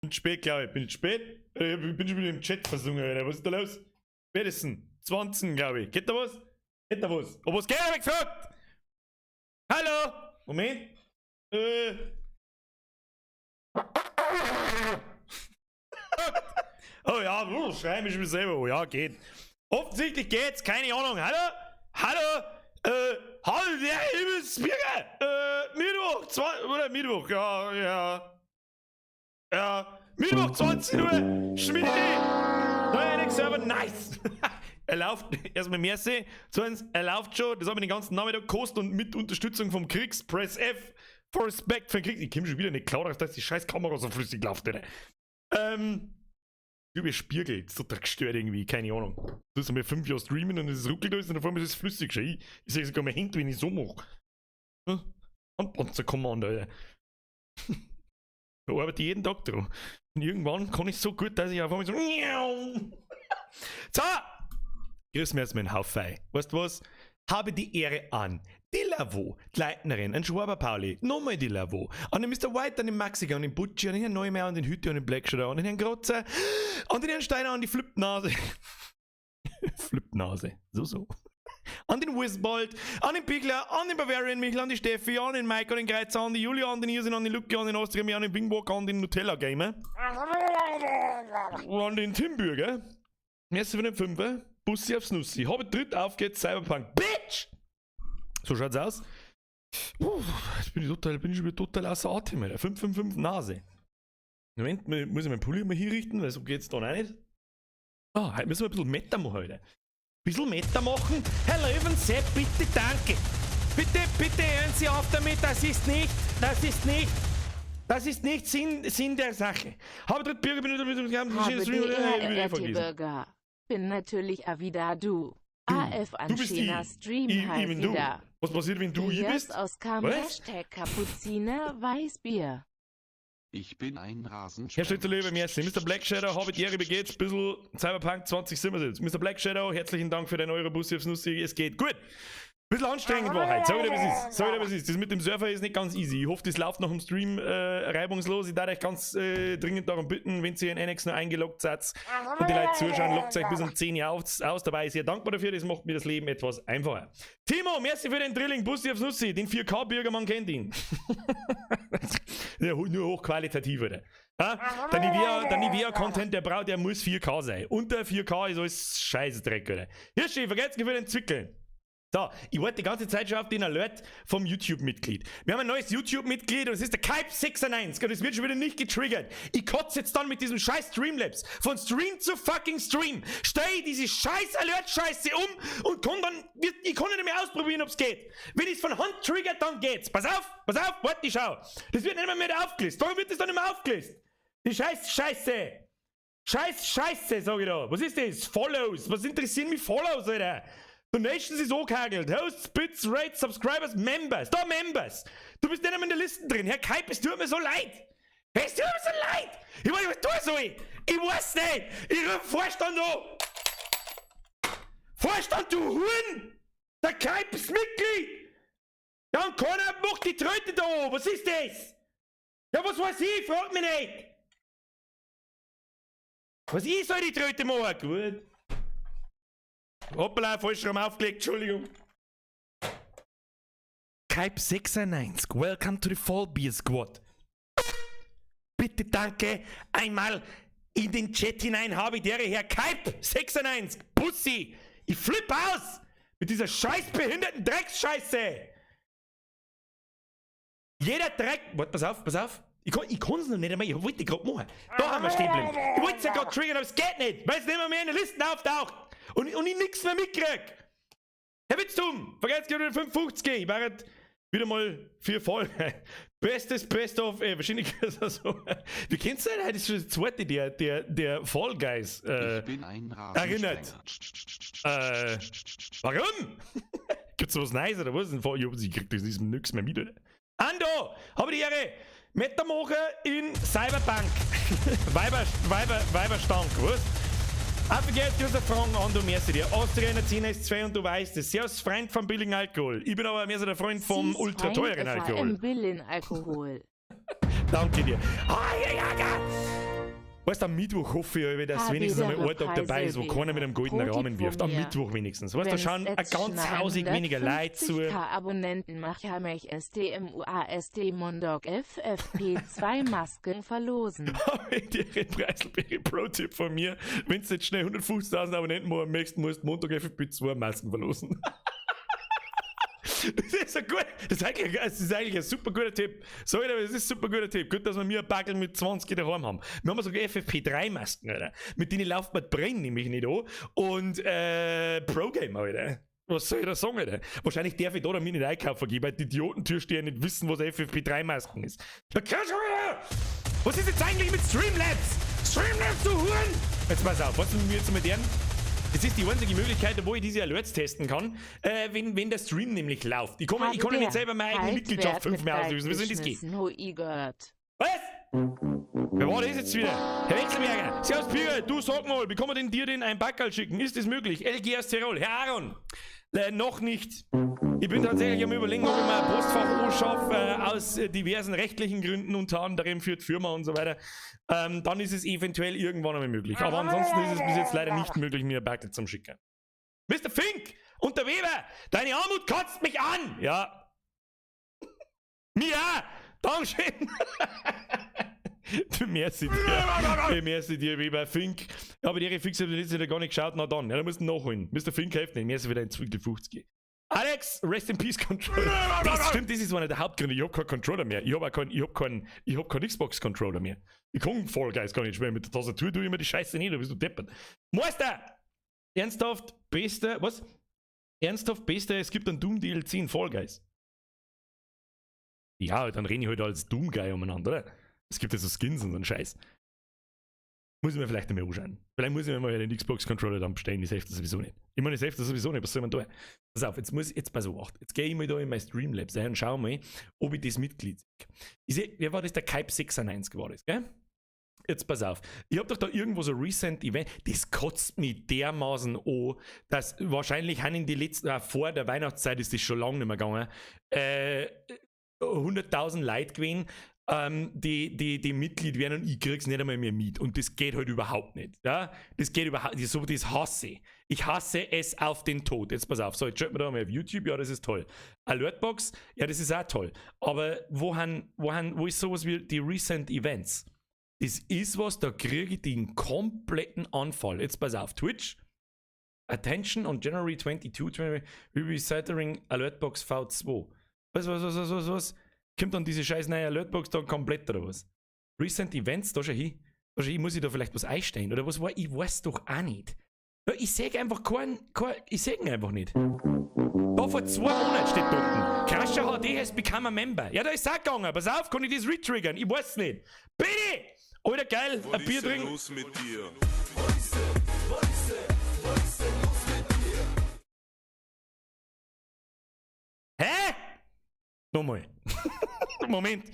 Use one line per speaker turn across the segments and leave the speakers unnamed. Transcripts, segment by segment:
Bin spät, glaube ich. Bin ich spät? Ich bin schon wieder im Chat versungen, Alter. Was ist da los? Spätestens 20, glaube ich. Geht da was? Geht da was? Oh, was geht, hab ich gefragt? Hallo? Moment. Oh ja, schreien mich schon selber. Oh ja, geht. Offensichtlich geht's, keine Ahnung. Hallo? Hallo? Hallo, der Himmelsbürger! Mittwoch, ja. Mittwoch, 20 Uhr, Schmidt, neuer Server, nice! Er läuft, erstmal merci, zweitens, er läuft schon, das habe ich den ganzen Nachmittag gekostet und mit Unterstützung vom Kriegs, Press F, for Respect für den Krieg. Ich komme schon wieder nicht klar, dass die scheiß Kamera so flüssig läuft, Alter. Über Spiegel, das ist total gestört irgendwie, keine Ahnung. Du hast einmal 5 Jahre streamen und es ruckelt alles und auf einmal ist es flüssig schon. Ich sehe sogar mein Hände, wenn ich so mache. Handpanzer-Kommando, Alter. Da arbeite ich jeden Tag dran. Und irgendwann kann ich so gut, dass ich auf einmal so. So! Grüß mir jetzt meinen Haufen. Weißt du was? Habe die Ehre an. Die Lavo, die Leitnerin, ein Schwaber Pauli, nochmal die Lavo, an den Mr. White, an den Maxi, an den Butchi, an den Herrn Neumeier, an den Hütte, an den Blackshadow, an den Herrn Grotzer, an den Herrn Steiner, an die Flipnase. Flipnase, so. An den Wizbold, an den Pigler, an den Bavarian Michel, an die Steffi, an den Mike, an den Greizer, an die Julia, an den Irsin, an den Lucky, an den Austrian, an den Bingwalker, an den Nutella Gamer. Und an den Timbürger. Merci für den Fünfer. Bussi aufs Nussi. Habe dritt, auf geht's, Cyberpunk. Bitch! So schaut's aus. Jetzt bin ich schon wieder total außer Atem, Alter. 555 Nase. Moment, muss ich meinen Pulli mal hier richten, weil so geht's dann auch nicht. Heute müssen wir ein bisschen Meta machen, Alter. Ein bisschen Meta machen. Herr Löwensepp, bitte, danke. Bitte hören Sie auf damit, das ist nicht Sinn der Sache. Habe dritt Bürger benötigt,
Bürger. Bin natürlich wieder du. AF an China Stream halt wieder.
Was passiert, wenn du hier bist?
Aus kam Hashtag Kapuziner Weißbier.
Ich bin ein Rasenschwein.
Herr Stützerlöwe, merci. Mr. Black Shadow, Hobbit, Ehre, wie geht's? Bissl Cyberpunk 2077. Mr. Black Shadow, herzlichen Dank für deinen Eurobus aufs Nussi. Es geht gut. Bisschen anstrengend war heute. Sag dir, was ist. Das mit dem Surfer ist nicht ganz easy. Ich hoffe, das läuft nach dem Stream reibungslos. Ich darf euch ganz dringend darum bitten, wenn ihr in NX noch eingeloggt seid und die Leute zuschauen, loggt euch bis um 10 Uhr aus. Dabei ist sehr dankbar dafür. Das macht mir das Leben etwas einfacher. Timo, merci für den Drilling. Bussi aufs Nussi. Den 4K-Bürger, man kennt ihn. Ja, nur hochqualitativ, oder? Der Nivea-Content, der muss 4K sein. Unter 4K ist alles Scheißdreck, oder? Hirschi, vergesst nicht für den Zwickeln. So, ich warte die ganze Zeit schon auf den Alert vom YouTube-Mitglied. Wir haben ein neues YouTube-Mitglied und es ist der Kype96 und es wird schon wieder nicht getriggert. Ich kotze jetzt dann mit diesem scheiß Streamlabs von Stream zu fucking Stream. Stell diese scheiß Alert-Scheiße um und kann dann, ich kann nicht mehr ausprobieren, ob es geht. Wenn ich es von Hand triggert, dann geht's. Pass auf, warte, ich schau. Das wird nicht mehr aufgelistet. Warum wird das dann nicht mehr aufgelistet? Die Scheiße. Scheiße, sag ich da. Was ist das? Follows. Was interessieren mich Follows, Alter? Donations ist angehagelt. Hosts, Bits, Rates, Subscribers, Members. Da Members. Du bist nicht einmal in der Liste drin. Herr Kype, es tut mir so leid. Es tut mir so leid. Ich weiß nicht, was tun soll. Ich weiß nicht. Ich rufe Vorstand an. Vorstand, du Huren. Der Kype ist Mitglied. Ja, und keiner macht die Tröte da. Was ist das? Ja, was weiß ich? Frag mich nicht. Was ich soll die Tröte machen? Gut. Hoppala, falsch rum aufgelegt, Entschuldigung. Kype96, welcome to the Fall Beer Squad. Bitte danke, einmal in den Chat hinein habe ich der Herr Kype96, Pussy. Ich flippe aus mit dieser scheiß behinderten Drecksscheiße. Jeder Dreck... Warte, pass auf. Ich kann es noch nicht einmal, ich wollte gerade machen. Da haben wir stehen bleiben. Ich wollte es ja gerade triggern, aber es geht nicht, weil es nicht mehr in der Liste auftaucht. Und ich nichts mehr mitkrieg. Herr Witztum, vergesst wieder 55 ich war wieder mal 4 Folgen. Best of, wahrscheinlich ist das so. Wie kennst du das ist schon das zweite, der Fall Guys
Ich bin ein
erinnert. Warum? Gibt's was Neues oder was? Ich krieg das nichts mehr mit, oder? Ando, habe die Ehre. Metamacher in Cyberpunk. Weiberstank, was? Vergesst diese Fragen an, du merkst dir. Austrianer 10 ist 2 und du weißt es. Servus, Freund vom billigen Alkohol. Ich bin aber mehr so der Freund vom ultra teuren Alkohol.
Billigen Alkohol.
Danke dir. Weißt du, am Mittwoch hoffe ich, dass wenigstens einmal ein Tag dabei ist, wo keiner mit einem goldenen Rahmen wirft. Am Mittwoch wenigstens. Weißt du, da schauen ein ganz hausig weniger Leute zu.
Abonnenten mache mich STMUAST Mondog FFP2 Masken verlosen.
Der Preiselbeere Pro-Tipp von mir, wenn du jetzt schnell 150.000 Abonnenten machen möchtest, musst du Montag FFP2 Masken verlosen. Das ist, das ist eigentlich ein super guter Tipp. Sorry, aber das ist ein super guter Tipp. Gut, dass wir mir ein Backel mit 20 daheim haben. Wir haben sogar FFP3-Masken, Alter. Mit denen lauft man Brennen nämlich nicht an. Und Pro-Game, Alter. Was soll ich da sagen, Alter? Wahrscheinlich darf ich da mir nicht einkaufen gehen, weil die Idiotentürsteher nicht wissen, was FFP3-Masken ist. Was ist jetzt eigentlich mit Streamlabs? Streamlabs, du Huren! Jetzt pass auf, was müssen wir jetzt mit denen? Das ist die einzige Möglichkeit, wo ich diese Alerts testen kann, wenn der Stream nämlich läuft. Ich kann ja nicht selber meine eigene Mitgliedschaft 5-mal auslösen. Wie soll das gehen? Was? Wer war das jetzt wieder? Herr Wechselberger, Servus Pierre, du sag mal, wie kann man denn dir denn ein Backerl schicken? Ist das möglich? LG aus Tirol, Herr Aaron, noch nicht. Ich bin tatsächlich am Überlegen, ob ich mir ein Postfach anschaffe, aus diversen rechtlichen Gründen, unter anderem für die Firma und so weiter. Dann ist es eventuell irgendwann einmal möglich. Aber ansonsten ist es bis jetzt leider nicht möglich, mir ein Backel zu schicken. Mr. Fink und der Weber, deine Armut kotzt mich an! Ja. Mir! Dankeschön! Merci dir, Weber. Fink. Ja, aber die Fix hat jetzt gar nicht geschaut, na dann. Ja, da musst du nachholen. Mr. Fink hilft nicht. Merci für deinen Zwickel 50. Alex, Rest in Peace Controller. Das stimmt, das ist einer der Hauptgründe. Ich hab keinen Controller mehr. Ich hab keinen Xbox-Controller mehr. Ich kann Fall Guys gar nicht spielen. Mit der Tastatur tue ich immer die Scheiße nicht, da bist du deppert. Meister! Ernsthaft, bester, was? Ernsthaft, bester, es gibt einen Doom-DLC in Fall Guys. Ja, dann renne ich halt als Doom-Guy umeinander, oder? Es gibt ja so Skins und so einen Scheiß. Muss ich mir vielleicht einmal anschauen. Vielleicht muss ich mir mal den Xbox-Controller dann bestellen, ich helfe das sowieso nicht. Ich meine, ich helfe das sowieso nicht, was soll man da? Pass auf, jetzt pass auf, jetzt gehe ich mal da in mein Streamlabs und schau mal, ob ich das Mitglied sehe. Wer war das? Der Kype 96 war das, gell? Jetzt pass auf, ich hab doch da irgendwo so Recent Event, das kotzt mich dermaßen an, dass wahrscheinlich haben in die letzten, vor der Weihnachtszeit ist das schon lange nicht mehr gegangen, 100.000 Leute gewesen, die Mitglied werden und ich krieg's nicht einmal mehr mit. Und das geht halt überhaupt nicht. Ja? Das geht überhaupt nicht. So, das hasse ich. Ich hasse es auf den Tod. Jetzt pass auf. So, jetzt schaut man da mal auf YouTube. Ja, das ist toll. Alertbox. Ja, das ist auch toll. Aber wo ist sowas wie die Recent Events? Das ist was, da kriege ich den kompletten Anfall. Jetzt pass auf. Twitch. Attention on January 22, we'll be centering Alertbox V2. Was? Kommt dann diese scheiß neue Alertbox dann komplett oder was? Recent Events, da schau hin. Muss ich da vielleicht was einstellen? Oder was war? Ich weiß doch auch nicht. Ja, ich sehe einfach ich sehe ihn einfach nicht. Da vor 2 Monaten steht da unten. Crasher HD has become a member. Ja, da ist es auch gegangen. Pass auf, kann ich das retriggern? Ich weiß nicht. Bitte! Alter, geil, ein Bier trinken. Was ist denn los mit dir? Hä? Nochmal. Moment.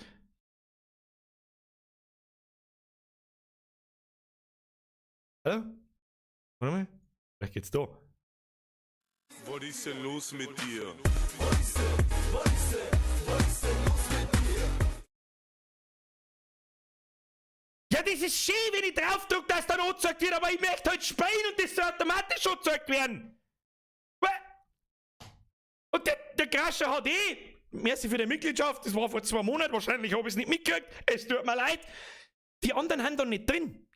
Warte mal. Vielleicht geht's da.
Was ist denn los mit dir?
Ja, das ist schön, wenn ich draufdrücke, dass dann angezeigt wird, aber ich möchte halt spielen und das soll automatisch angezeigt werden. Und der Crasher hat merci für die Mitgliedschaft, das war vor 2 Monaten, wahrscheinlich habe ich es nicht mitgekriegt, es tut mir leid. Die anderen haben da nicht drin.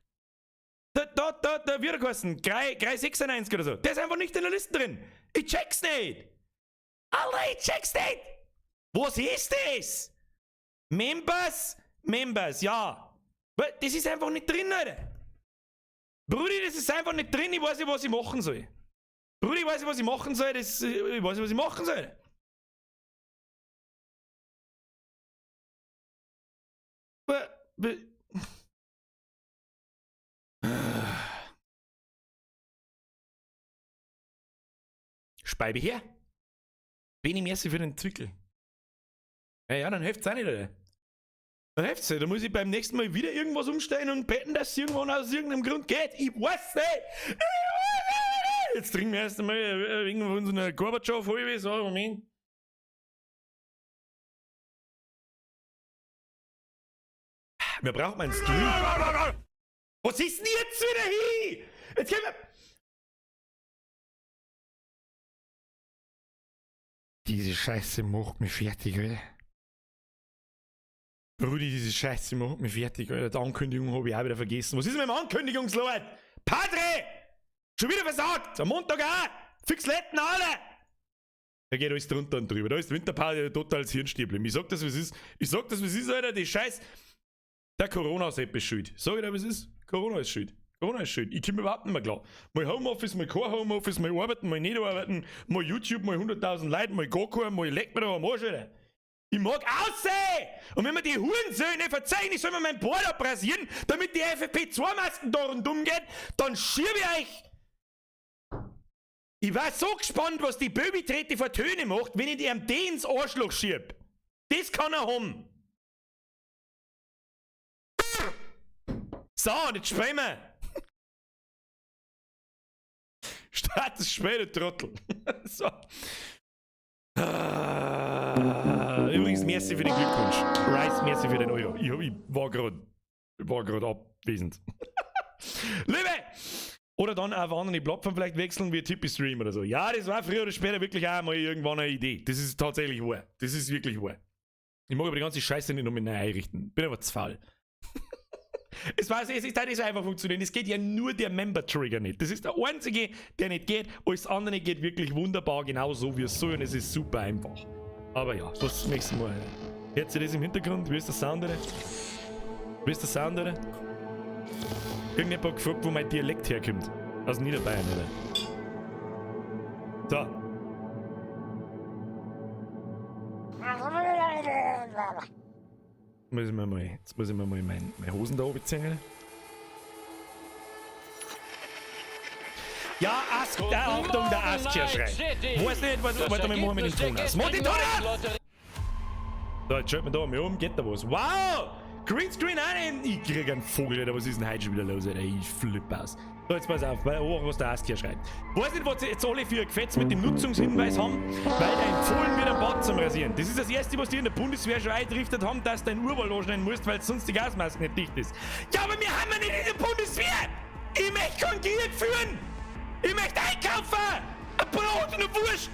Da wird er geheißen, 396 oder so, der ist einfach nicht in der Liste drin. Ich check's nicht. Alter, ich check's nicht. Was ist das? Members, ja. Das ist einfach nicht drin, Alter. Brudi, das ist einfach nicht drin, ich weiß nicht, was ich machen soll. Brudi, ich weiß nicht, was ich machen soll, ich weiß nicht, was ich machen soll. Speibe her. Wenig merci für den Zwickel. Ja, dann helft's auch nicht, Alter. Dann helft's nicht. Da muss ich beim nächsten Mal wieder irgendwas umstellen und beten, dass es irgendwann aus irgendeinem Grund geht. Ich weiß nicht. Jetzt trinken wir erst einmal irgendwo von so einer Gorbatschow-Halbe. So, Moment. Wir brauchen einen Stream. Was ist denn jetzt wieder hin? Jetzt können wir... Diese Scheiße macht mich fertig, Alter. Rudi, diese Scheiße macht mich fertig, Alter. Die Ankündigung habe ich auch wieder vergessen. Was ist mit dem Ankündigungsleut? Padre! Schon wieder versagt! Am Montag auch! Fix Letten alle! Da geht alles drunter und drüber. Da ist Winterpause total als Hirnstiebel. Ich sag das, was ist. Ich sag das, was ist, Alter. Die Scheiß. Der Corona-Sepp ist schuld. Sag ich dir, was ist? Corona ist schuld. Corona ist schuld. Ich komme überhaupt nicht mehr klar. Mal Homeoffice, mal kein Homeoffice, mal arbeiten, mal nicht arbeiten, mal YouTube, mal 100.000 Leute, mal gar kein, mal leck mir da am Arsch, Alter. Ich mag aussehen! Und wenn mir die Hurensöhne verzeihen, ich soll mir meinen Bart abrasieren, damit die FFP2-Masken da und umgehen, dann schieb ich euch! Ich war so gespannt, was die Babytrete für Töne macht, wenn ich die am D ins Arschloch schieb. Das kann er haben. So, und jetzt sprechen wir. Start das späte Trottel. So. Übrigens, merci für den Glückwunsch. Rice, merci für den Euro. Ich war gerade abwesend. Liebe! Oder dann auf eine andere Plattform vielleicht wechseln, wie Tippy Stream oder so. Ja, das war früher oder später wirklich auch mal irgendwann eine Idee. Das ist tatsächlich wahr. Das ist wirklich wahr. Ich mag aber die ganze Scheiße nicht nochmal neu einrichten. Bin aber zu faul. Es ist halt einfach funktionieren. Es geht ja nur der Member-Trigger nicht. Das ist der einzige, der nicht geht. Alles andere geht wirklich wunderbar, genau so wie es soll. Und es ist super einfach. Aber ja, das nächste Mal. Hört ihr das im Hintergrund? Wie ist der Sound, oder? Wie ist der Sound, oder? Irgendjemand hat gefragt, wo mein Dialekt herkommt. Aus Niederbayern, oder? So. Jetzt muss ich mir mal meine Hosen da oben ziehen. Ja, Achtung, der Askia schreit. Weiß nicht, was du mit dem mit dem Ton hast. Mach die Ton ab! So, jetzt schaut man da mal um, geht da was. Wow! Greenscreen ein! Ich krieg einen Vogel, Alter. Was ist denn heute schon wieder los, Alter? Ich flipp aus. So, jetzt pass auf, was der Askia schreibt. Weiß nicht, was jetzt alle für ein Gefetz mit dem Nutzungshinweis haben, weil da empfohlen wird, einen Bart zum Rasieren. Das ist das Erste, was die in der Bundeswehr schon eintrichtet haben, dass du dein Urwahl anschneiden musst, weil sonst die Gasmaske nicht dicht ist. Ja, aber wir haben ja nicht in der Bundeswehr! Ich möchte keinen Krieg führen! Ich möchte einkaufen! Ein Brot und eine Wurst!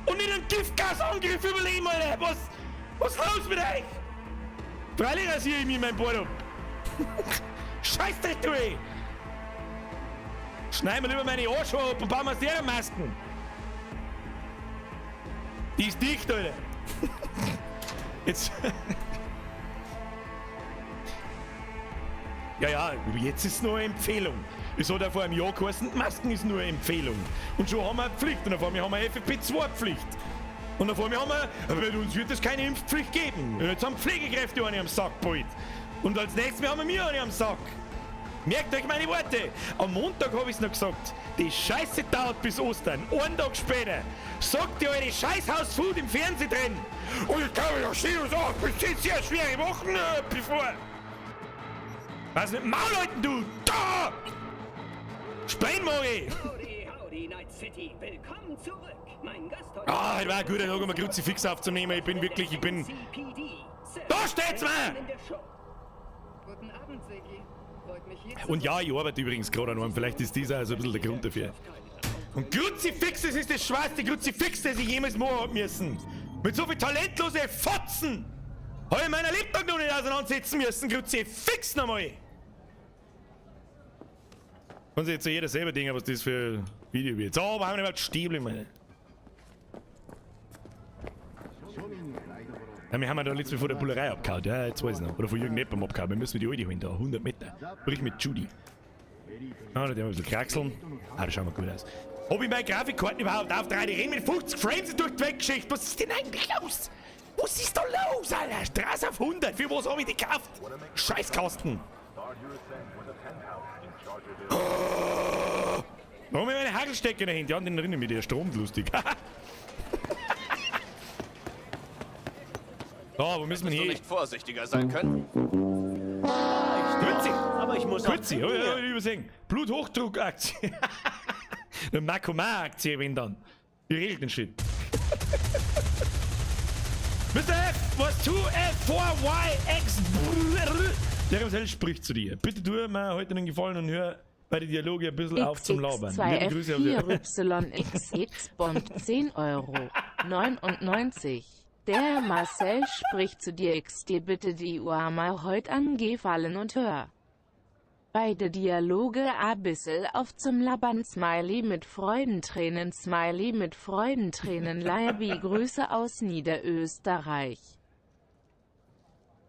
Und nicht einen Giftgasangriff überleben, Alter! Was ist los mit euch? Freilich rasiere ich mir mein Bart ab. Scheiß dich, du ey! Schneid mir lieber meine Arschhaare ab und bauen wir uns deren Masken. Die ist dicht, Alter. Jetzt... Ja, jetzt ist es nur eine Empfehlung. Es hat ja vor einem Jahr geheißen, Masken ist nur eine Empfehlung. Und schon haben wir eine Pflicht. Und auf einmal haben wir eine FFP2-Pflicht. Und auf einmal haben wir, uns wird es keine Impfpflicht geben. Und jetzt haben Pflegekräfte eine am Sack bald. Und als nächstes Mal haben wir eine am Sack. Merkt euch meine Worte. Am Montag habe ich es noch gesagt. Die Scheiße dauert bis Ostern. Einen Tag später sagt ihr eure Scheißhaus-Food im Fernsehen drin. Und ich glaube, da steht uns auch bis jetzt sehr schwere Wochen bevor. Was mit Maulleuten, du? Da! Speinmori!
Howdy, Night City. Willkommen zurück. Mein Gast heute...
Ah, war gut, um ein Kruzifix aufzunehmen. Ich bin... Da steht's mal!
Guten Abend, Siggi. Freut mich hier
Und ja, ich arbeite übrigens gerade an einem. Vielleicht ist dieser also ein bisschen der Grund dafür. Und Kruzifix, das ist das schwerste Kruzifix, das ich jemals machen hab müssen. Mit so viel talentlose Fotzen! Habe ich meiner Lebtag noch nicht auseinandersetzen müssen, Kruzifix nochmal! Kann sich jetzt jeder selber denken, was das für ein Video wird. So, aber haben wir nicht Stiebel, meine. Ja, wir haben ja da letztes Mal vor der Bullerei abgehauen, ja, jetzt weiß ich noch. Oder von Jürgen Neppam abgehauen, wir müssen die alte holen, da, 100 Meter. Sprich mit Judy. Ah, da haben wir ein bisschen kraxeln. Ah, das schaut mal gut aus. Hab ich meine Grafikkarten überhaupt aufgetragen? Die reden mit 50 Frames durch die Weggeschichte. Was ist denn eigentlich los? Was ist da los, Alter? Straße auf 100, für was hab ich die gekauft? Scheißkasten. Oh. Warum habe ich meine Hagelstecker dahinter? Ja, den drinnen mit der Strom lustig. So, wo müssen wir
Hättest du
hin?
nicht vorsichtiger sein können?
Grüezi!
Aber ich muss
Grüezi, hab ich übersehen. Bluthochdruckaktie. Eine Makoma-Aktie, wenn dann. Die regelt den Shit. Mr. F was 2F4YX Der Marcel spricht zu dir. Bitte tu mir heute einen Gefallen und hör bei den Dialoge ein bisschen auf zum Labern. Liebe Grüße auf
XX2F4YXX Bond 10,99 €. Der Marcel spricht zu dir. Dir bitte die Uhr mal heute angefallen und hör. Beide Dialoge ein bisschen auf zum Labern. Smiley mit Freudentränen. Smiley mit Freudentränen. Liebe Grüße aus Niederösterreich.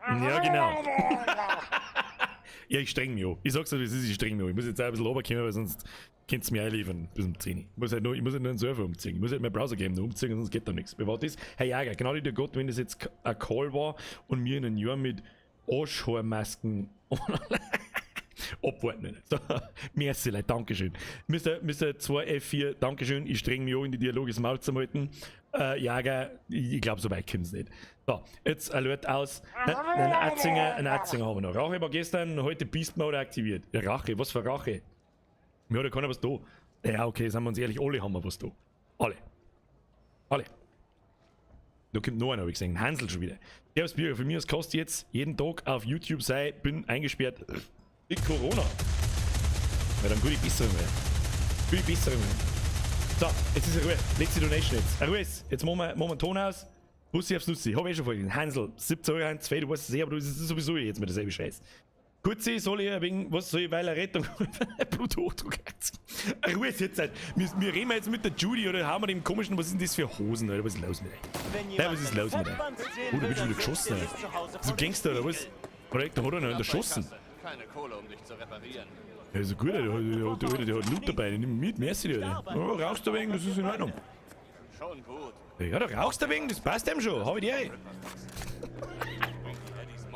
Ja, genau. Ja, ich streng mich an. Ich sag's euch, ich streng mich an. Ich muss jetzt auch ein bisschen runterkommen, weil sonst könnt ihr mir einliefern bis um 10 Uhr. Ich muss halt nur einen Server umziehen. Ich muss halt meinen Browser-Game noch umziehen, sonst geht da nichts. Bewahrt ist. Herr Jager, genau der Gott, wenn das jetzt ein Call war und mir in einem Jahr mit Arschhaarmasken abwarten nicht. So, merci, Leute, Dankeschön. Müsst ihr 2F4, Dankeschön. Ich streng mich an, in die Dialoge das Maul zu halten. Jager, ich glaube, so weit kommt es nicht. So, jetzt Alert aus. Ein Atzinger haben wir noch. Rache war gestern, heute Beast Mode aktiviert. Ja, Rache, was für Rache? Mir hat ja keiner was da. Ja, okay, sagen wir uns ehrlich, alle haben wir was da. Alle. Da kommt noch einer, habe ich gesehen. Hansel schon wieder. Servus Bürger, für mich das kostet jetzt jeden Tag auf YouTube sei, bin eingesperrt mit Corona. Ja, dann gute Besserung mehr. Gute Besserung mehr. So, jetzt ist Ruhe. Letzte Donation jetzt. Ruhe, jetzt machen wir einen Ton aus. Bussi aufs Nussi. Hab ich schon vorhin. Hansel, 17 € 2, du weißt es eh, aber du ist sowieso jetzt mit derselbe Scheiß. Kurzi, soll ich wegen, was soll ich, weil er Rettung, Bluthochdruck hat. Ruhe jetzt halt. Wir reden jetzt mit der Judy oder haben wir dem komischen, was sind das für Hosen, Alter? Was ist los mit euch? Ja, was ist los mit euch? Oh, da wird schon wieder geschossen, Alter. So Gangster oder was? Oder da hat er noch erschossen.
Keine Kohle, um dich zu reparieren.
Ja, ist gut, Alter. Der hat Loot dabei. Nimm mit, merci, Alter. Oh, rauchst du wegen, das ist in Ordnung.
Schon gut.
Ja, da rauchst du wegen, das passt dem schon. Hab ich dir.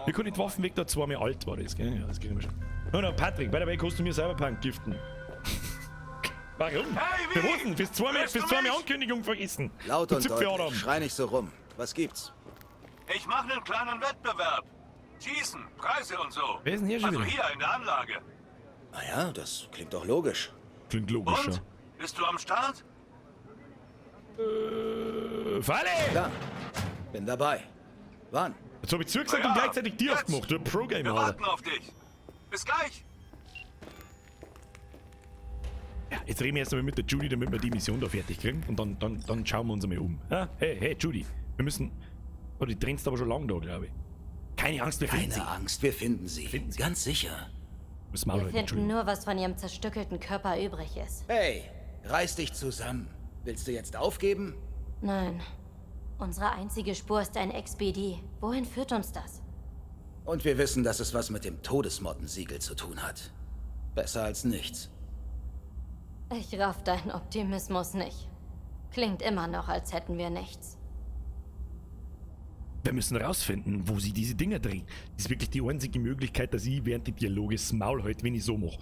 Wir können die Waffen weg, da 2 Mal alt war das, gell? Ja, das geht immer schon. No, Patrick, by the way, kannst du mir Cyberpunk giften? Warum? Hey, wir wurden fürs 2 Mal Ankündigung vergessen.
Laut und deutlich, schrei nicht so rum. Was gibt's?
Ich mache einen kleinen Wettbewerb. Schießen, Preise und so.
Wer ist denn hier schon
Also
wieder?
hier in der Anlage.
Naja, das klingt doch logisch.
Klingt logisch,
Und? Bist du am Start?
ja. Falle!
Klar, bin dabei. Wann?
Jetzt hab ich zugesagt
Ja,
und gleichzeitig dir
jetzt.
aufgemacht. Du Pro-Gamer,
Wir
Alter.
warten auf dich. Bis gleich.
Ja, jetzt reden wir erst einmal mit der Judy, damit wir die Mission da fertig kriegen. Und dann schauen wir uns einmal um. Ja? Hey, Judy, wir müssen... Oh, die trennst aber schon lange da, glaube ich. Keine Angst, wir finden sie.
Keine Angst, wir finden sie. Ganz sicher.
Müssen wir
Wir
halten,
finden
Judy.
nur, was von ihrem zerstückelten Körper übrig ist.
Hey, reiß dich zusammen. Willst du jetzt aufgeben?
Nein. Unsere einzige Spur ist ein XBD. Wohin führt uns das?
Und wir wissen, dass es was mit dem Todesmottensiegel zu tun hat. Besser als nichts.
Ich raff deinen Optimismus nicht. Klingt immer noch, als hätten wir nichts.
Wir müssen rausfinden, wo sie diese Dinger drehen. Das ist wirklich die einzige Möglichkeit, dass ich während der Dialoge das Maul halte, wenn ich so mache.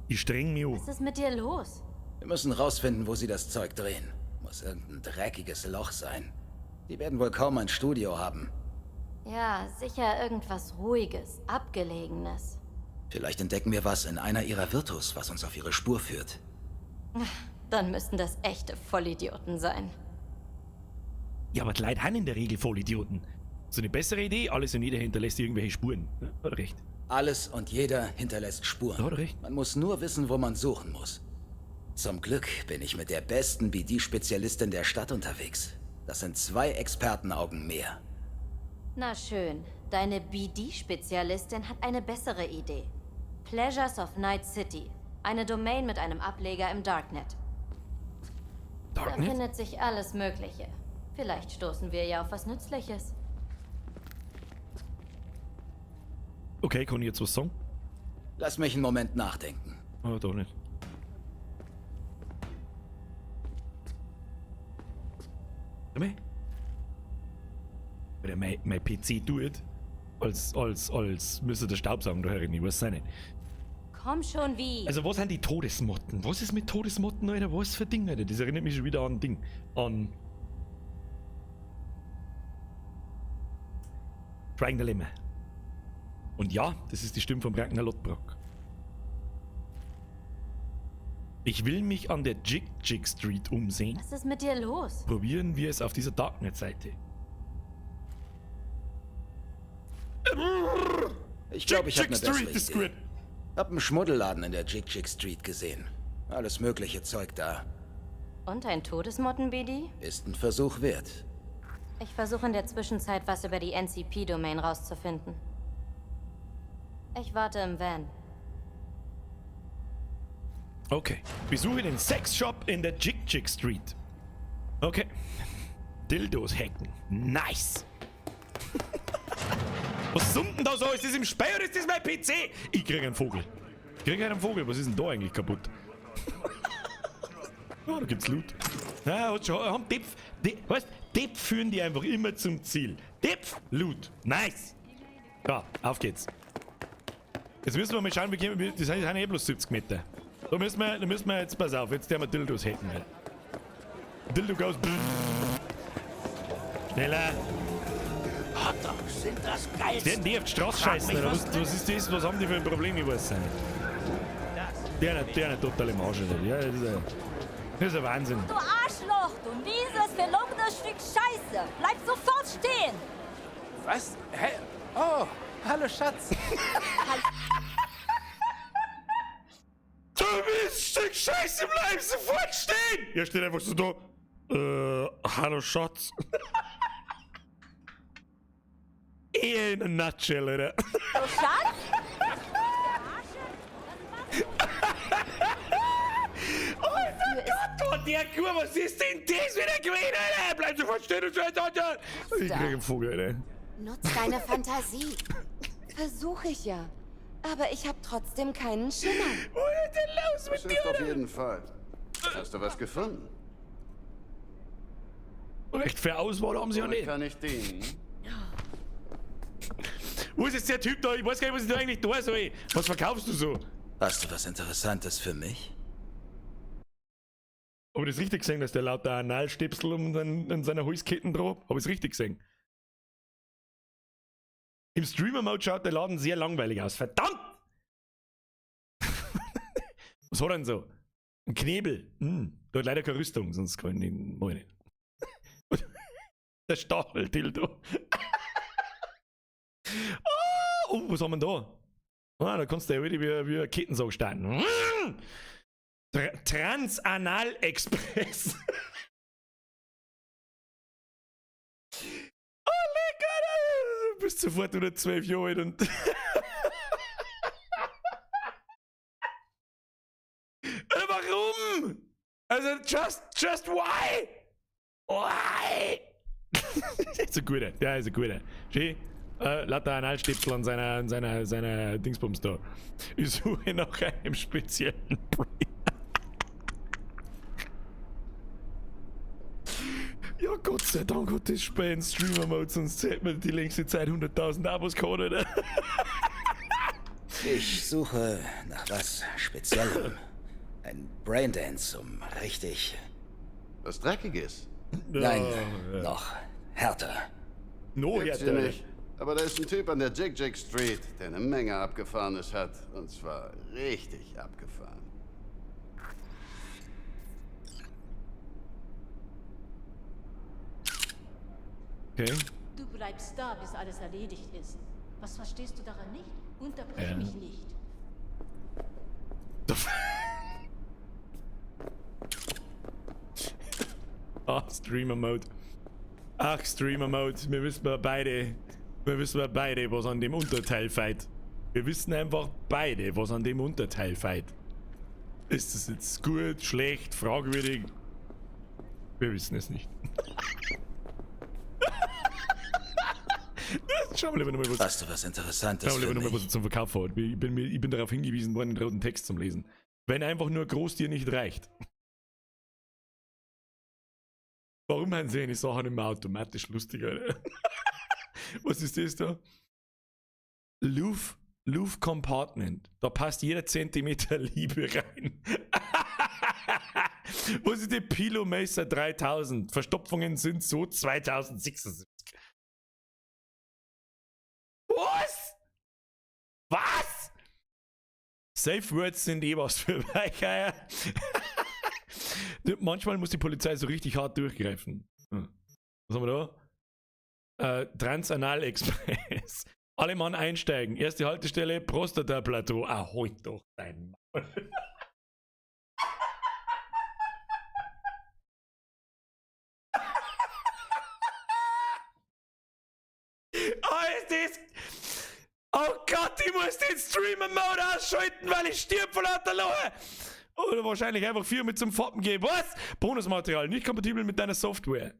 Ich streng mich an.
Was ist mit dir los?
Wir müssen rausfinden, wo sie das Zeug drehen. Muss irgendein dreckiges Loch sein. Die werden wohl kaum ein Studio haben.
Ja, sicher irgendwas Ruhiges, Abgelegenes.
Vielleicht entdecken wir was in einer ihrer Virtus, was uns auf ihre Spur führt.
Dann müssten das echte Vollidioten sein.
Ja, aber die Leute haben in der Regel Vollidioten. So eine bessere Idee, alles und jeder hinterlässt irgendwelche Spuren. Ja, hat er recht.
Alles und jeder hinterlässt
Da
Spuren.
hat er recht.
Man muss nur wissen, wo man suchen muss. Zum Glück bin ich mit der besten BD-Spezialistin der Stadt unterwegs. Das sind 2 Expertenaugen mehr.
Na schön, deine BD-Spezialistin hat eine bessere Idee. Pleasures of Night City. Eine Domain mit einem Ableger im Darknet. Da
Darknet?
findet sich alles Mögliche. Vielleicht stoßen wir ja auf was Nützliches.
Okay, kann ich jetzt was sagen?
Lass mich einen Moment nachdenken.
Aber doch nicht. Warte mal. Mein PC tut, als müsste der Staubsaugen da herin, ich weiß es auch nicht.
Komm schon, wie?
Also was sind die Todesmotten? Was ist mit Todesmotten, Alter? Was für Dinge, Alter? Das erinnert mich schon wieder an ein Ding. An... Trying Dilemma. Und ja, das ist die Stimme von Ragnar Lodbrok. Ich will mich an der Jig Street umsehen.
Was ist mit dir los?
Probieren wir es auf dieser Darknet-Seite.
Ich glaube, ich habe eine bessere
Street ist
Idee.
gut.
Hab einen Schmuddelladen in der Jig Street gesehen. Alles mögliche Zeug da.
Und ein Todesmotten, BD?
Ist ein Versuch wert.
Ich versuche in der Zwischenzeit was über die NCP-Domain rauszufinden. Ich warte im Van.
Okay. Besuche den Sexshop in der Jig Street. Okay. Dildos hacken. Nice. Was sind denn da so? Ist das im Speicher oder ist das mein PC? Ich krieg einen Vogel. Was ist denn da eigentlich kaputt? Oh, da gibt's Loot. Ja, hat schon. Haben Depf. Weißt Depf führen die einfach immer zum Ziel. Depf, Loot. Nice. Ja, auf geht's. Jetzt müssen wir mal schauen, das sind eh bloß 70 Meter. Da müssen wir jetzt, pass auf, jetzt der wir Dildos hacken. Dildo goes. Schneller.
Hotdogs sind das
Werden
Geilste.
die auf die Straße scheißen, oder? Was ist das? Was haben die für ein Problem? Ich weiß es nicht. Der eine totale Marge. Ja, das ist ein Wahnsinn.
Du Arschloch, du mieses, verlogenes Stück Scheiße. Bleib sofort stehen.
Was? Hä? Oh, hallo Schatz.
Du bist ein Stück Scheiße, bleib sofort stehen! Ja, steht einfach so da. Hallo Schatz. Ehe in a nutshell, Alter.
Du Schatz?
Oh, der Kur, was ist denn das wieder gewesen, Alter? Bleib sofort stehen und scheiß da. Ich krieg einen Vogel, Alter.
Nutz deine Fantasie. Versuche ich ja. Aber ich habe trotzdem keinen Schimmer.
Was ist denn los
Das
mit
ist
dir?
auf jeden Fall. Hast du was gefunden?
Recht für Auswahl haben sie ja
Womit
nicht.
kann ich dienen?
Wo ist jetzt der Typ da? Ich weiß gar nicht, was ich da eigentlich tun soll. Was verkaufst du so?
Hast du was Interessantes für mich?
Hab ich das richtig gesehen, dass der lauter Analstöpsel um seine Halsketten drauf? Hab ich es richtig gesehen? Im Streamer-Mode schaut der Laden sehr langweilig aus. Verdammt! Was hat er denn so? Ein Knebel. Da hat leider keine Rüstung, sonst kann ich ihn mal nicht. Der Stachel-Dildo. Oh, was haben wir da? Ah, da kannst du ja wieder wie eine Kettensau starten. Transanal Express. Oh, lecker! Du bist sofort unter 12 Jahre alt und. Warum? Also, just why? Why? Ist ein guter, ja, ist ein guter. Schön. Lauter Analstöpsel an seiner Dingsbums da. Ich suche nach einem speziellen Brain. Ja, Gott sei Dank hat das Spiel einen Streamer-Mode, sonst hätten wir die längste Zeit 100.000 Abos gehabt, oder?
Ich suche nach was Speziellem. Ein Braindance, um richtig...
Was Dreckiges?
Nein, noch härter.
No,
Gibt's
ja,
hier nicht. Aber da ist ein Typ an der Jig Street, der eine Menge Abgefahrenes hat. Und zwar richtig abgefahren.
Okay.
Du bleibst da, bis alles erledigt ist. Was verstehst du daran nicht? Unterbrech mich nicht.
Streamer-Mode. Ach, Streamer-Mode. Wir wissen beide, was an dem Unterteil feit. Wir wissen einfach beide, was an dem Unterteil feit. Ist das jetzt gut, schlecht, fragwürdig? Wir wissen es nicht. Schau mal lieber nochmal,
Hast du was Interessantes
schau mal lieber
für
nochmal, was
mich?
er zum Verkauf hat. Ich bin darauf hingewiesen worden, den roten Text zum Lesen. Wenn einfach nur Großtier nicht reicht. Warum haben sie eine Sachen immer automatisch lustig, Alter? Was ist das da? Loof Compartment. Da passt jeder Zentimeter Liebe rein. Was ist der Pilomacer 3000? Verstopfungen sind so 2076. Was? Was? Safe Words sind eh was für Weicheier. Manchmal muss die Polizei so richtig hart durchgreifen. Was haben wir da? Transanal Express. Alle Mann einsteigen. Erste Haltestelle, Prostata-Plateau. Ah, halt doch dein Maul. Oh, ist das... Oh Gott, ich muss den Streamer-Mode ausschalten, weil ich stirb von lauter Lache. Oder wahrscheinlich einfach 4 mit zum Foppen gehen. Was? Bonusmaterial, nicht kompatibel mit deiner Software.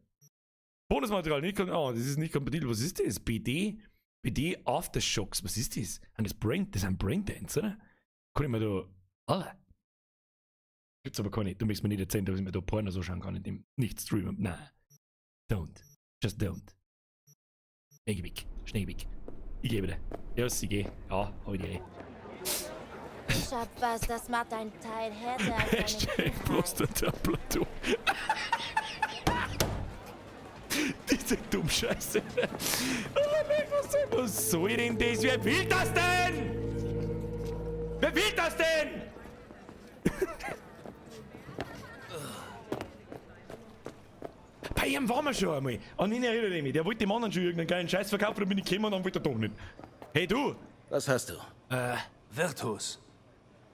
Bonusmaterial, nicht kompatibel. Oh, das ist nicht kompatibel. Was ist das? BD Aftershocks. Was ist das? Das ist ein Braindance, oder? Kann ich mir da... Alter. Gibt's aber keine. Du möchtest mir nicht erzählen, dass ich mir da Porno so schauen kann und dem nicht streamen. Nein. Don't. Just don't. Schnell weg. Schnell weg. Ich gebe dir. Ja, ich gehe. Ja, hab ich dir.
Schatz, was, das macht dein Teil härter als deine
Hashtag Prostata-Plateau. Diese Dummscheiße. Oh, was soll denn das? Wer will das denn? Wer will das denn? Bei ihm waren wir schon einmal. An ihn erinnere ich mich. Der wollte dem anderen schon irgendeinen geilen Scheiß verkaufen, dann bin ich gekommen und dann wollte er doch nicht. Hey du!
Was hast du?
Virtus.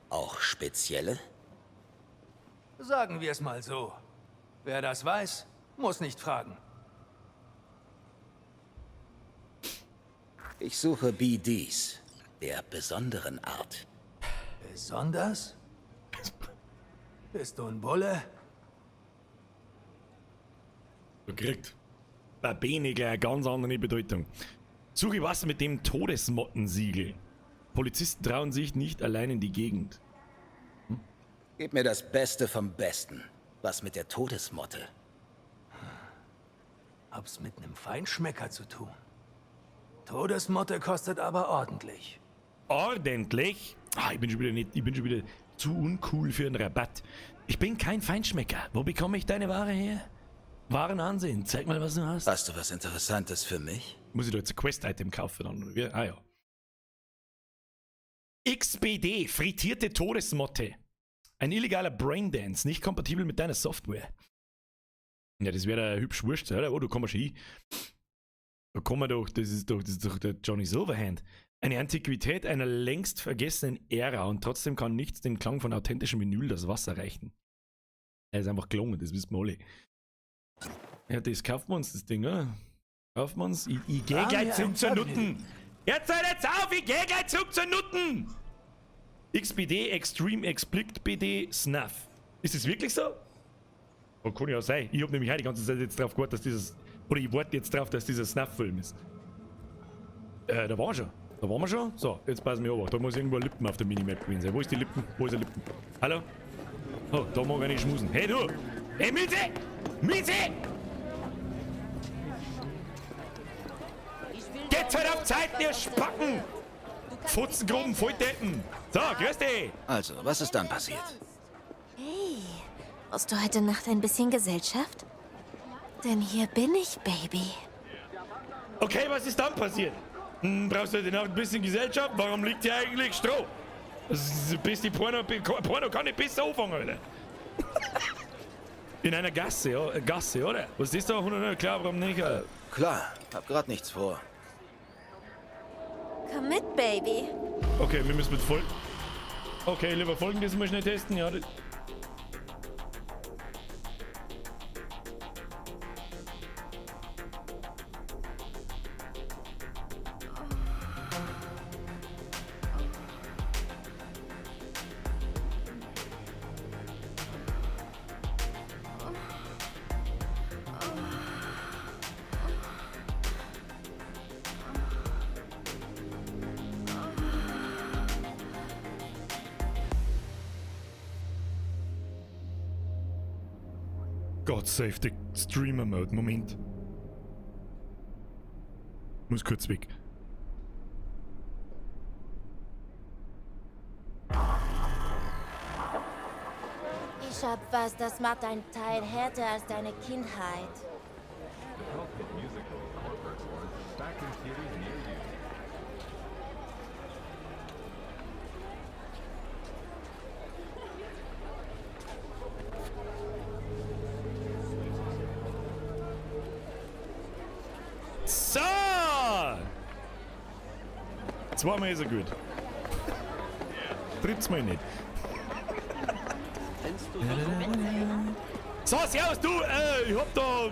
Auch spezielle?
Sagen wir es mal so. Wer das weiß, muss nicht fragen.
Ich suche BDs, der besonderen Art.
Besonders? Bist du ein Bulle?
Kriegt bei Beniger eine ganz andere Bedeutung. Suche was mit dem Todesmottensiegel. Polizisten trauen sich nicht allein in die Gegend.
Gib mir das Beste vom Besten. Was mit der Todesmotte?
Hab's mit nem Feinschmecker zu tun. Todesmotte kostet aber ordentlich.
Ordentlich? Ah, ich bin schon wieder zu uncool für einen Rabatt. Ich bin kein Feinschmecker. Wo bekomme ich deine Ware her? Waren ansehen. Zeig mal, was du hast.
Hast du was Interessantes für mich?
Muss ich da jetzt ein Quest-Item kaufen dann? Oder wie? Ah ja. XBD, frittierte Todesmotte. Ein illegaler Braindance, nicht kompatibel mit deiner Software. Ja, das wäre ja hübsch wurscht, oder? Oh, da kommen wir schon hin. Da kommen wir doch, das ist doch der Johnny Silverhand. Eine Antiquität einer längst vergessenen Ära und trotzdem kann nichts den Klang von authentischem Vinyl das Wasser reichen. Er ist einfach gelungen, das wissen wir alle. Ja, das kaufen wir uns, das Ding, oder? Kaufen wir uns. Ich geh gleich zurück zur Nutten. Jetzt hört jetzt auf, ich geh gleich zurück zur Nutten. XBD, Extreme Explicit BD, Snuff. Ist das wirklich so? Oh, kann ja sein. Ich hab nämlich heute die ganze Zeit jetzt drauf gewartet, dass dieses... Oder ich warte jetzt drauf, dass dieser Snuff-Film ist. Da waren wir schon. Da waren wir schon. So, jetzt passen wir auf. Da muss irgendwo Lippen auf der Minimap gewesen sein. Wo ist die Lippen? Wo ist die Lippen? Hallo? Oh, da mag ich nicht schmusen. Hey du! Hey Mieze! Mieze! Geht's halt auf Zeit, ihr Spacken! Futzengruben, Volldeppen! So, grüß dich!
Also, was ist dann passiert?
Hey, brauchst du heute Nacht ein bisschen Gesellschaft? Denn hier bin ich, Baby.
Okay, was ist dann passiert? Brauchst du heute Nacht ein bisschen Gesellschaft? Warum liegt hier eigentlich Stroh? Bis die Porno kann nicht besser anfangen, Alter. In einer Gasse, ja, Gasse, oder? Was ist da? 100 klar, warum nicht?
Klar, hab grad nichts vor.
Komm mit, Baby.
Okay, wir müssen mit folgen. Okay, lieber Folgendes mal schnell testen, ja. God save the Streamer Mode. Moment. Muss kurz weg.
Ich hab was, das macht dein Teil härter als deine Kindheit.
So! Zweimal ist er gut. Drittes Mal nicht. So, servus, du, ich hab da,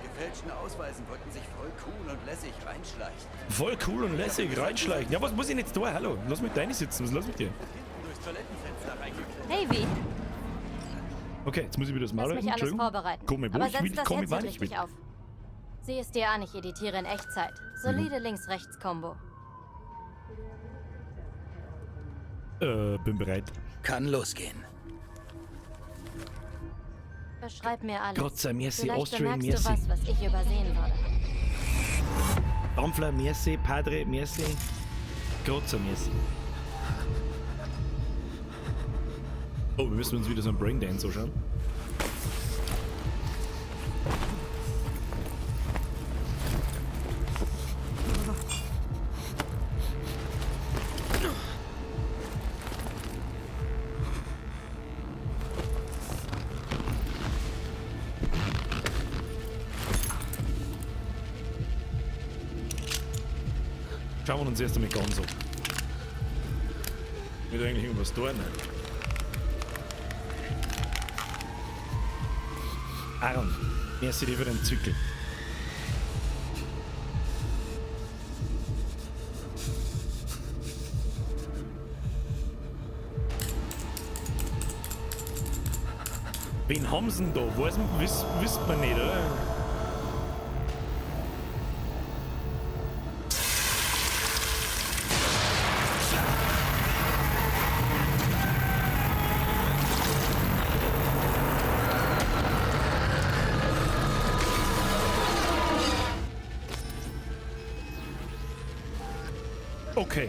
Gefälschten Ausweisen wollten sich voll cool und lässig reinschleichen.
voll cool und lässig reinschleichen. Ja, was muss ich denn jetzt tun? Hallo, lass mich deine sitzen, was ist los mit dir?
Durchs Toilettenfenster reingeklettert.
Hey, wie?
Okay, jetzt muss ich wieder das Maul
Lass mich alles vorbereiten.
Komm mir, wo
Aber
ich
setz
will,
das
komm mir,
Headset
wann ich will.
richtig auf. Sieh es dir an, ich editiere in Echtzeit. Solide Links-Rechts-Kombo.
Bin bereit.
Kann losgehen.
Beschreib mir alles.
Gott sei merci,
Vielleicht
Austrian
bemerkst du
merci.
was ich übersehen würde.
Dampfler, merci, Padre, merci. Gott sei merci. Oh, wir müssen uns wieder so einen Braindance anschauen. Schauen wir uns erst einmal ganz an. Wird eigentlich irgendwas tun? Nein. Aaron, merci dir für den Zückel. Wen haben sie denn da? Wisst man nicht, oder? Okay.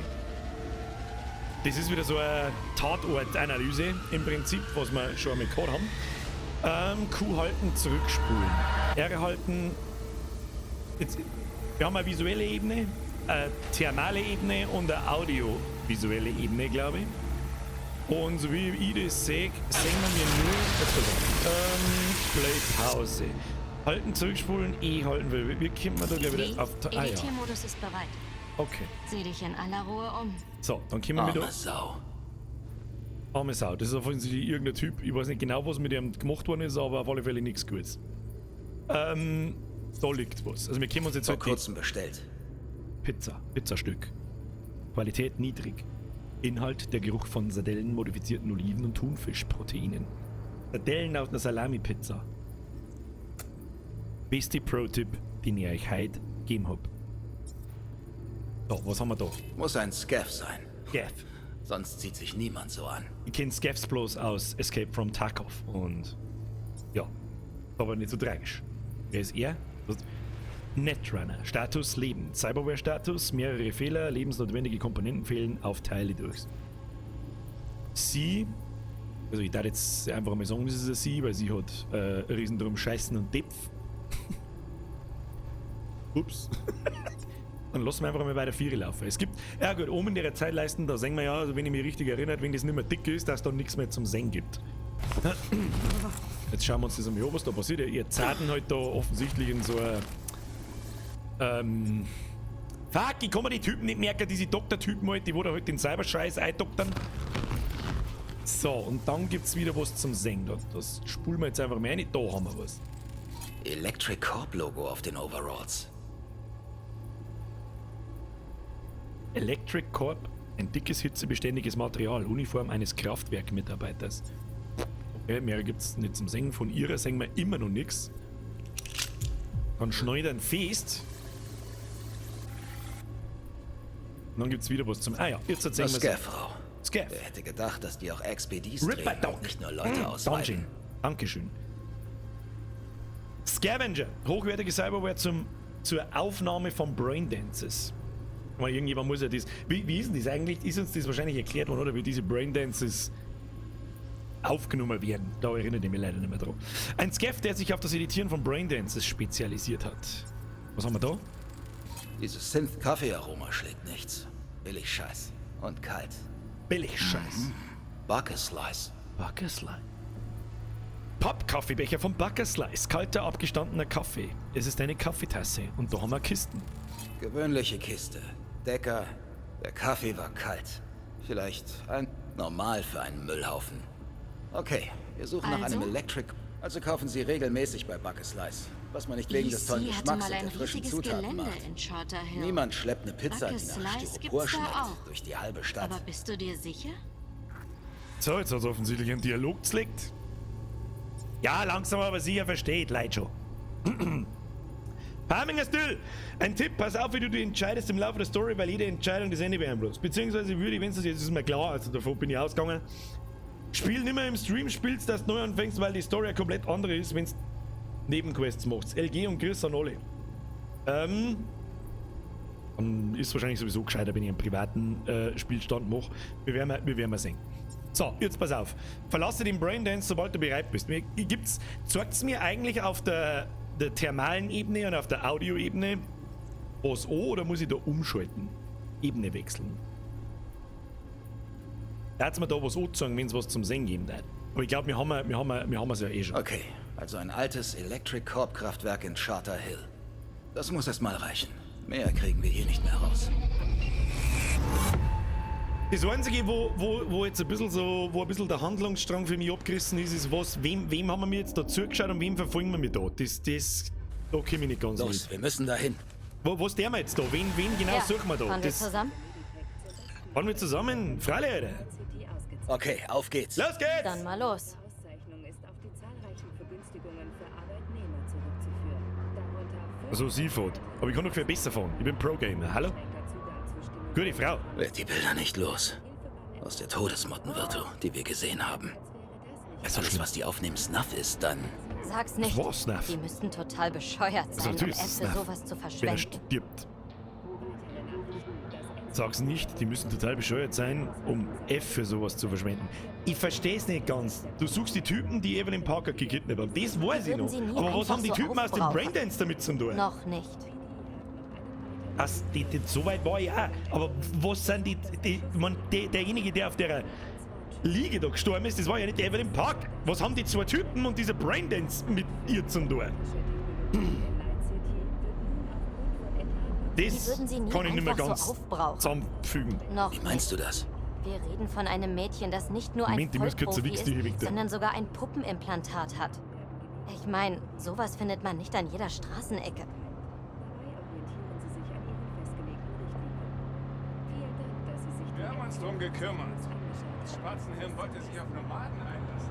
Das ist wieder so eine Tatortanalyse im Prinzip, was wir schon einmal gehabt haben. Q halten, zurückspulen. R halten. Jetzt, wir haben eine visuelle Ebene, eine thermale Ebene und eine audiovisuelle Ebene, glaube ich. Und so wie ich das sehe, sehen wir nur. Play Pause. Halten, zurückspulen, E halten. Wie kommt man da gleich wieder auf. Ah, ja.
Editiermodus ist bereit.
Okay.
Sieh dich in aller Ruhe um.
So, dann kommen wir wieder.
Arme Sau.
Arme Sau. Das ist offensichtlich irgendein Typ. Ich weiß nicht genau, was mit ihm gemacht worden ist, aber auf alle Fälle nichts Gutes. Da liegt was. Also wir können uns jetzt
Vor
halt
kurzem bestellt.
Pizzastück. Qualität niedrig. Inhalt der Geruch von Sardellen, modifizierten Oliven und Thunfischproteinen. Sardellen aus einer Salami-Pizza. Beste Pro-Tipp, den ich euch heute gegeben habe. So, was haben wir da?
Muss ein Scav sein.
Scav.
Sonst zieht sich niemand so an.
Ich kenne Scavs bloß aus Escape from Tarkov und ja, aber nicht so tragisch. Wer ist er? Netrunner. Status Leben. Cyberware-Status. Mehrere Fehler. Lebensnotwendige Komponenten fehlen. Auf Teile durch. Sie. Also ich darf jetzt einfach mal sagen, das ist eine Sie, weil sie hat riesen drum Scheißen und Depf. Ups. Dann lassen wir einfach mal weiter 4 laufen. Es gibt, ja gut, oben in der Zeitleisten, da sehen wir ja, also wenn ich mich richtig erinnere, wenn das nicht mehr dick ist, dass es dann nichts mehr zum Sehen gibt. Jetzt schauen wir uns das einmal an, was da passiert. Ihr Zaten halt da offensichtlich in so ein fuck, ich kann mir die Typen nicht merken, diese Doktortypen halt, die wo da halt den Cyberscheiß eindoktern. So, und dann gibt's wieder was zum Sehen. Das spulen wir jetzt einfach mal rein. Da haben wir was.
Electric Corp Logo auf den Overalls.
Electric Corp, ein dickes, hitzebeständiges Material, Uniform eines Kraftwerkmitarbeiters. Okay, mehr gibt's nicht zum Singen. Von ihrer singen wir immer noch nichts. Dann schneidern fest. Und dann gibt's wieder was zum. Ah ja, jetzt erzählen wir
Scav-Frau.
Scav.
Wer hätte gedacht, dass die auch XPDs
Ripper
drehen
Dog.
und nicht nur Leute ausweiten.
Dungeon. Dankeschön. Scavenger. Hochwertige Cyberware zur Aufnahme von Braindances. Weil irgendjemand muss ja das. Wie ist denn das eigentlich? Ist uns das wahrscheinlich erklärt worden, oder? Wie diese Braindances aufgenommen werden. Da erinnere ich mich leider nicht mehr dran. Ein Scav, der sich auf das Editieren von Braindances spezialisiert hat. Was haben wir da?
Dieses Synth-Kaffee-Aroma schlägt nichts. Billig Scheiß. Und kalt.
Billig Scheiß.
Bucker Slice.
Bucker Slice. Pappkaffeebecher von Bucker Slice. Kalter, abgestandener Kaffee. Es ist eine Kaffeetasse und da haben wir Kisten.
Gewöhnliche Kiste. Decker, der Kaffee war kalt. Vielleicht normal für einen Müllhaufen. Okay, wir suchen nach einem Electric... Also kaufen Sie regelmäßig bei Buck Slice. Was man nicht wegen des tollen
hatte
Geschmacks
mal
und
ein
der frischen
riesiges
Zutaten
Gelände
macht.
in Charter Hill.
Niemand schleppt eine Pizza,
Buck
die nach
Slice
Styropor
gibt's da
schmeckt,
auch.
durch die halbe Stadt.
Aber bist du dir sicher?
So, jetzt hat es offensichtlich einen Dialog gelegt. Ja, langsam aber sicher versteht, Leute schon. Farminger Still! Ein Tipp, pass auf, wie du dich entscheidest im Laufe der Story, weil jede Entscheidung das Ende beeinflusst. Beziehungsweise würde ich, wenn es das jetzt ist mir klar, also davon bin ich ausgegangen. Spiel nimmer im Stream, spielst, dass du neu anfängst, weil die Story eine komplett andere ist, wenn du Nebenquests machst. LG und Chris an alle. Dann ist wahrscheinlich sowieso gescheiter, wenn ich einen privaten Spielstand mache. Wir werden mal sehen. So, jetzt pass auf. Verlasse den Braindance, sobald du bereit bist. Zeigt es mir eigentlich auf der thermalen Ebene und auf der Audioebene was an, oder muss ich da umschalten? Ebene wechseln. Da hat mir da was angezogen, wenn es was zum Singen geben hat. Aber ich glaube, wir haben es ja eh schon.
Okay, also ein altes Electric-Korb-Kraftwerk in Charter Hill. Das muss erst mal reichen. Mehr kriegen wir hier nicht mehr raus.
Das Einzige, wo jetzt ein bisschen der Handlungsstrang für mich abgerissen ist wem haben wir jetzt da zugeschaut und wem verfolgen wir da? Da komme ich nicht ganz
Los,
mit.
wir müssen dahin.
Was der wir jetzt da? Wen genau
Ja,
suchen wir da?
fahren wir zusammen?
Fahren wir zusammen? Freilich, Alter.
Okay, auf geht's.
Los geht's!
Dann mal los.
Auszeichnung ist auf die zahlreichen Vergünstigungen für Arbeitnehmer zurückzuführen. Darunter
Also sie fährt. Aber ich kann noch viel besser fahren. Ich bin Pro-Gamer. Hallo? Gute Frau.
Wird die Bilder nicht los. Aus der Todesmottenvirtu, die wir gesehen haben. Wenn alles, was die aufnehmen, Snuff ist, dann...
Sag's nicht.
Was war Snuff?
Die müssten total bescheuert sein, um
natürlich
F
ist
für
Snuff.
sowas zu
Wenn er
verschwenden.
stirbt. Sag's nicht, die müssen total bescheuert sein, um F für sowas zu verschwenden. Ich versteh's nicht ganz. Du suchst die Typen, die Evelyn Parker gekidnappt haben. Das weiß ich
würden
noch.
sie nie
Aber was
einfach
haben die
so
Typen aus dem
aufbrauchen.
Braindance damit zu tun?
Noch nicht.
So weit war ich auch. Aber was sind derjenige, der auf der Liege da gestorben ist, das war ja nicht Evelyn Park. Was haben die zwei Typen und dieser Braindance mit ihr zu tun? Das
würden sie nie
kann ich nicht mehr
einfach
ganz
so aufbrauchen.
zusammenfügen.
Noch
Wie meinst du das?
Wir reden von einem Mädchen, das nicht nur ein
Moment, die muss kurz
Vollprofi
zur Wichse
ist, sondern sogar ein Puppenimplantat hat. Ich meine, sowas findet man nicht an jeder Straßenecke.
Wir haben uns drum gekümmert. Das Spatzenhirn wollte sich auf Nomaden einlassen.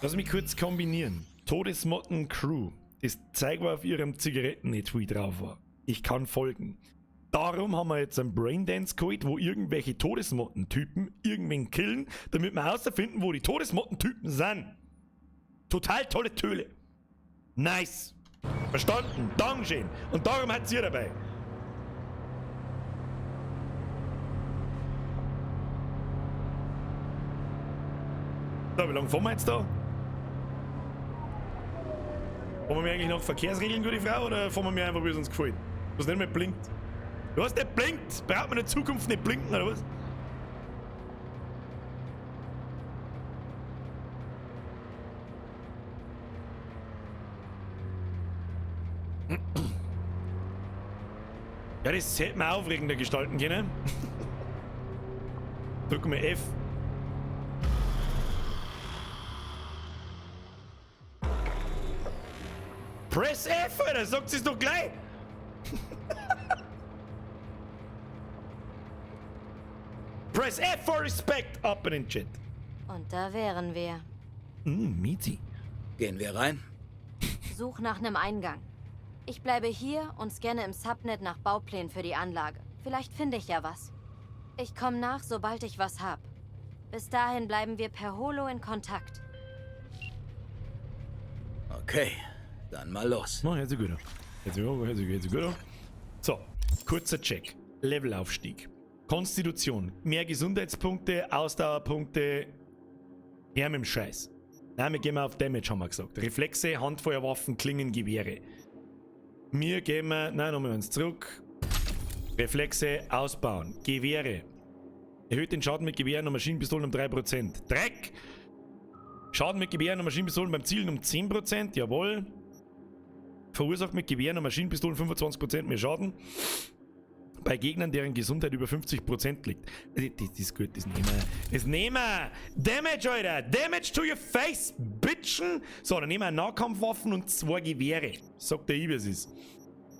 Lass mich kurz kombinieren. Todesmotten Crew. Das zeigt, was auf ihrem Zigarettenetui drauf war. Ich kann folgen. Darum haben wir jetzt einen Braindance geholt, wo irgendwelche Todesmotten-Typen irgendwen killen, damit wir herausfinden, wo die Todesmotten-Typen sind. Total tolle Töle. Nice. Verstanden. Dankeschön. Und darum hat sie dabei. So, wie lange fahren wir jetzt da? Fahren wir eigentlich nach Verkehrsregeln, gute Frau, oder fahren wir einfach, wie es uns gefällt? Was nicht mehr blinkt. Du hast nicht blinkt! Braucht man in Zukunft nicht blinken, oder was? Ja, das hätte man aufregender gestalten können. Drücken wir F. Press F, Alter, sagt sie's doch gleich! Press F for respect! Up in den Chat.
Und da wären wir.
Mieti.
Gehen wir rein?
Such nach einem Eingang. Ich bleibe hier und scanne im Subnet nach Bauplänen für die Anlage. Vielleicht finde ich ja was. Ich komme nach, sobald ich was hab. Bis dahin bleiben wir per Holo in Kontakt.
Okay, dann mal los.
Na, hört sich gut an. Hört sich gut an. So, kurzer Check. Levelaufstieg. Konstitution. Mehr Gesundheitspunkte, Ausdauerpunkte. Ja, mit dem Scheiß. Nein, wir gehen auf Damage, haben wir gesagt. Reflexe, Handfeuerwaffen, Klingen, Gewehre. Wir gehen nein, nochmal eins zurück. Reflexe, ausbauen. Gewehre. Erhöht den Schaden mit Gewehren und Maschinenpistolen um 3%. Dreck! Schaden mit Gewehren und Maschinenpistolen beim Zielen um 10%. Jawohl. Verursacht mit Gewehren und Maschinenpistolen 25% mehr Schaden. Bei Gegnern, deren Gesundheit über 50% liegt. Das ist gut, das nehmen wir. Das nehmen wir! Damage, Alter! Damage to your face, bitchen! So, dann nehmen wir Nahkampfwaffen und 2 Gewehre. Sagt der wie es ist.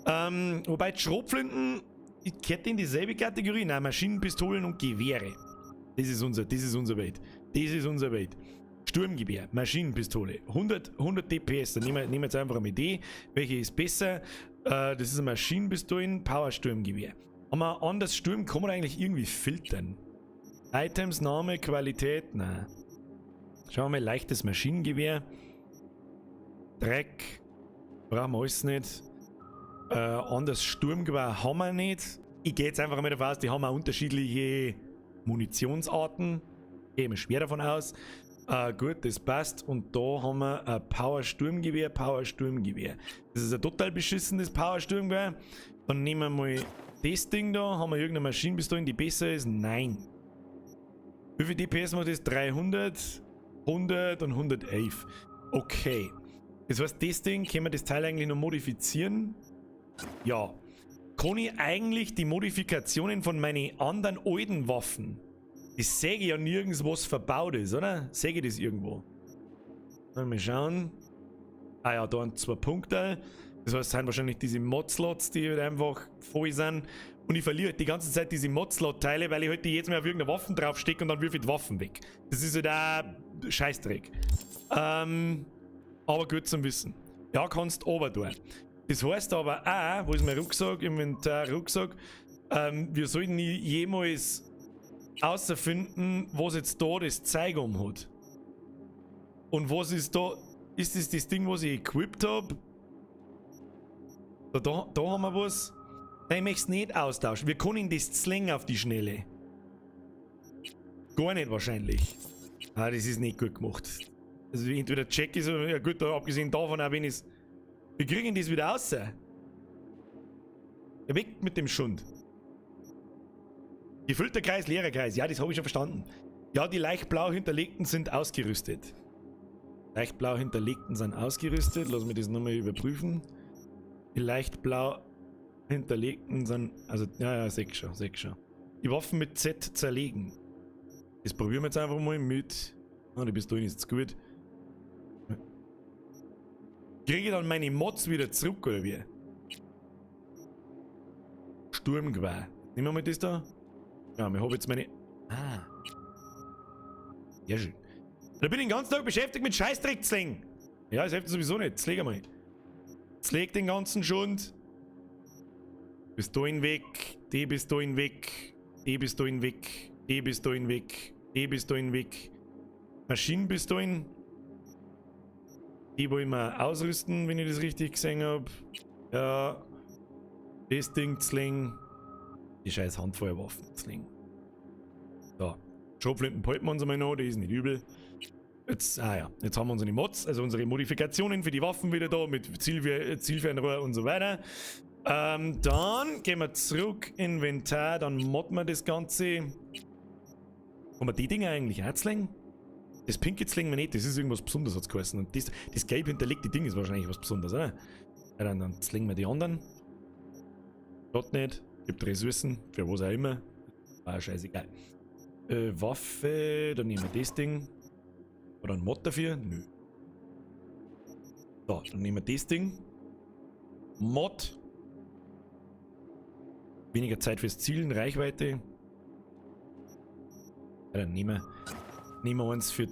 Wobei die Schrotflinten, ich gehört in dieselbe Kategorie. Nein, Maschinenpistolen und Gewehre. Das ist unser Welt. Das ist unser Welt. Sturmgewehr, Maschinenpistole, 100 DPS. Dann nehmen wir jetzt einfach eine Idee. Welche ist besser? Das ist ein Maschinenpistolen, Power-Sturmgewehr. Aber anders Sturm kann man eigentlich irgendwie filtern. Items, Name, Qualität, nein. Schauen wir mal, leichtes Maschinengewehr. Dreck, brauchen wir alles nicht. Anders Sturmgewehr haben wir nicht. Ich gehe jetzt einfach mal davon aus, die haben auch unterschiedliche Munitionsarten. Gehe mir schwer davon aus. Gut, das passt. Und da haben wir ein Power-Sturmgewehr, Power-Sturmgewehr. Das ist ein total beschissenes Power-Sturmgewehr. Dann nehmen wir mal das Ding da. Haben wir irgendeine Maschinenpistole, die besser ist? Nein. Wie viel DPS macht das? 300, 100 und 111. Okay. Das heißt, das Ding, können wir das Teil eigentlich noch modifizieren? Ja. Kann ich eigentlich die Modifikationen von meinen anderen alten Waffen? Ich sehe ja nirgends, was verbaut ist, oder? Sehe ich das irgendwo? Mal schauen. Ah ja, da sind 2 Punkte. Das heißt, es sind wahrscheinlich diese Mod-Slots, die halt einfach voll sind. Und ich verliere halt die ganze Zeit diese Mod-Slot-Teile, weil ich halt die jetzt mal auf irgendeine Waffen draufstecke und dann wirf ich die Waffen weg. Das ist halt auch Scheißdreck. Aber gut zum Wissen. Ja, kannst aber tun. Das heißt aber auch, wo ist mein Rucksack, Inventar, Rucksack, wir sollten jemals außerfinden, was jetzt da das Zeug hat. Und was ist da? Ist das Ding, was ich equipped habe? Da haben wir was. Nein, ich möchte es nicht austauschen. Wir können das slingen auf die Schnelle. Gar nicht wahrscheinlich. Ah, das ist nicht gut gemacht. Also entweder check ist oder ja gut, abgesehen davon auch wenn es. Wir kriegen das wieder raus. Weg mit dem Schund. Gefüllter Kreis, leerer Kreis. Ja, das habe ich schon verstanden. Ja, die leicht blau hinterlegten sind ausgerüstet. Leicht blau hinterlegten sind ausgerüstet. Lass mich das nochmal überprüfen. Die leicht blau hinterlegten sind. Also, ja, sechs schon. Die Waffen mit Z zerlegen. Das probieren wir jetzt einfach mal mit. Ah, die Pistole ist gut. Kriege ich dann meine Mods wieder zurück, oder wie? Sturmgewehr. Nehmen wir mal das da. Ja, ich habe jetzt meine. Ah. Ja, schön. Da bin ich den ganzen Tag beschäftigt mit Scheißdreck zu legen. Ja, das hilft sowieso nicht. Jetzt leg einmal. Jetzt leg den ganzen Schund. Pistolen weg. Die Pistolen weg. Die Pistolen weg. Die Pistolen weg. Die Pistolen weg. Maschinenpistolen. Die wollen wir ausrüsten, wenn ich das richtig gesehen habe. Ja. Das Ding slingen. Die scheiß Handfeuerwaffen slingen. So. Schrotflinten behalten wir uns einmal noch, die ist nicht übel. Jetzt haben wir unsere Mods, also unsere Modifikationen für die Waffen wieder da mit Zielfernrohr und so weiter. Dann gehen wir zurück, Inventar, dann modden wir das Ganze. Haben wir die Dinger eigentlich auch slingen? Das pinke slingen wir nicht, das ist irgendwas Besonderes, hat es geheißen. Und das gelb hinterlegte Ding ist wahrscheinlich was Besonderes, oder? Ja, dann slingen wir die anderen. Dort nicht, gibt Ressourcen, für was auch immer. War scheißegal. Waffe, dann nehmen wir das Ding. Oder ein Mod dafür? Nö. So, dann nehmen wir das Ding. Mod. Weniger Zeit fürs Zielen, Reichweite. Ja, dann nehmen wir uns für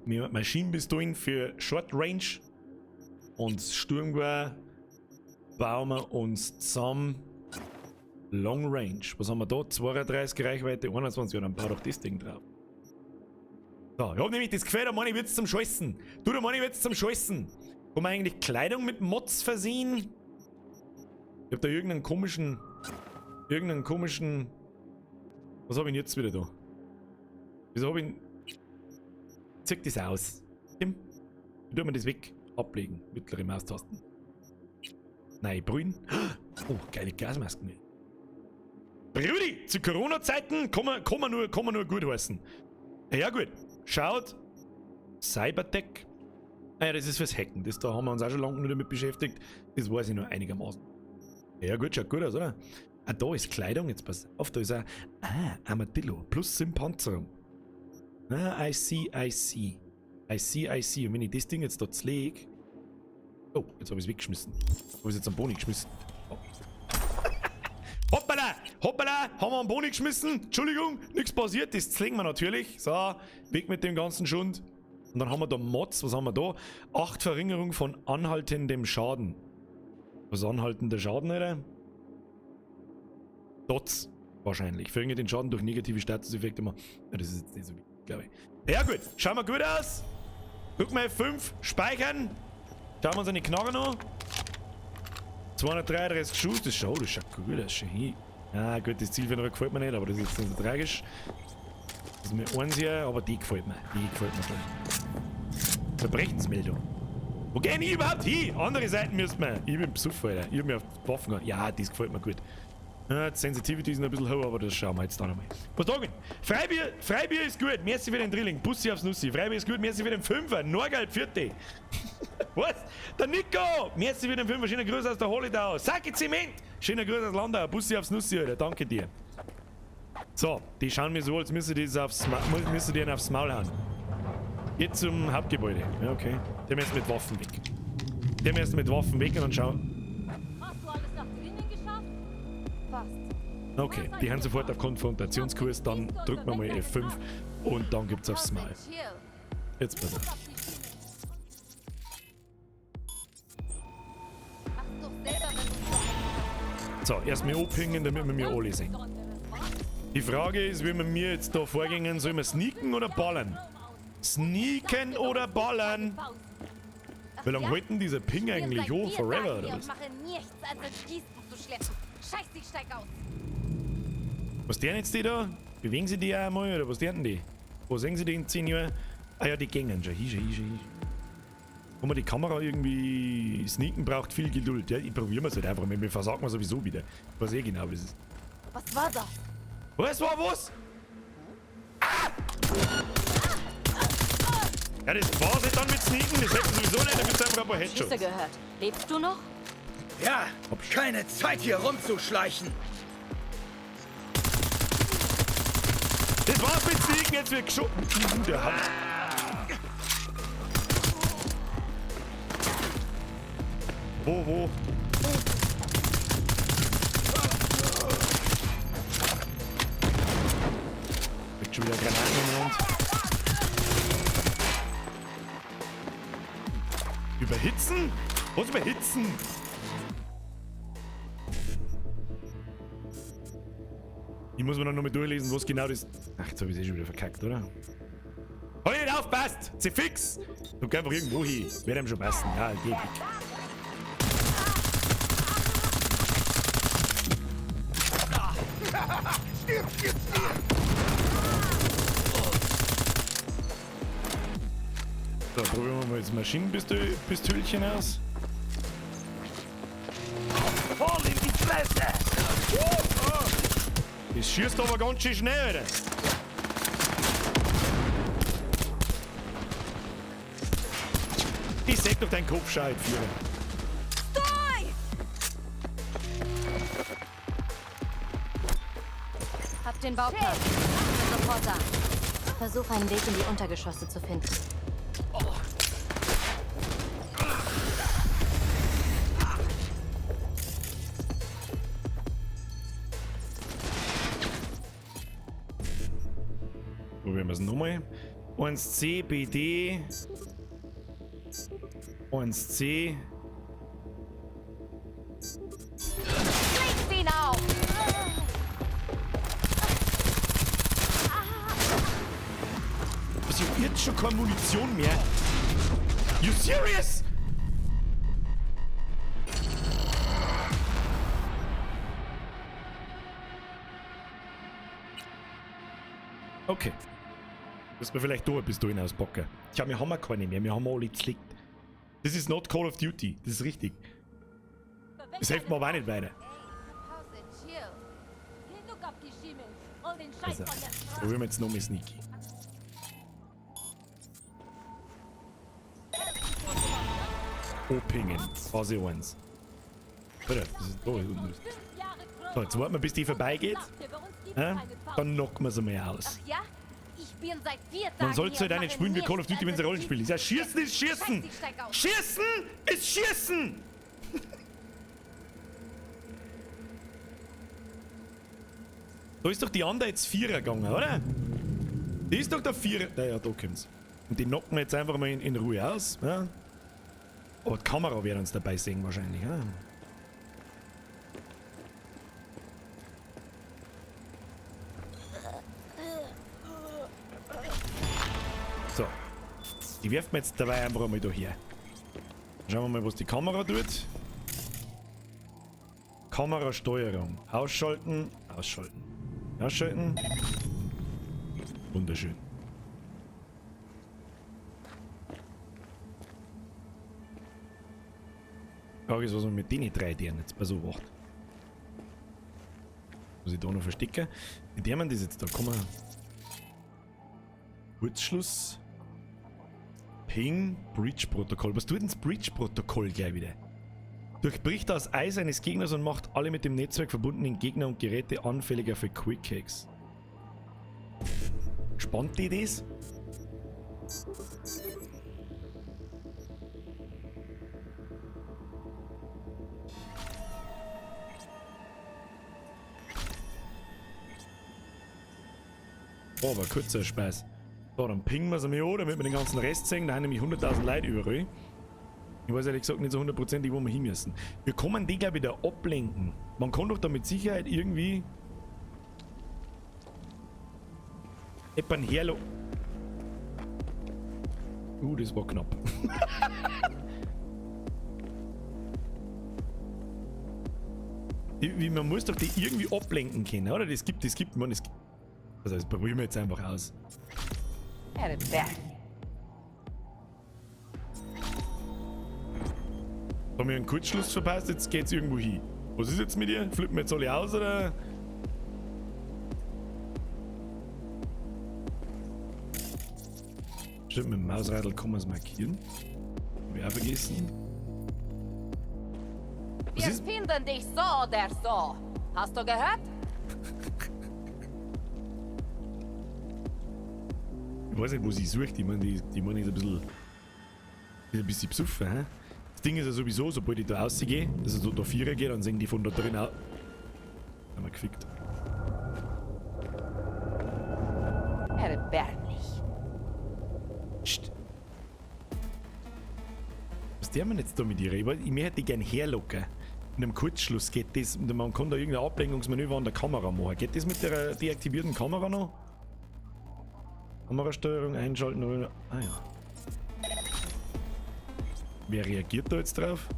Maschinenpistolen für Short Range. Und Sturmgewehr bauen wir uns zusammen Long Range. Was haben wir da? 32 Reichweite, 21. Ja, dann bau doch das Ding drauf. So, ich hab nämlich das Gefühl, da meine ich wird's zum Scheißen. Du, da meine ich wird's zum Scheißen. Kann man eigentlich Kleidung mit Mods versehen? Ich hab da irgendeinen komischen. Was hab ich denn jetzt wieder da? Wieso hab ich. Zeig das aus. Tim, wie tun wir das weg? Ablegen. Mittlere Maustasten. Nein, brühen. Oh, geile Gasmasken. Brudi, zu Corona-Zeiten kann man nur gut heißen. Ja gut, schaut. Cybertech. Ah ja, das ist fürs Hacken. Das da haben wir uns auch schon lange damit beschäftigt. Das weiß ich nur einigermaßen. Ja gut, schaut gut aus, oder? Ah, da ist Kleidung, jetzt pass auf, da ist ein Armadillo. Plus 7 Panzerung. Ah, I see. Und wenn ich das Ding jetzt da zlege... Oh, jetzt habe ich es weggeschmissen. Habe ich es jetzt am Boden geschmissen. Oh. Hoppala! Haben wir am Boden geschmissen? Entschuldigung, nichts passiert, das zlegen wir natürlich. So, weg mit dem ganzen Schund. Und dann haben wir da Mods, was haben wir da? 8 Verringerung von anhaltendem Schaden. Was anhaltender Schaden, oder? Dots, wahrscheinlich. Verringert den Schaden durch negative Statuseffekte. Ja, das ist jetzt nicht so wichtig, glaube ich. Ja gut, schauen wir gut aus. Guck mal, F5, speichern. Schauen wir uns eine Knarre noch. 233 Schuss, das schaut gut aus. Schon hin. Ah gut, das Zielfernrohr gefällt mir nicht, aber das ist jetzt nicht so tragisch. Das ist mir eins hier, aber die gefällt mir. Schon. Verbrechensmeldung. Wo gehen die überhaupt hin? Andere Seiten müssten wir. Ich bin besoffen, Alter. Ich hab mir auf die Waffen gehauen. Ja, das gefällt mir gut. Ja, die Sensitivity ist noch ein bisschen hoch, aber das schauen wir jetzt da nochmal. Was sagen? Freibier ist gut. Merci für den Drilling. Bussi aufs Nussi. Freibier ist gut. Merci für den Fünfer. Norgeld, vierte. Was? Der Nico. Merci für den Fünfer. Schöner Gruß aus der Holidau. Saki Zement. Schöner Gruß aus Landau. Bussi aufs Nussi, Alter. Danke dir. So, die schauen mir so, als müsste die aufs Maul hauen. Geht zum Hauptgebäude. Ja, okay. Der müssen mit Waffen weg. Und dann schauen.
Hast du alles nach drinnen geschafft? Fast.
Okay, die haben sofort auf Konfrontationskurs, dann drücken wir mal F5 und dann gibt's aufs Maul. Jetzt pass auf. So, erstmal abhängen, damit wir mir alle sehen. Die Frage ist, wie wir mir jetzt da vorgehen, sollen wir sneaken oder ballern? Sneaken oder ballern? Wie lange halten diese Ping eigentlich hoch? Forever oder was? Was deren jetzt die da? Bewegen sie die auch einmal oder was deren die? Wo sehen sie die in 10 Jahren? Ah ja, die gängen schon. Wenn man die Kamera irgendwie sneaken braucht, viel Geduld. Ja, ich probiere es halt einfach. Mir versagen wir sowieso wieder. Ich weiß eh genau, wie es ist.
Was war das?
Was war was? Ah! Ja, das war's nicht dann mit Sneaken. Das hätten sowieso nicht, damit einfach ein paar Headshots.
Schüsse gehört. Lebst du noch?
Ja, keine Zeit hier rumzuschleichen.
Das war's mit Sneaken, jetzt wird geschossen. Der hat. Wo? Wird schon wieder Granaten im Mund. Überhitzen? Was überhitzen? Ich muss mir dann noch mal durchlesen, was genau das... Ach, jetzt habe ich es eh schon wieder verkackt, oder? Hab ich nicht aufpasst! Sie fix! Du kannst einfach irgendwo hin. Wird ihm schon passen. Ja, geh weg. So, probieren wir mal das Maschinenpistölchen aus. Voll in die Fresse! Das schießt aber ganz schön schnell, Alter. Ich sag doch deinen Kopf, Führer.
Hab den Bauplan. Sofort da. Versuch einen Weg in die Untergeschosse zu finden.
Probieren wir es nochmal. 1C, BD. 1C.
Leg ihn auf!
Was, ich hab jetzt schon keine Munition mehr? You serious? Okay. Müssen wir vielleicht da eine Pistole auspacken. Tja, wir haben keine mehr. Wir haben alle zlickt. Das ist not Call of Duty. Das ist richtig. Das hilft mir aber auch nicht weiter. Also, probieren wir jetzt nochmal Sneaky. Opingen. Phase 1. Warte, das ist da unten. So, jetzt warten wir, bis die vorbeigeht. Dann knocken wir sie mal aus.
Ja? Ich bin seit 4 Tagen
Man sollte
hier
halt auch
und
nicht
mache
spielen wie Call of
nichts
Duty, wenn sie
als
Rollenspiel ist. Ja, Schießen ist Schießen!
Scheiße, steig aus.
Schießen ist Schießen! Da ist doch die andere jetzt Vierer gegangen, oder? Die ist doch der Vierer. Ja, da kommt's. Und die knocken wir jetzt einfach mal in Ruhe aus. Ja. Aber die Kamera wird uns dabei sehen wahrscheinlich. Ja. So. Die wirft mir jetzt dabei einfach mal da her. Schauen wir mal, was die Kamera tut. Kamerasteuerung. Ausschalten. Ausschalten. Ausschalten. Wunderschön. Frage ist, was man mit den 3 Tieren jetzt bei so macht. Muss ich da noch verstecken? Mit dem das jetzt da kommen. Kurzschluss. Ping. Breach-Protokoll. Was tut denn das Breach-Protokoll gleich wieder? Durchbricht das Eis eines Gegners und macht alle mit dem Netzwerk verbundenen Gegner und Geräte anfälliger für Quick-Hacks. Spannt die das? Oh, aber kurzer Speis. So, dann pingen wir sie mal an, damit wir den ganzen Rest sehen. Da haben nämlich 100.000 Leute überall. Ich weiß ehrlich gesagt nicht so hundertprozentig, wo wir hin müssen. Wir können die, glaube ich, wieder ablenken. Man kann doch da mit Sicherheit irgendwie... Eppern herlo... das war knapp. Wie, man muss doch die irgendwie ablenken können, oder? Das gibt man. Also das probieren wir jetzt einfach aus. Haben wir einen Kurzschluss verpasst, jetzt geht's irgendwo hin. Was ist jetzt mit dir? Flippen wir jetzt alle aus, oder? Stimmt, mit dem Mausradl kann man es markieren. Hab ich auch vergessen. Was
Wir
ist?
finden dich so oder so. Hast du gehört?
Ich weiß nicht, wo sie sucht. Ich meine, die Mann ist ein bisschen besoffen, hä? Das Ding ist ja sowieso, sobald ich da rausgehe, dass ich da 4er gehe, dann sehen die von da drin auch. Haben wir gefickt.
Erbärmlich.
Psst. Was der man jetzt da mit ihr? Ich möchte die gerne herlocken. In einem Kurzschluss geht das, man kann da irgendein Ablenkungsmanöver an der Kamera machen. Geht das mit der deaktivierten Kamera noch? Kamerasteuerung einschalten oder... Ah ja. Wer reagiert da jetzt drauf?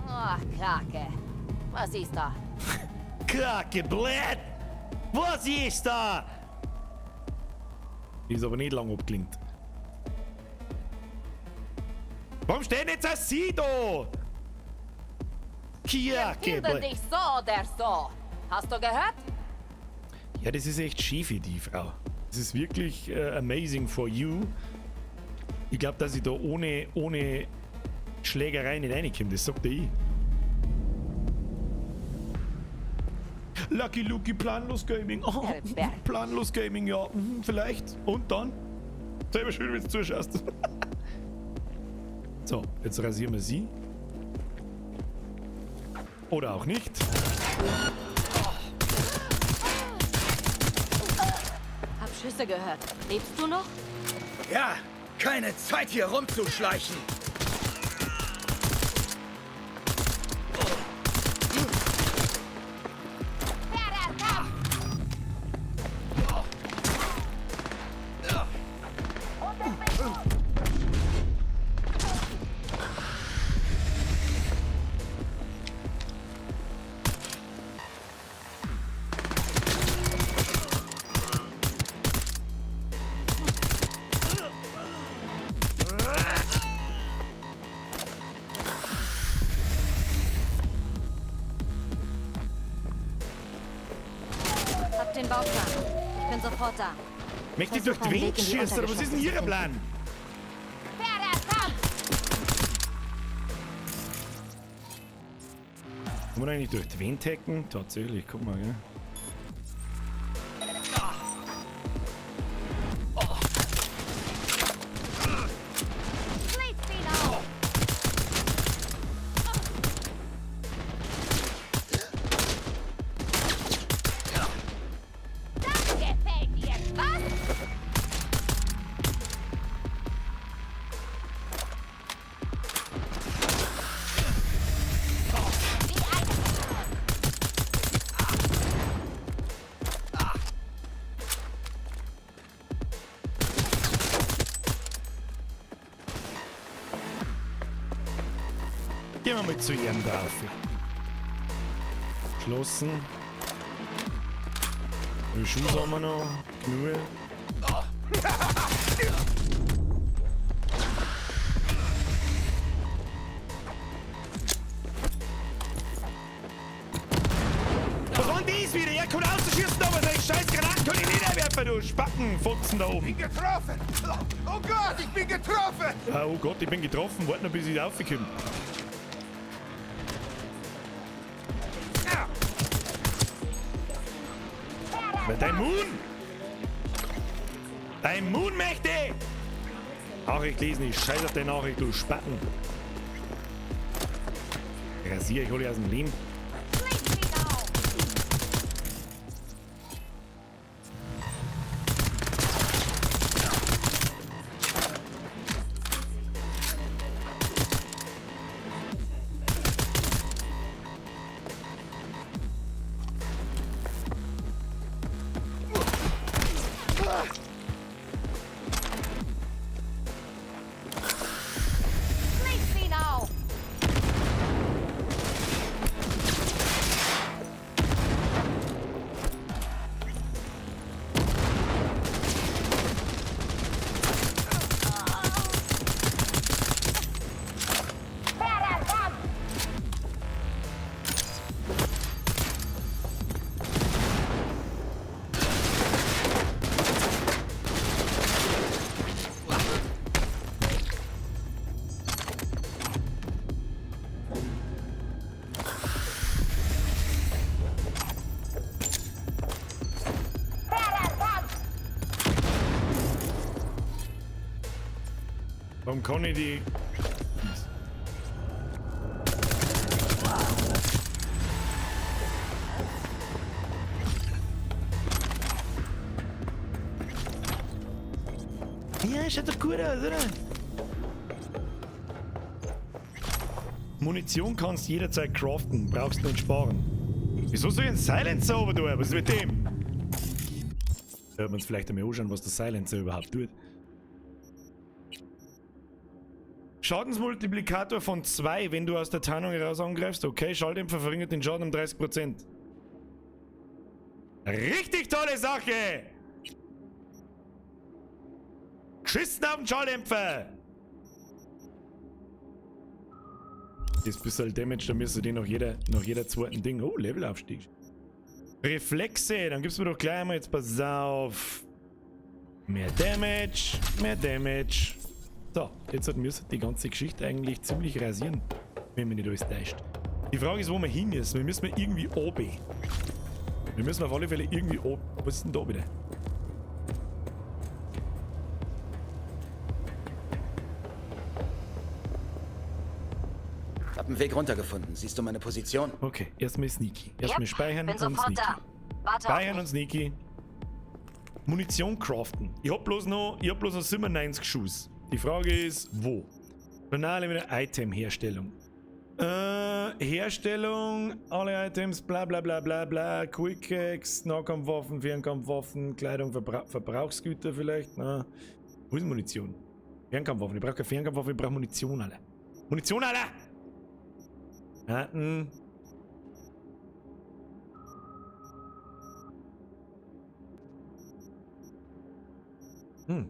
Ach, Krake. Was ist da?
Krake, blöd! Was ist da? Die ist aber nicht lang abgelinkt. Warum stehen jetzt auch Sie da?
Wir
Krake,
finden
blöd!
dich so oder so. Hast du gehört?
Ja, das ist echt schief für die Frau. Das ist wirklich amazing for you. Ich glaube, dass ich da ohne Schlägerei nicht reinkomme, das sagt ich. Lucky Lucky, planlos Gaming. Oh, planlos Gaming, ja, vielleicht. Und dann? Selber schön, wenn du zuschaust. So, jetzt rasieren wir sie. Oder auch nicht.
Hab Schüsse gehört. Lebst du noch?
Ja, keine Zeit hier rumzuschleichen.
Hab den Bauplan. Ich bin sofort da.
Möchte ich durch die Wind schießen, oder was ist denn Ihr Plan? Kann man eigentlich durch die Wind hacken? Tatsächlich, guck mal, gell? Gehen wir mal zu ihrem drauf. Geschlossen. Die Schuhe haben wir noch. Genug. Was war denn das wieder? Er kommt raus und schießt da, aber seine scheiß Granaten kann ich nicht werfen, du Spackenfotzen da oben.
Ich bin getroffen! Oh Gott, ich bin getroffen!
Ah, oh Gott, ich bin getroffen. Warte noch, bis ich raufkomme. Dein Moon! Dein Moon möchte! Nachricht lesen, ich scheiß auf deine Nachricht, du Spacken! Rasier, ich hol dich aus dem Leben. Warum kann ich die... Ja, schaut doch gut aus, oder? Munition kannst jederzeit craften, brauchst nicht sparen. Wieso soll ich einen Silencer oben tun? Was ist mit dem? Hört man uns vielleicht einmal anschauen, was der Silencer überhaupt tut. Schadensmultiplikator von 2, wenn du aus der Tarnung heraus angreifst. Okay, Schalldämpfer verringert den Schaden um 30%. Richtig tolle Sache! Geschissen auf den Schalldämpfer! Das bisschen Damage, da müsste den nach jeder zweiten Ding. Oh, Levelaufstieg. Reflexe, dann gibt's mir doch gleich einmal, jetzt pass auf. Mehr Damage, mehr Damage. So, jetzt müsste die ganze Geschichte eigentlich ziemlich rasieren, wenn mich nicht alles täuscht. Die Frage ist, wo wir hin müssen. Wir müssen irgendwie oben. Wir müssen auf alle Fälle irgendwie oben. Was ist denn da bitte?
Ich hab einen Weg runtergefunden. Siehst du meine Position?
Okay, erstmal Sneaky. Erstmal speichern und Sneaky. Speichern und Sneaky. Munition craften. Ich hab bloß noch 97 Schuss. Die Frage ist, wo? Banale mit der Item-Herstellung. Herstellung, alle Items, bla bla bla bla bla, Quickaxe, Nahkampfwaffen, Fernkampfwaffen, Kleidung, Verbrauchsgüter vielleicht. Na, wo ist Munition? Fernkampfwaffen, ich brauche keine Fernkampfwaffen, ich brauche Munition, alle. Munition, alle! Hatten.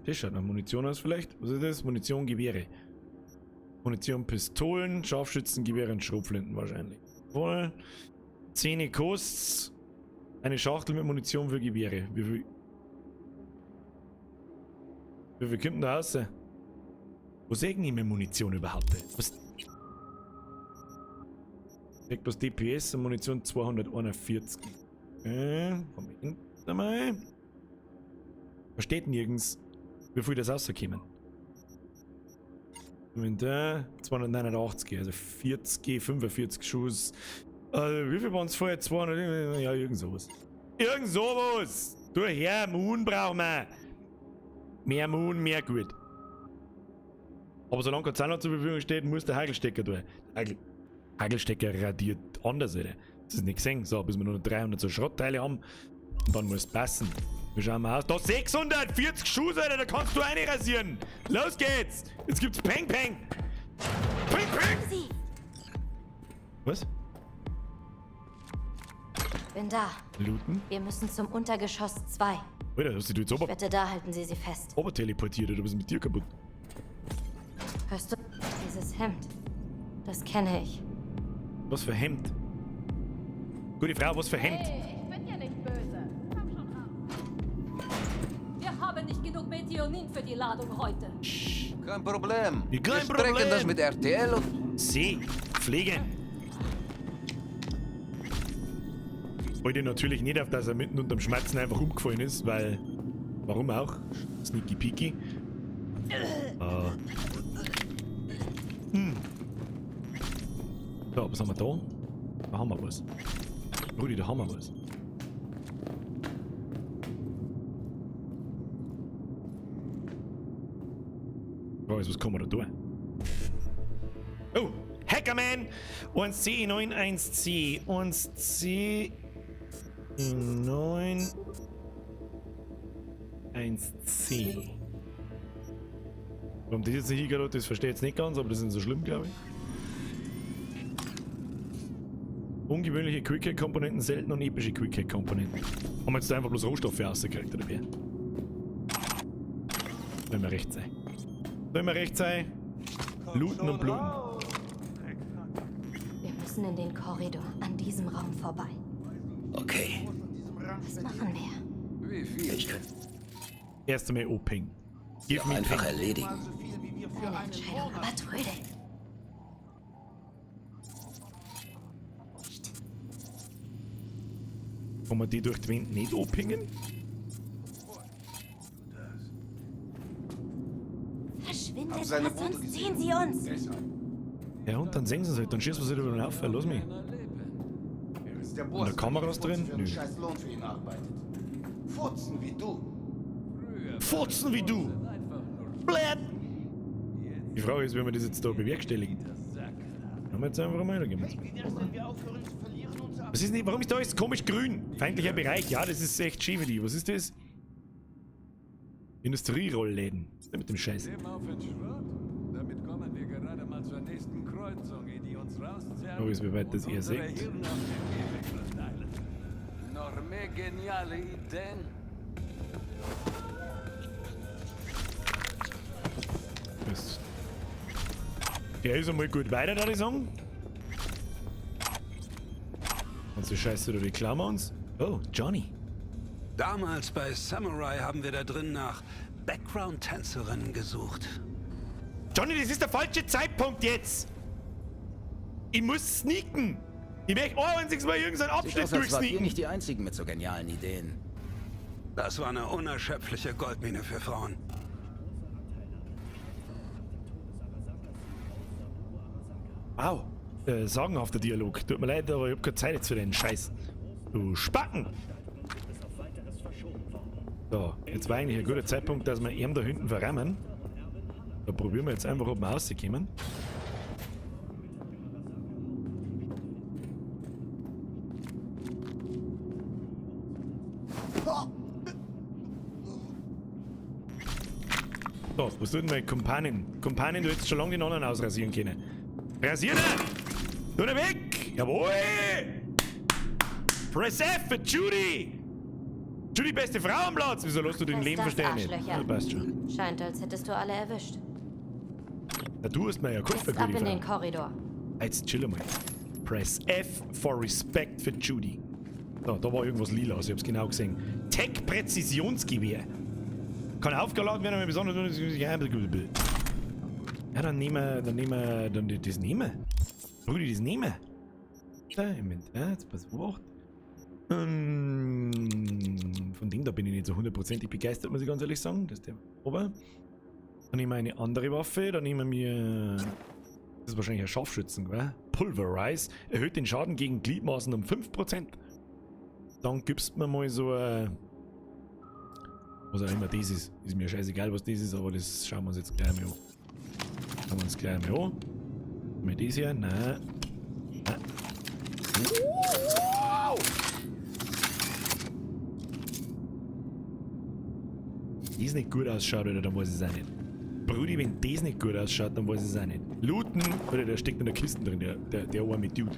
Das schaut nach Munition aus vielleicht. Was ist das? Munition, Gewehre. Munition, Pistolen, Scharfschützengewehre und Schrotflinten wahrscheinlich. Voll. 10 kostet's. Eine Schachtel mit Munition für Gewehre. Wie viel? Wie viel kommt denn da raus? Wo sägen die mehr Munition überhaupt? Was? Sag bloß DPS und Munition 241. Moment einmal. Da steht nirgends, wie viel das rauskommen. Wenn da 289, also 40, 45 Schuss. Wie viel waren es vorher? 200? Ja, irgend sowas. Irgend sowas! Du her, Moon brauchen wir! Mehr Moon, mehr gut. Aber solange kein Zahnrad zur Verfügung steht, muss der Hagelstecker durch. Hagelstecker radiert anders, Alter. Das ist nicht gesehen. So, bis wir nur noch 300 so Schrottteile haben. Und dann muss es passen. Wir schauen mal aus. Da 640 Schuss, Alter, da kannst du eine rasieren. Los geht's! Jetzt gibt's Peng Peng! Peng Peng! Was?
Bin da.
Looten?
Wir müssen zum Untergeschoss 2.
Alter, hast du jetzt
Ich wette, da halten sie sie fest.
ober teleportiert oder was ist mit dir kaputt?
Hörst du? Dieses Hemd. Das kenne ich.
Was für Hemd? Gute Frau, was für Hemd?
Hey, ich bin ja nicht böse. Komm schon raus. Wir haben nicht genug Metionin für die Ladung heute.
Kein Problem.
Kein
Wir strecken
Problem.
das mit RTL und...
Sie, fliegen! Heute natürlich nicht auf, dass er mitten unterm Schmerzen einfach umgefallen ist, weil... Warum auch? Sneaky Peaky. So, was haben wir da? Da haben wir was. Rudi, da haben wir was. Was kann man da tun? Oh! Hackerman! 1C, 91C. 1C... 9... 1C. Warum das jetzt nicht hingeht, das verstehe ich jetzt nicht ganz, aber das ist nicht so schlimm, glaube ich. Ungewöhnliche Quick-Hack-Komponenten, selten und epische Quick-Hack-Komponenten. Haben wir jetzt da einfach bloß Rohstoffe rausgekriegt, oder wie? Soll mir recht sein. Soll mir recht sein? Looten und bluten.
Wir müssen in den Korridor, an diesem Raum vorbei.
Okay.
Was machen wir?
Wie viel? Ich könnte
Erst einmal O-Ping.
es auch einfach erledigen.
Eine Entscheidung, aber tröde.
Kann man die durch die Wände nicht O-Pingen?
Verschwindet, sonst sehen sie uns.
Ja, und dann sehen sie es halt, dann schießen wir sie über den Haufen. Los mich. Und der Kamera ist drin? Nö.
Futzen wie du.
Furzen wie du! Blät! Die Frage ist, wie wir das jetzt da bewerkstelligen. Haben wir jetzt einfach mal, da gehen wir jetzt. Was ist nicht, warum ist da alles komisch grün? Feindlicher Bereich, ja, das ist echt schief für die. Was ist das? Industrierollläden. Was ist denn mit dem Scheiß?
Damit kommen wir gerade mal zur nächsten Kreuzung, die uns rauszerrt.
Oh, ist wie weit das ihr seht.
Noch mehr geniale Ideen?
Der ist einmal gut weiter, würde ich sagen. Und so scheiße, oder die klauen wir uns? Oh, Johnny.
Damals bei Samurai haben wir da drin nach Background-Tänzerinnen gesucht.
Johnny, das ist der falsche Zeitpunkt jetzt! Ich muss sneaken! Ich möchte einziges Mal irgendeinen Abschnitt
Sieht aus, als wart ihr
durchsneaken!
nicht die Einzigen mit so genialen Ideen.
Das war eine unerschöpfliche Goldmine für Frauen.
Wow. Sagenhafter Dialog. Tut mir leid, aber ich hab keine Zeit jetzt für den Scheiß. Du Spacken! So, jetzt war eigentlich ein guter Zeitpunkt, dass wir ihn da hinten verrammen. Da probieren wir jetzt einfach, ob wir rauskommen. So, was tut denn meine Kompanin? Kompanin, du hättest schon lange den anderen ausrasieren können. Rasieren! Tu ihn weg! Jawohl! Press F für Judy! Judy, beste Frau am Platz! Wieso lässt du den Leben verstehen nicht? Ja, passt schon.
Scheint, als hättest du alle erwischt.
Ja, du hast mir ja geholfen,
Jetzt ab
gute
in den
Frau.
Korridor.
Jetzt chill mal. Press F for Respect für Judy. So, da war irgendwas lila, ich hab's genau gesehen. Tech-Präzisionsgewehr. Kann aufgeladen werden, wenn besonders... Ja, dann nehmen wir das nehmen. Brudi, das nehmen. Jetzt pass auf. Von dem da bin ich nicht so 100% begeistert, muss ich ganz ehrlich sagen. Das ist der Ober. Dann nehmen wir eine andere Waffe, dann nehmen wir... Das ist wahrscheinlich ein Scharfschützen, gell? Pulverize. Erhöht den Schaden gegen Gliedmaßen um 5%. Dann gibst mir mal so ein... Was auch immer das ist. Ist mir scheißegal, was das ist, aber das schauen wir uns jetzt gleich mal an. Schauen wir uns gleich mal an. Mit das hier? Nein. Nein. Wow! Das nicht gut ausschaut, oder dann weiß ich es auch nicht. Brudi, wenn das nicht gut ausschaut, dann weiß ich es auch nicht. Looten, oder der steckt in der Kiste drin, der arme Dude.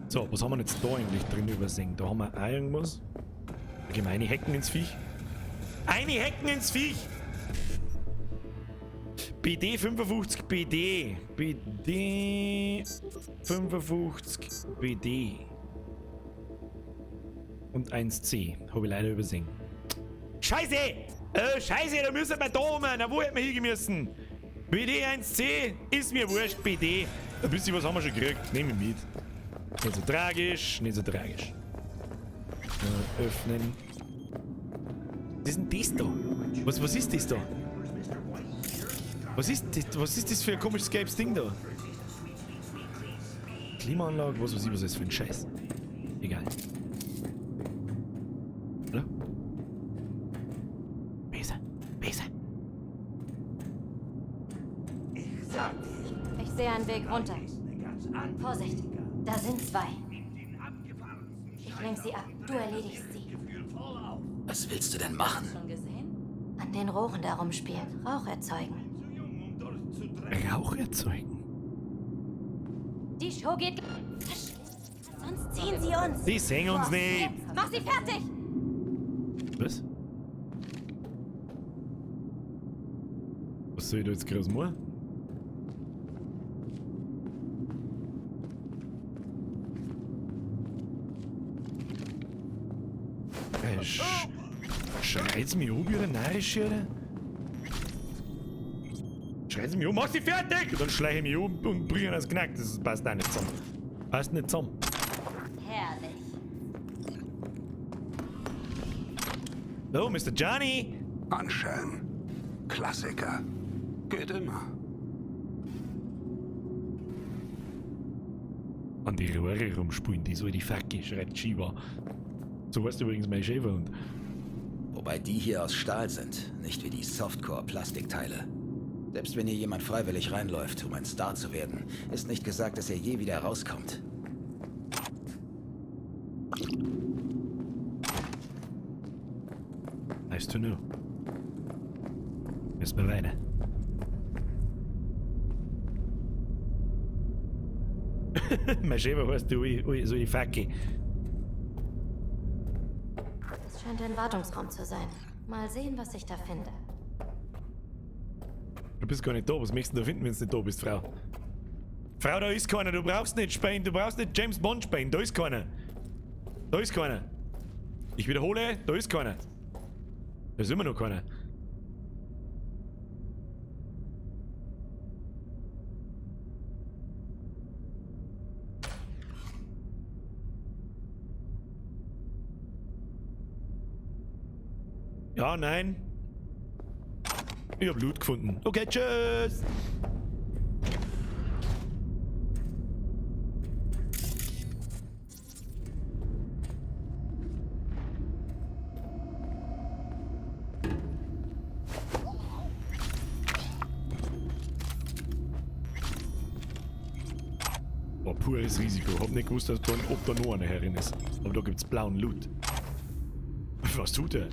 So, was haben wir jetzt da eigentlich drin übersehen? Da haben wir auch irgendwas. Da gehen wir eine Hecken ins Viech. Eine Hecken ins Viech! BD 55 BD. BD 55 BD. Und 1C. Habe ich leider übersehen. Scheiße! Scheiße, da müssen wir da oben. Na, wo hätten wir hingehen müssen? BD 1C ist mir wurscht, BD. Ein bisschen was haben wir schon gekriegt. Nehmen wir mit. Nicht so tragisch, nicht so tragisch. Öffnen. Was ist denn das da? Was ist das da? Was ist das für ein komisches gelbes Ding da? Klimaanlage, was weiß ich, was ist das für ein Scheiß? Egal. Hallo? Bese.
Ich sehe einen Weg runter. Vorsicht, da sind zwei. Ich lenk sie ab, du erledigst sie.
Was willst du denn machen?
Schon gesehen? An den Rohren da rumspielen, Rauch erzeugen.
Rauch erzeugen?
Die Show geht... Sonst ziehen sie uns.
Die sehen uns nicht.
Mach sie fertig!
Was? Was soll ich da jetzt groß machen? Schreit's mich an, wie eine narrisch, oder? Schreit's mich an, mach sie fertig! Dann schleiche ich mich um und bringe das Knack. Das passt auch nicht zusammen. Passt nicht zusammen.
Herrlich.
So, Mr. Johnny!
Unschön. Klassiker. Geht immer.
An die Rohre rumspulen, die so die Facke, schreit Shiva. So heißt übrigens mein Schäferhund.
Wobei die hier aus Stahl sind, nicht wie die Softcore-Plastikteile. Selbst wenn hier jemand freiwillig reinläuft, um ein Star zu werden, ist nicht gesagt, dass er je wieder rauskommt.
Nice to know. Müssen wir weiter. Mein Schäfer heißt so die Facke.
Das scheint ein Wartungsraum zu sein. Mal sehen, was ich da finde.
Du bist gar nicht da. Was möchtest du da finden, wenn du nicht da bist, Frau? Frau, da ist keiner. Du brauchst nicht Spain. Du brauchst nicht James Bond Spain. Da ist keiner. Da ist keiner. Ich wiederhole, da ist keiner. Da ist immer noch keiner. Ja, nein. Ich hab Loot gefunden. Okay, tschüss. War pures Risiko. Hab nicht gewusst, dass da, ob da noch eine herin ist. Aber da gibt's blauen Loot. Was tut er?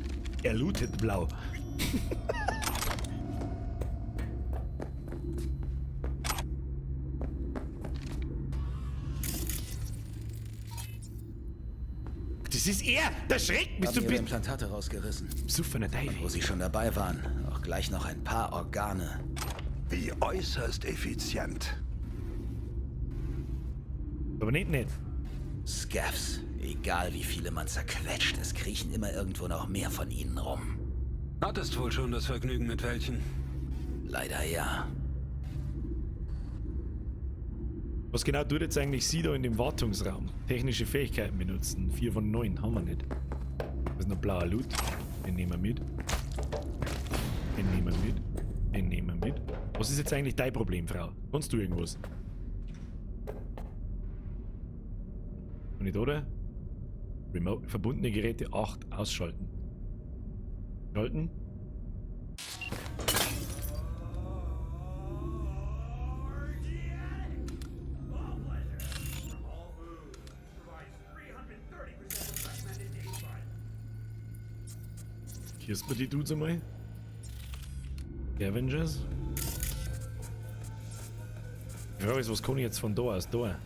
Er lootet blau. Das ist er! Der schreckt mich!
Haben ihre Implantate rausgerissen.
Suffener Teil.
Wo sie schon dabei waren, auch gleich noch ein paar Organe.
Wie äußerst effizient.
Aber nicht.
Scavs. Egal wie viele man zerquetscht, es kriechen immer irgendwo noch mehr von ihnen rum.
Hattest wohl schon das Vergnügen mit welchen?
Leider ja.
Was genau tut jetzt eigentlich sie da in dem Wartungsraum? Technische Fähigkeiten benutzen. 4 von 9 haben wir nicht. Das ist noch blauer Loot. Den nehmen wir mit. Den nehmen wir mit. Den nehmen wir mit. Was ist jetzt eigentlich dein Problem, Frau? Kannst du irgendwas? Nicht, oder? Remote verbundene Geräte 8 ausschalten. Schalten. Hier ist mir die Dudes einmal. Scavengers. Ja, was kann ich jetzt von da aus da?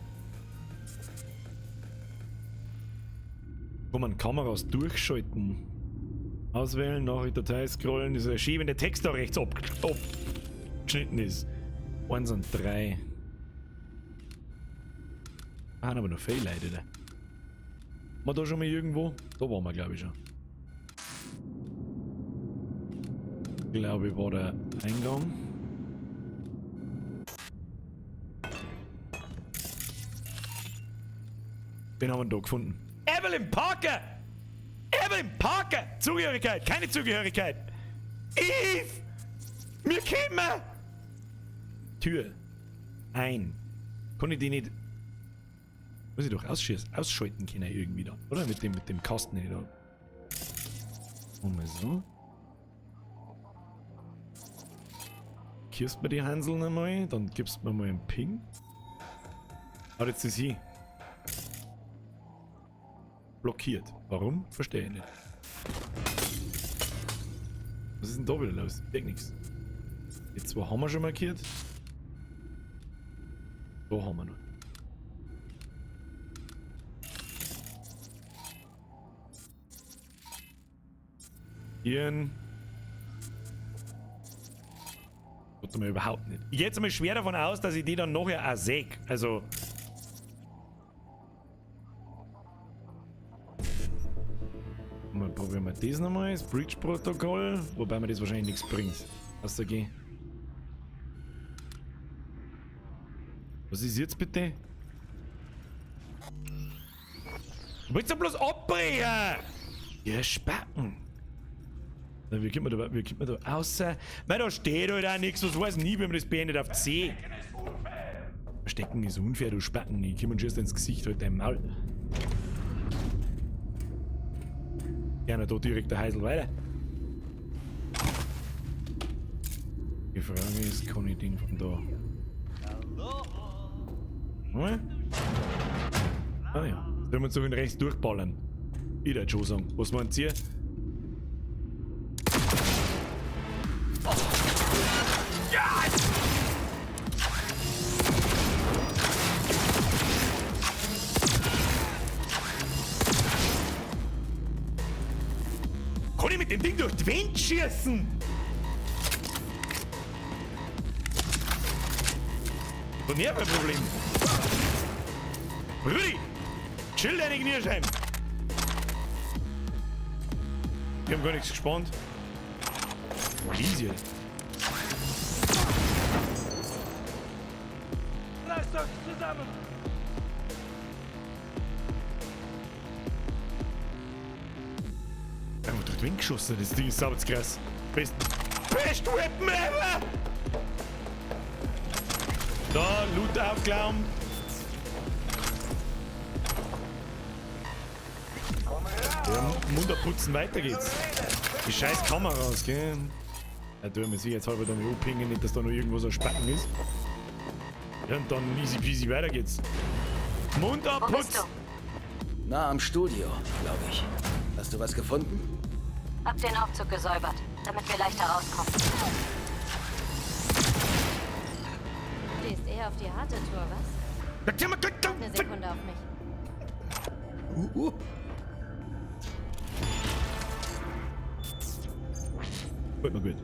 Kann man Kameras durchschalten. Auswählen, Nachrichtendatei scrollen, ist ein schiebender Text da rechts abgeschnitten ist. 1 und 3. Ah, haben aber noch viele Leute da. War da schon mal irgendwo? Da waren wir, glaube ich, schon. Ich glaube, war der Eingang. Den haben wir da gefunden. Evelyn Parker! Evelyn Parker! Zugehörigkeit, keine Zugehörigkeit! Eve! Wir kommen! Tür. Ein. Kann ich die nicht... Muss ich doch ausschalten können irgendwie da. Oder? Mit dem Kasten hier da. Und mal so. Kirst mir die Hanseln einmal, dann gibst mir mal einen Ping. Ah, jetzt ist sie. Blockiert. Warum? Verstehe ich nicht. Was ist denn da wieder los? Ich denke nichts. Die 2 haben wir schon markiert. Da haben wir noch. Hier. Tut mir überhaupt nicht. Ich gehe jetzt mal schwer davon aus, dass ich die dann nachher auch sehe. Also. Mal probieren wir das nochmal. Das Breach-Protokoll. Wobei mir das wahrscheinlich nichts bringt. Was da geht. Was ist jetzt bitte? Du willst doch bloß abbrechen! Ihr Spacken! Wie kommt man da außer? Weil da steht halt auch nichts, was weiß nie, wenn man das beendet auf C. Verstecken ist unfair, du Spacken. Ich komm und schießt ins Gesicht, halt dein Maul. Gerne da direkt der Heisel weiter. Die Frage ist, kann ich den von da? Hm? Ah ja, sollen wir uns so in rechts durchballern? Ich würde schon sagen. Was meint ihr? Kann ich mit dem Ding durch die Wand schießen? So ein Nervenproblem. Rudi! Chill deine Knirschheim! Wir haben gar nichts gespannt. Easy. Lasst euch zusammen! Einfach durch den Wind geschossen, das Ding ist sauber krass. Best Weapon ever! Da, Loot aufklauen. Ja, Mund abputzen, weiter geht's. Die scheiß Kameras, gell? Ja, tun wir sie jetzt halber damit abhängen, nicht, dass da noch irgendwo so ein Spacken ist. Ja, und dann easy peasy weiter geht's. Mund abputzen!
Na, am Studio, glaube ich. Hast du was gefunden?
Hab den Aufzug gesäubert, damit wir leichter rauskommen. Du stehst eher auf die harte Tour, was? Eine Sekunde auf mich.
Gut, mal gut.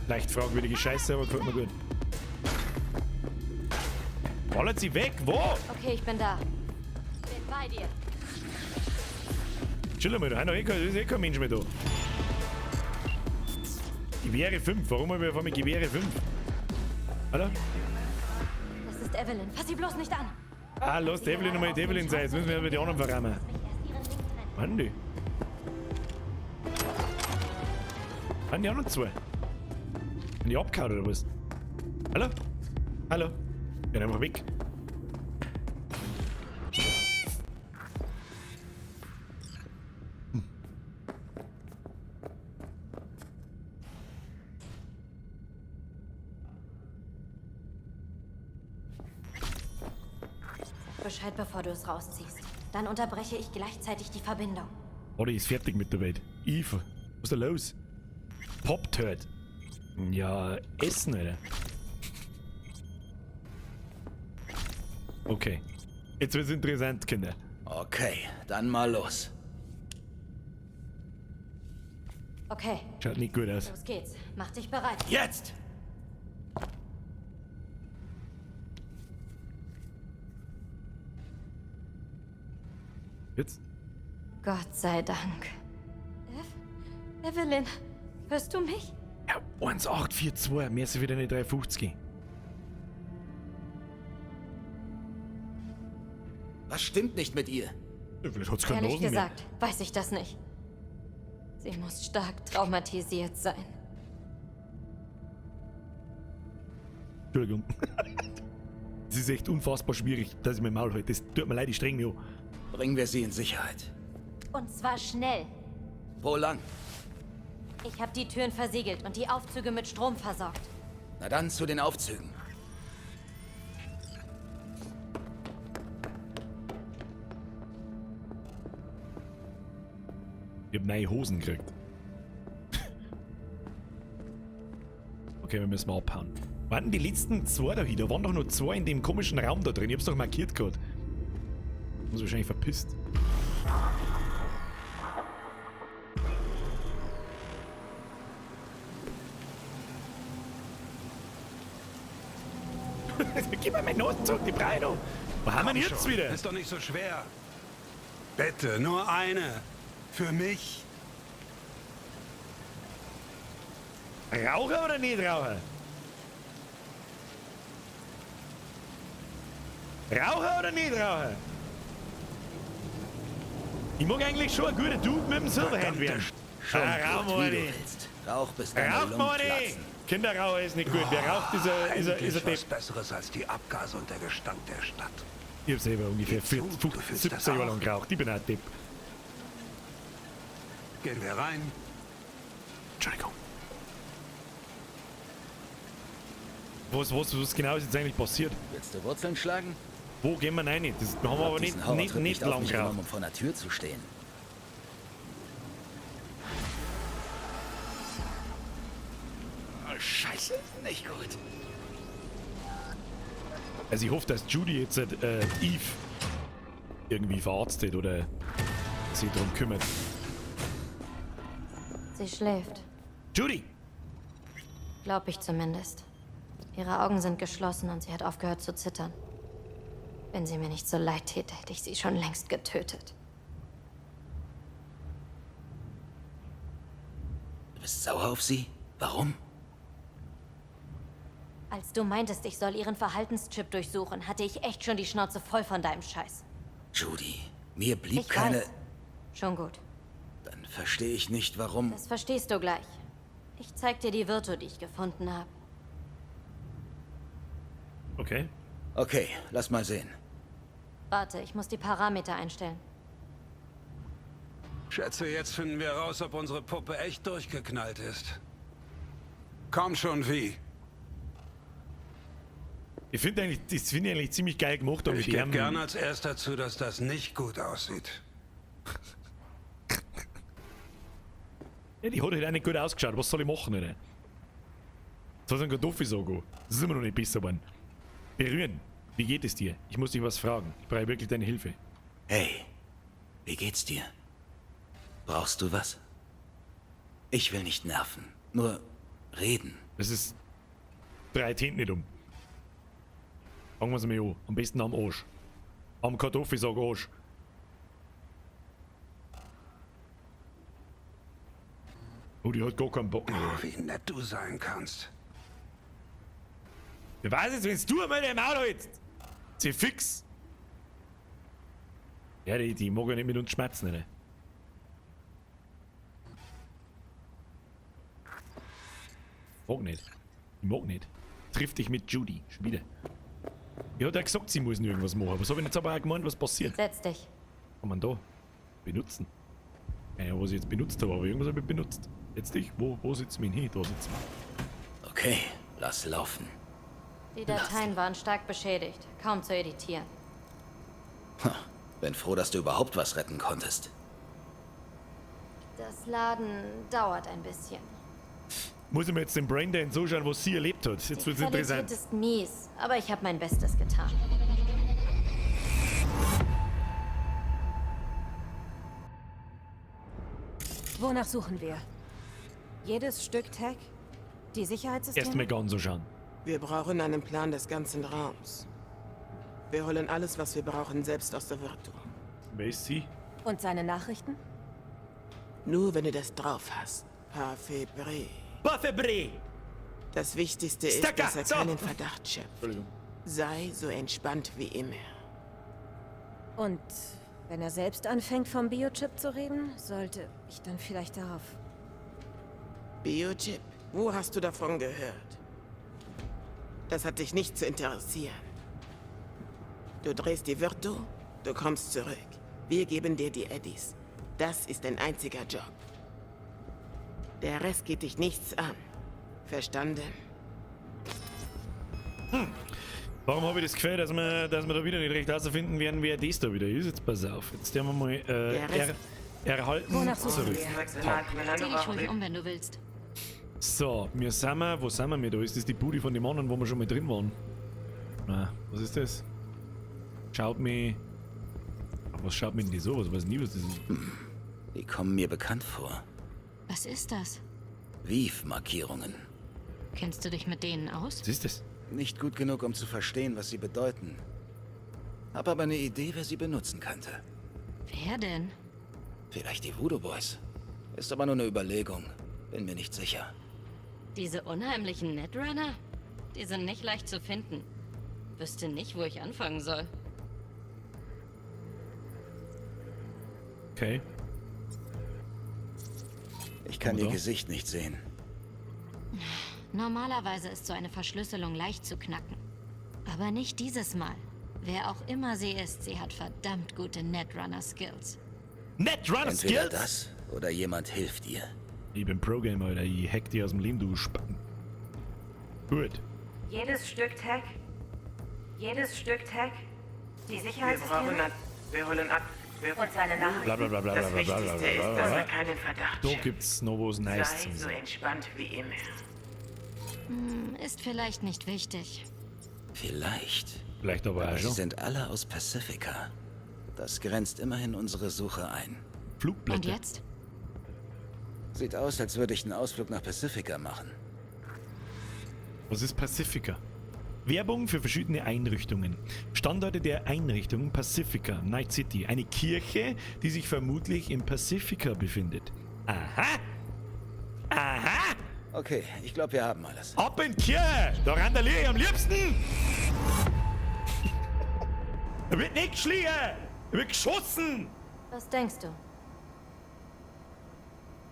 Leicht fragwürdige Scheiße, aber gut, mal gut. Ballert sie weg? Wo?
Okay, ich bin da. Bin bei dir.
Chill mal, da ist eh kein Mensch mehr da. Gewehre 5, warum haben wir auf einmal Gewehre 5? Oder?
Das ist Evelyn. Fass sie bloß nicht an.
Ah, lass die Evelyn nochmal die Evelyn sein, jetzt müssen wir die anderen verrammen. Wann die? Wann die anderen zwei? Haben die abgehauen oder was? Hallo? Hallo? Ich bin einfach weg.
Bescheid, bevor du es rausziehst. Dann unterbreche ich gleichzeitig die Verbindung.
Oh, die ist fertig mit der Welt. Eva, was ist da los? Pop-Turd. Ja, Essen, Alter. Okay. Jetzt wird's interessant, Kinder.
Okay, dann mal los.
Okay,
Schaut nicht gut aus.
los geht's. Mach dich bereit.
Jetzt!
Jetzt?
Gott sei Dank. Evelyn, hörst du mich?
Ja, 1842, mehr ist wieder eine 350.
Was stimmt nicht mit ihr?
Ja, vielleicht hat's keine
Ehrlich
Nasen mehr.
gesagt, weiß ich das nicht. Sie muss stark traumatisiert sein.
Entschuldigung. Es ist echt unfassbar schwierig, dass ich mein Maul halte. Das tut mir leid, ich streng mich an.
Bringen wir sie in Sicherheit.
Und zwar schnell.
Wo lang?
Ich habe die Türen versiegelt und die Aufzüge mit Strom versorgt.
Na dann zu den Aufzügen.
Ich hab neue Hosen gekriegt. Okay, wir müssen mal abhauen. Waren die letzten zwei da hier? Da waren doch nur zwei in dem komischen Raum da drin. Ich hab's doch markiert gehabt. Muss wahrscheinlich verpisst. Gib mir meinen Notzug, die Breite. Wo haben wir ihn jetzt wieder?
Ist doch nicht so schwer. Bitte, nur eine. Für mich.
Rauchen oder nicht rauchen? Rauchen oder nicht rauchen? Ich mag eigentlich schon eine gute Dude mit dem Silverhand werden.
Schon
Rauch
gut,
mal
wie du
nicht.
willst. Rauch bis deine
Rauch
Lungen
mal
platzen.
nicht. Kinderrauchen ist nicht gut. Wer raucht, ist ein
Endlich was
Depp.
Besseres als die Abgase und der Gestank der Stadt.
Ich hab selber ungefähr
Geh zu,
40,
du
50,
fühlst
17
das
Jahre
auch.
lang geraucht. Ich bin ein Depp.
Gehen wir rein.
Entschuldigung. Was genau ist jetzt eigentlich passiert?
Willst du Wurzeln schlagen?
Wo gehen wir rein? Das haben wir aber
Diesen
nicht
Horrortrip
nicht
auf
lang
mich
geraucht.
genommen, um vor einer Tür zu stehen. Oh, Scheiße, nicht gut.
Also ich hoffe, dass Judy jetzt Eve irgendwie verarztet oder sich darum kümmert.
Sie schläft.
Judy!
Glaub ich zumindest. Ihre Augen sind geschlossen und sie hat aufgehört zu zittern. Wenn sie mir nicht so leid täte, hätte ich sie schon längst getötet.
Du bist sauer auf sie? Warum?
Als du meintest, ich soll ihren Verhaltenschip durchsuchen, hatte ich echt schon die Schnauze voll von deinem Scheiß.
Judy, mir blieb
Ich
keine...
weiß. Schon gut.
Dann verstehe ich nicht, warum...
Das verstehst du gleich. Ich zeig dir die Virtu, die ich gefunden habe.
Okay.
Okay, lass mal sehen.
Warte, ich muss die Parameter einstellen.
Schätze, jetzt finden wir raus, ob unsere Puppe echt durchgeknallt ist. Komm schon, wie?
Ich finde eigentlich ziemlich geil gemacht.
Ich gebe gern als erster zu, dass das nicht gut aussieht.
Ja, die hat halt auch nicht gut ausgeschaut. Was soll ich machen, Alter? Soll es ein Kartoffelsago? Das ist immer noch nicht besser geworden. Berühren. Wie geht es dir? Ich muss dich was fragen. Ich brauche wirklich deine Hilfe.
Hey, wie geht's dir? Brauchst du was? Ich will nicht nerven, nur reden.
Das ist... Dreit hinten nicht um. Fangen wir es mal an. Am besten am Arsch. Am Kartoffelsago Arsch. Oh, die hat gar keinen Bock mehr.
Oh, wie nett du sein kannst.
Wer weiß jetzt, wenn du einmal den Maul hältst? Sie fix. Ja, die mag ja nicht mit uns schmerzen, ne? Mag nicht. Ich mag nicht. Triff dich mit Judy. Schon wieder. Die hat ja gesagt, sie muss irgendwas machen. Was habe ich jetzt aber auch gemeint, was passiert?
Setz dich.
Kann man da benutzen? Ja, was ich jetzt benutzt habe, aber irgendwas habe ich benutzt. Jetzt dich? Wo sitzt mein hin? Da sitzt man.
Okay, lass laufen.
Die Dateien waren stark beschädigt. Kaum zu editieren.
Bin froh, dass du überhaupt was retten konntest.
Das Laden dauert ein bisschen.
Muss ich mir jetzt den Braindance so schauen, was sie erlebt hat. Jetzt wird's
Qualität
interessant.
ist mies, aber ich habe mein Bestes getan.
Wonach suchen wir? Jedes Stück Tech? Die Sicherheitssysteme?
Erst mal ganz so schauen.
Wir brauchen einen Plan des ganzen Raums. Wir holen alles, was wir brauchen, selbst aus der Virtu.
Wer ist sie?
Und seine Nachrichten?
Nur wenn du das drauf hast. Parfait-Bré.
Parfait-Bré!
Das Wichtigste ist,
Stacker,
dass er
so.
keinen Verdacht schöpft. Sei so entspannt wie immer.
Und wenn er selbst anfängt, vom Biochip zu reden, sollte ich dann vielleicht darauf...
Biochip? Wo hast du davon gehört? Das hat dich nicht zu interessieren. Du drehst die Virtu, du kommst zurück. Wir geben dir die Eddies. Das ist dein einziger Job. Der Rest geht dich nichts an. Verstanden?
Warum habe ich das Gefühl, dass wir da wieder nicht recht herausfinden werden, wer das da wieder ist? Jetzt pass auf. Jetzt werden wir mal erhalten zurück.
Dreh dich ruhig um, wenn du willst.
So, wo sind wir? Da ist das die Bude von dem anderen, wo wir schon mal drin waren. Na, was ist das? Schaut mir... Was schaut mir denn die so? Was weiß nie, was das ist.
Die kommen mir bekannt vor.
Was ist das?
Vive-Markierungen.
Kennst du dich mit denen aus?
Was ist das?
Nicht gut genug, um zu verstehen, was sie bedeuten. Hab aber eine Idee, wer sie benutzen könnte.
Wer denn?
Vielleicht die Voodoo Boys. Ist aber nur eine Überlegung. Bin mir nicht sicher.
Diese unheimlichen Netrunner? Die sind nicht leicht zu finden. Wüsste nicht, wo ich anfangen soll.
Okay.
Ich kann ihr Gesicht nicht sehen.
Normalerweise ist so eine Verschlüsselung leicht zu knacken. Aber nicht dieses Mal. Wer auch immer sie ist, sie hat verdammt gute Netrunner-Skills.
Netrunner-Skills?
Entweder das oder jemand hilft ihr.
Ich bin Pro-Gamer, Alter. Ich hack die aus dem Leben, du Spacken. Gut.
Jedes Stück Tech? Jedes Stück Tech? Die Sicherheitssysteme?
Wir holen ab.
Und seine Nachrichten?
Bla bla bla bla bla bla bla bla
Wichtigste ist, dass
bla.
er keinen Verdacht
Da
schöpft.
gibt's noch was Nice
Sei
zum
so
Sagen.
entspannt wie immer.
Ist vielleicht nicht wichtig.
Vielleicht.
Vielleicht aber auch
Sie
schon.
sind alle aus Pacifica. Das grenzt immerhin unsere Suche ein.
Und
Flugblätter.
jetzt?
Sieht aus, als würde ich einen Ausflug nach Pacifica machen.
Was ist Pacifica? Werbung für verschiedene Einrichtungen. Standorte der Einrichtung Pacifica, Night City. Eine Kirche, die sich vermutlich in Pacifica befindet. Aha! Aha!
Okay, ich glaube, wir haben alles.
Ab in die Kirche! Da randaliere ich am liebsten! Er wird nicht geschlagen! Er wird geschossen!
Was denkst du?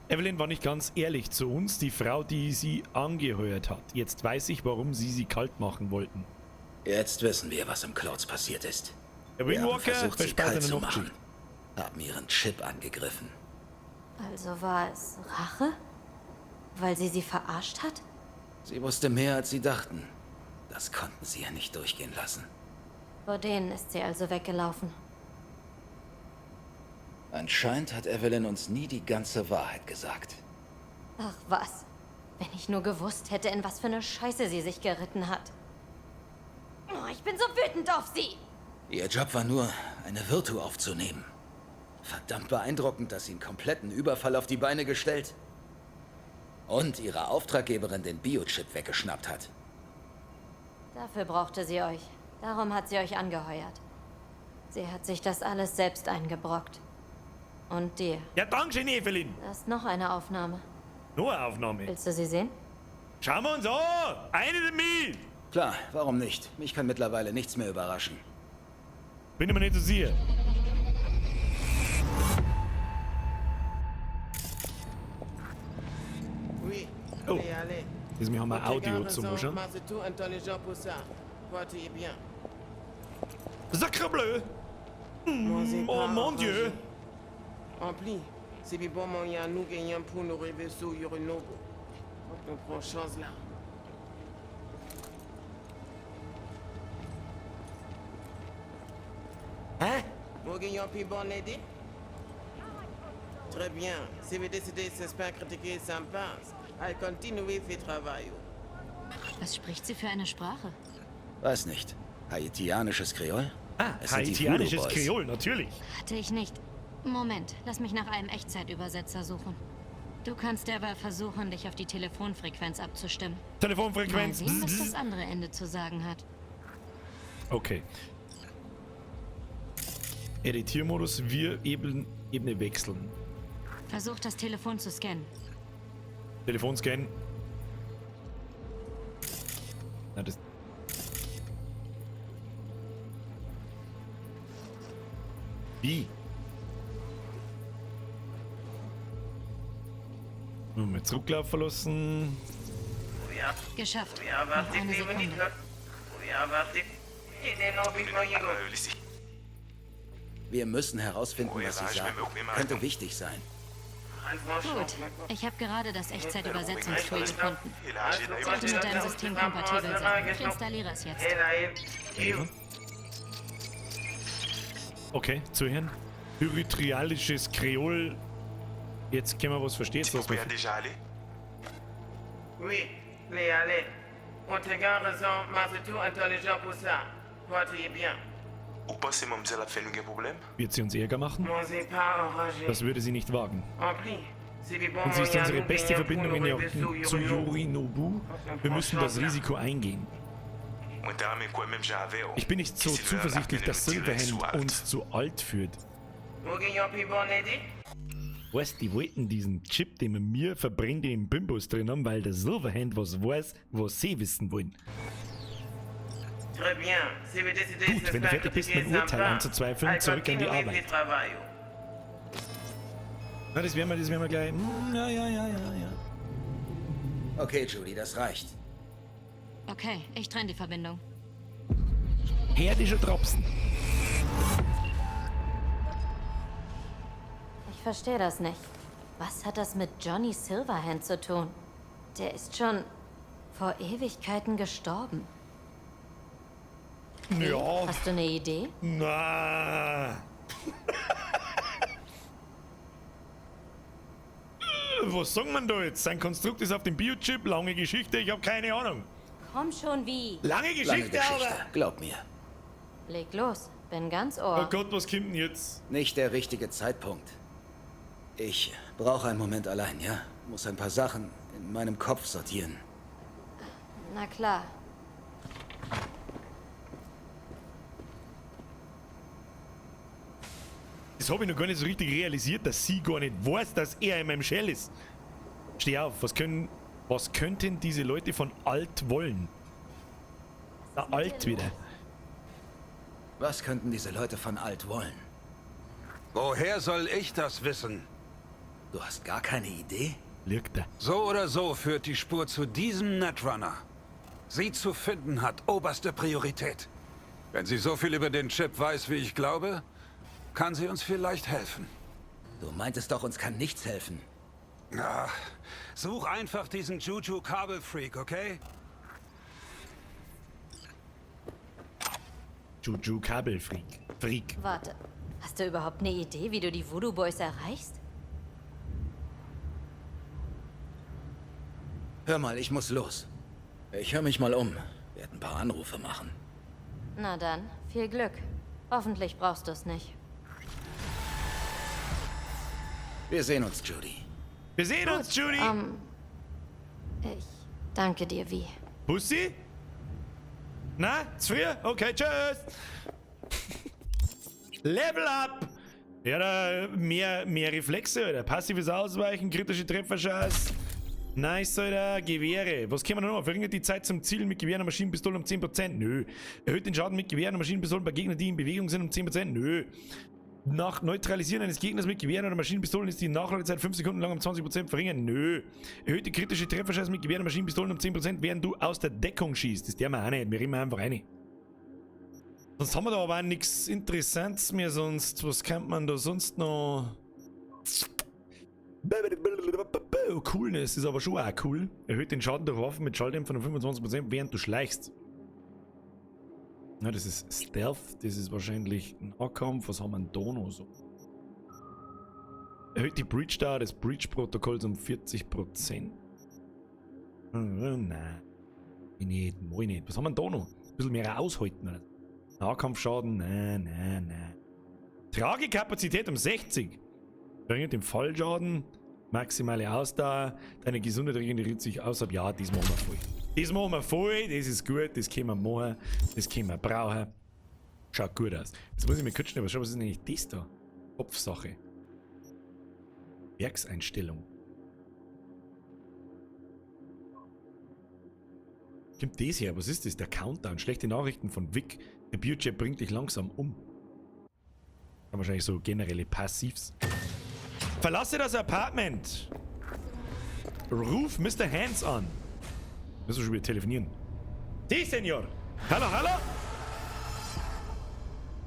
Evelyn war nicht ganz ehrlich zu uns, die Frau, die sie angeheuert hat. Jetzt weiß ich, warum sie kalt machen wollten.
Jetzt wissen wir, was im Clouds passiert ist.
Der
Wir haben
Windwalker
versucht, sie
versperrt
kalt
eine
zu
Nachtschicht.
machen. Haben ihren Chip angegriffen.
Also war es Rache? Weil sie verarscht hat?
Sie wusste mehr, als sie dachten. Das konnten sie ja nicht durchgehen lassen.
Vor denen ist sie also weggelaufen.
Anscheinend hat Evelyn uns nie die ganze Wahrheit gesagt.
Ach was. Wenn ich nur gewusst hätte, in was für eine Scheiße sie sich geritten hat. Oh, ich bin so wütend auf sie!
Ihr Job war nur, eine Virtu aufzunehmen. Verdammt beeindruckend, dass sie einen kompletten Überfall auf die Beine gestellt und ihrer Auftraggeberin den Biochip weggeschnappt hat.
Dafür brauchte sie euch. Darum hat sie euch angeheuert. Sie hat sich das alles selbst eingebrockt. Und dir.
Ja, danke schön, Evelyn.
Da ist noch eine Aufnahme.
Noch eine Aufnahme.
Willst du sie sehen?
Schauen wir uns an! Eine damit!
Klar, warum nicht? Mich kann mittlerweile nichts mehr überraschen.
Bin ich mir nicht so sicher.
Oui,
Oh.
allez, allez.
Also wir haben ein Audio
Votre
zum
garçon,
Anschauen.
mais c'est tout intelligent pour ça. Portez bien.
Sacre bleu! Oh mon Dieu!
Ampli, c'est du bon moyen nous gagnons pour nous rêver sur Yorinobu. On prend chance là.
Hein?
Nous gagnons plus bonne idée? Très bien. Si vous décidez de se critiquer, ça me passe. Allez, continuez votre travail.
Was spricht sie für eine Sprache?
Weiß nicht. Haitianisches Kreol?
Ah,
Es sind die
haitianisches
Voodoo Boys.
Kreol, natürlich.
Hatte ich nicht. Moment, lass mich nach einem Echtzeitübersetzer suchen. Du kannst derweil versuchen, dich auf die Telefonfrequenz abzustimmen. Mal
Telefonfrequenz.
sehen, was das andere Ende zu sagen hat.
Okay. Editiermodus, wir Ebene wechseln.
Versuch das Telefon zu scannen.
Telefonscan. Na, das. Wie? Mal zurücklaufen lassen.
Geschafft. Noch eine Sekunde.
Wir müssen herausfinden, was sie sagen. Könnte wichtig sein.
Gut. Ich habe gerade das Echtzeitübersetzungstool gefunden. Sollte mit deinem System kompatibel sein. Ich installiere es jetzt.
Okay, zuhören. Erythrialisches Kreol. Jetzt können wir was verstehen. Was wir
Oui, allez, allez. Votre garçon, mais c'est tout intelligent pour ça. Portez bien.
wird sie uns Ärger machen?
Moi, c'est pas enragé.
Das würde sie nicht wagen.
Ampli, c'est du bon
Und sie ist
moyen
unsere
nous
beste
gagnons pour
Verbindung
nous
in
rêver
der,
sur
zu
Yorinobu.
Yorinobu. Wir müssen das Risiko eingehen. Ich bin nicht so zuversichtlich, dass Silverhand uns zu alt führt.
Nous gagnons plus bonne idée?
Weißt, die wollten diesen Chip, den wir mir verbrennt, im Bimbus drin haben, weil der Silverhand was weiß, was sie wissen wollen.
Très bien. Si vous décidez
Gut, wenn du fertig bist, mein Urteil anzuzweifeln, zurück an die Arbeit. Na, das werden wir gleich. Ja.
Okay, Judy, das reicht.
Okay, ich trenne die Verbindung.
Herdische Tropfen.
Ich verstehe das nicht. Was hat das mit Johnny Silverhand zu tun? Der ist schon vor Ewigkeiten gestorben.
Ja.
Hast du eine Idee?
Na. Was sagen wir da jetzt? Sein Konstrukt ist auf dem Biochip, lange Geschichte, ich habe keine Ahnung.
Komm schon, wie?
Lange Geschichte, aber.
Glaub mir.
Leg los, bin ganz
Oh
Ohr.
Gott, was kommt denn jetzt?
Nicht der richtige Zeitpunkt. Ich brauche einen Moment allein, ja? Muss ein paar Sachen in meinem Kopf sortieren.
Na klar.
Das habe ich noch gar nicht so richtig realisiert, dass sie gar nicht weiß, dass er in meinem Shell ist. Steh auf, was könnten diese Leute von alt wollen? Na, alt wieder.
Was könnten diese Leute von alt wollen?
Woher soll ich das wissen?
Du hast gar keine Idee?
Liegt er.
So oder so führt die Spur zu diesem Netrunner. Sie zu finden hat oberste Priorität. Wenn sie so viel über den Chip weiß, wie ich glaube, kann sie uns vielleicht helfen.
Du meintest doch, uns kann nichts helfen.
Ach, such einfach diesen Juju-Kabelfreak, okay?
Juju Kabelfreak. Freak.
Warte, hast du überhaupt eine Idee, wie du die Voodoo Boys erreichst?
Hör mal, ich muss los. Ich höre mich mal um. Werd ein paar Anrufe machen.
Na dann, viel Glück. Hoffentlich brauchst du es nicht.
Wir sehen uns, Judy.
Wir sehen uns, Judy!
Ich danke dir, wie.
Pussy? Na, zu früh? Okay, tschüss! Level up! Ja, da mehr Reflexe oder passives Ausweichen, kritische Trefferscheiß. Nice, Alter. Gewehre. Was können wir noch? Verringert die Zeit zum Zielen mit Gewehren und Maschinenpistolen um 10%? Nö. Erhöht den Schaden mit Gewehren und Maschinenpistolen bei Gegnern, die in Bewegung sind, um 10%? Nö. Nach Neutralisieren eines Gegners mit Gewehren oder Maschinenpistolen ist die Nachladezeit 5 Sekunden lang um 20% verringert? Nö. Erhöht die kritische Trefferchance mit Gewehren und Maschinenpistolen um 10%, während du aus der Deckung schießt. Das der wir auch nicht. Wir rennen einfach rein. Sonst haben wir da aber auch nichts Interessantes mehr sonst. Was kann man da sonst noch... Coolness ist aber schon auch cool. Erhöht den Schaden durch Waffen mit Schalldämpfern um 25%, während du schleichst. Ja, das ist Stealth. Das ist wahrscheinlich ein Nahkampf. Was haben wir denn da noch so? Erhöht die Breach-Dauer des Breach-Protokolls um 40%. Nein. Ich nicht. Was haben wir denn da noch? Ein bisschen mehr aushalten. Oder? Nahkampfschaden? Nein. Tragekapazität um 60. Verringert den Fallschaden. Maximale Ausdauer. Deine Gesundheit regeneriert sich außerhalb. Ja, das machen wir voll. Das machen wir voll. Das ist gut. Das können wir machen. Das können wir brauchen. Schaut gut aus. Jetzt muss ich mir kurz schnell schauen, was ist denn eigentlich das da? Kopfsache. Werkseinstellung. Kommt das her? Was ist das? Der Countdown. Schlechte Nachrichten von Vic. Der Biochip bringt dich langsam um. Wahrscheinlich so generelle Passivs. Verlasse das Apartment. Ruf Mr. Hands an. Müssen wir schon wieder telefonieren. Sie, Senor. Hallo.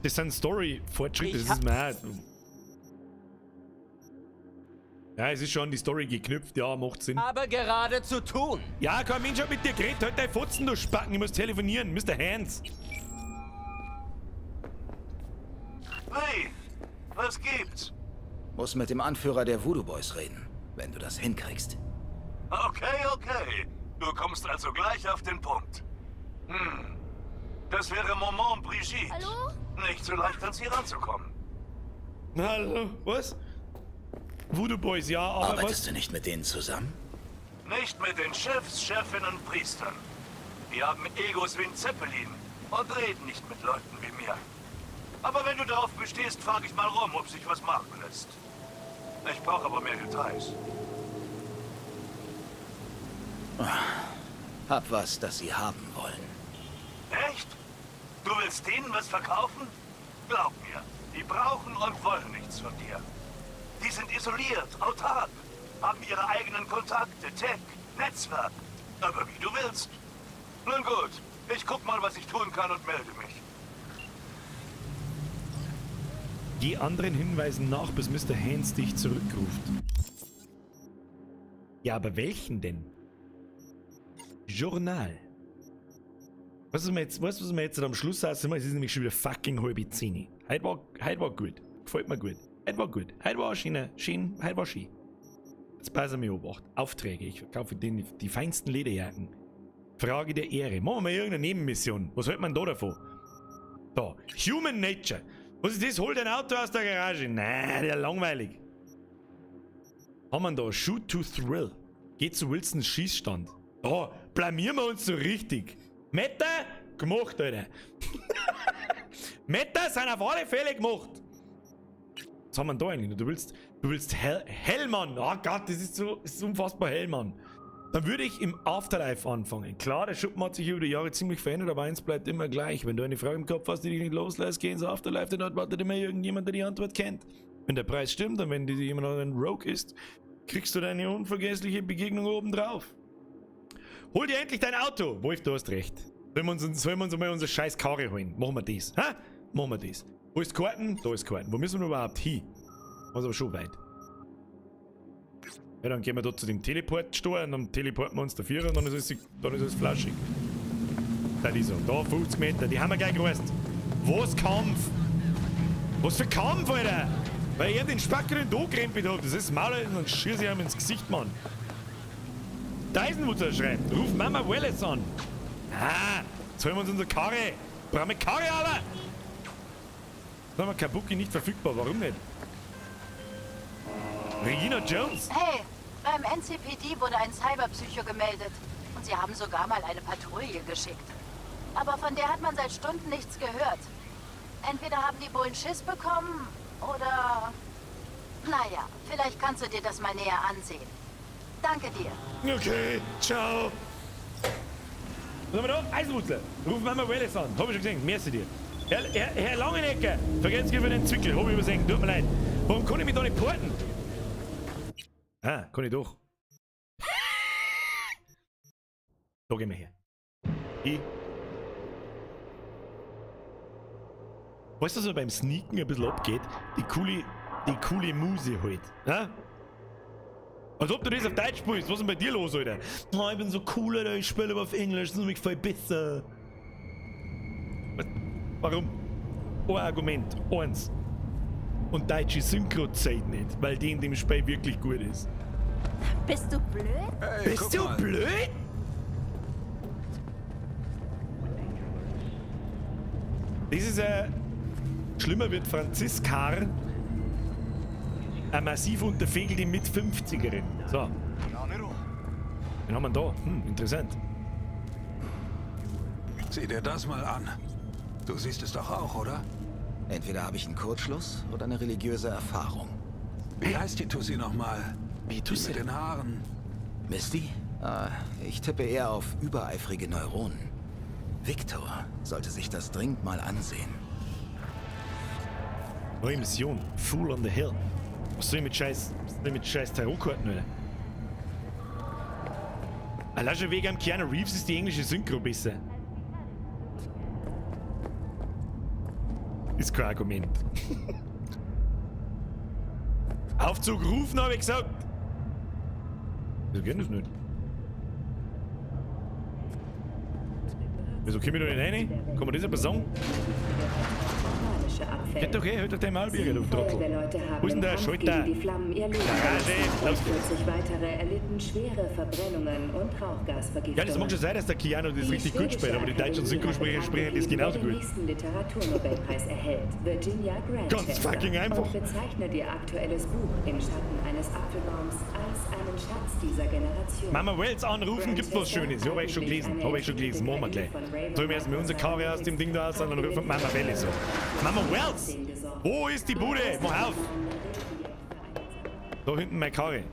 Das sind Story-Fortschritte. Das ist mir auch... Ja, es ist schon an die Story geknüpft. Ja, macht Sinn.
Aber gerade zu tun.
Ja, kein Mensch hat mit dir geredet. Halt dein Fotzen, du Spacken. Ich muss telefonieren. Mr. Hands.
Hey, was gibt's?
Muss mit dem Anführer der Voodoo Boys reden, wenn du das hinkriegst.
Okay. Du kommst also gleich auf den Punkt. Das wäre Moment Brigitte.
Hallo?
Nicht so leicht an sie ranzukommen.
Hallo, was? Voodoo Boys, ja, aber
Arbeitest du nicht mit denen zusammen?
Nicht mit den Chefs, Chefinnen, Priestern. Die haben Egos wie ein Zeppelin und reden nicht mit Leuten wie mir. Aber wenn du darauf bestehst, frage ich mal rum, ob sich was machen lässt. Ich brauche aber mehr Details.
Hab was, das sie haben wollen.
Echt? Du willst denen was verkaufen? Glaub mir, die brauchen und wollen nichts von dir. Die sind isoliert, autark, haben ihre eigenen Kontakte, Tech, Netzwerk. Aber wie du willst. Nun gut, ich guck mal, was ich tun kann und melde mich.
Die anderen hinweisen nach, bis Mr. Hands dich zurückruft. Ja, aber welchen denn? Journal. Was wir jetzt am Schluss sagen? Es ist nämlich schon wieder fucking halbe 10. Heute war gut. Gefällt mir gut. Heute war schön. Heute war schön. Jetzt passen wir auf. Aufträge. Ich verkaufe die feinsten Lederjacken. Frage der Ehre. Machen wir mal irgendeine Nebenmission. Was hält man da davon? Da. Human Nature. Was ist das? Hol dein Auto aus der Garage. Nein, der langweilig. Haben wir da? Shoot to Thrill. Geht zu Wilsons Schießstand. Da, blamieren wir uns so richtig. Meta, gemacht, Alter. Meta sind auf alle Fälle gemacht. Was haben wir da eigentlich? Du willst Hellmann. Oh Gott, das ist unfassbar Hellmann. Dann würde ich im Afterlife anfangen. Klar, der Schuppen hat sich über die Jahre ziemlich verändert, aber eins bleibt immer gleich. Wenn du eine Frage im Kopf hast, die dich nicht loslässt, geh ins Afterlife, dann wartet immer irgendjemand, der die Antwort kennt. Wenn der Preis stimmt und wenn jemand ein Rogue ist, kriegst du deine unvergessliche Begegnung obendrauf. Hol dir endlich dein Auto! Wolf, du hast recht. Sollen wir uns mal unsere scheiß Karre holen? Machen wir das. Ha? Machen wir das. Wo ist Karten? Da ist Karten. Wo müssen wir überhaupt hin? Das ist aber schon weit. Ja, dann gehen wir da zu dem Teleport-Store und dann teleporten wir uns dafür und dann ist es flauschig. Das ist so. Da 50 Meter. Die haben wir gleich gewusst. Was Kampf? Was für Kampf, Alter? Weil ich den Spackeren da krempelt hab. Das ist das Maul und dann schieße ich ihm ins Gesicht, Mann. Deisenmutter schreibt. Ruf Mama Wallace an. Ah, jetzt holen wir uns unsere Karre. Brauchen wir Karre, aber? Dann haben wir Kabuki nicht verfügbar. Warum nicht? Regina Jones?
Hey, beim NCPD wurde ein Cyberpsycho gemeldet. Und sie haben sogar mal eine Patrouille geschickt. Aber von der hat man seit Stunden nichts gehört. Entweder haben die Bullen Schiss bekommen, oder... Naja, vielleicht kannst du dir das mal näher ansehen. Danke dir.
Okay, ciao. Was haben wir da? Eisenwurzler. Ruf Mama Welles an. Hab ich schon gesehen. Merci dir. Herr Langenecke, vergesst für den Zwickel. Hab ich übersehen. Tut mir leid. Warum kann ich mich da nicht porten? Ah, kann ich doch. Da gehen wir her. Weißt du, was so beim Sneaken ein bisschen abgeht? Die coole Muse halt. Ja? Als ob du das auf Deutsch spielst. Was ist denn bei dir los, Alter? Oh, ich bin so cool, Alter. Ich spiele aber auf Englisch. Das ist nämlich voll besser. Was? Warum? Ein Argument. Eins. Und deutsche Synchro zählt nicht, weil die in dem Spiel wirklich gut ist.
Bist du blöd?
Hey,
Bist du blöd? Das ist ein... Schlimmer wird Franziskar. Eine massiv unterfegelte Mit-50erin. So. Wen haben wir da? Interessant.
Sieh dir das mal an. Du siehst es doch auch, oder?
Entweder habe ich einen Kurzschluss oder eine religiöse Erfahrung.
Wie heißt die Tussi nochmal?
Wie
Die mit den Haaren.
Misty? Ich tippe eher auf übereifrige Neuronen. Victor sollte sich das dringend mal ansehen.
Neue Mission. Fool on the Hill. Was soll ich mit scheiß Tarotkarten, oder? Allein schon wegen am Keanu Reeves ist die englische Synchro besser. Ist kein Argument. Aufzug rufen, habe ich gesagt. Wieso geht das nicht? Wieso kommen wir da nicht rein? Kann man das aber sagen? Geht doch halt doch dein Maulbier, du Trottel. Wo ist denn der Schalter? Garage, los geht's.
weitere erlitten schwere Verbrennungen und Rauchgasvergiftungen.
Ja, das mag schon sein, dass der Keanu das richtig gut spielt, aber die deutschen Synchronsprecher sprechen das genauso gut.
Den nächsten Literaturnobelpreis erhält Virginia Grant.
Ganz fucking einfach.
Und bezeichnet ihr aktuelles Buch Im Schatten eines Apfelbaums als einen Schatz dieser Generation.
Mama Wells anrufen, gibt was Schönes. Ja, hab ich schon gelesen. Machen wir gleich. Sollen wir erstmal unser Kaffee aus dem Ding da aus und dann rufen Mama Wells an. Mama Wells! Wo ist die Bude? Mach auf! Da hinten mein Karre.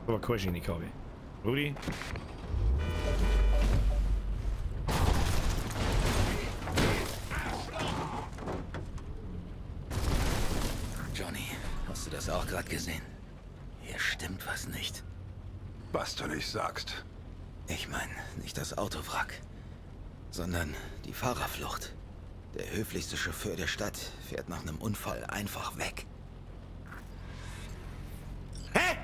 Aber keine schöne Karre. Rudi?
Johnny, hast du das auch gerade gesehen? Hier stimmt was nicht.
Was du nicht sagst.
Ich meine, nicht das Autowrack, sondern die Fahrerflucht. Der höflichste Chauffeur der Stadt fährt nach einem Unfall einfach weg.
Hä?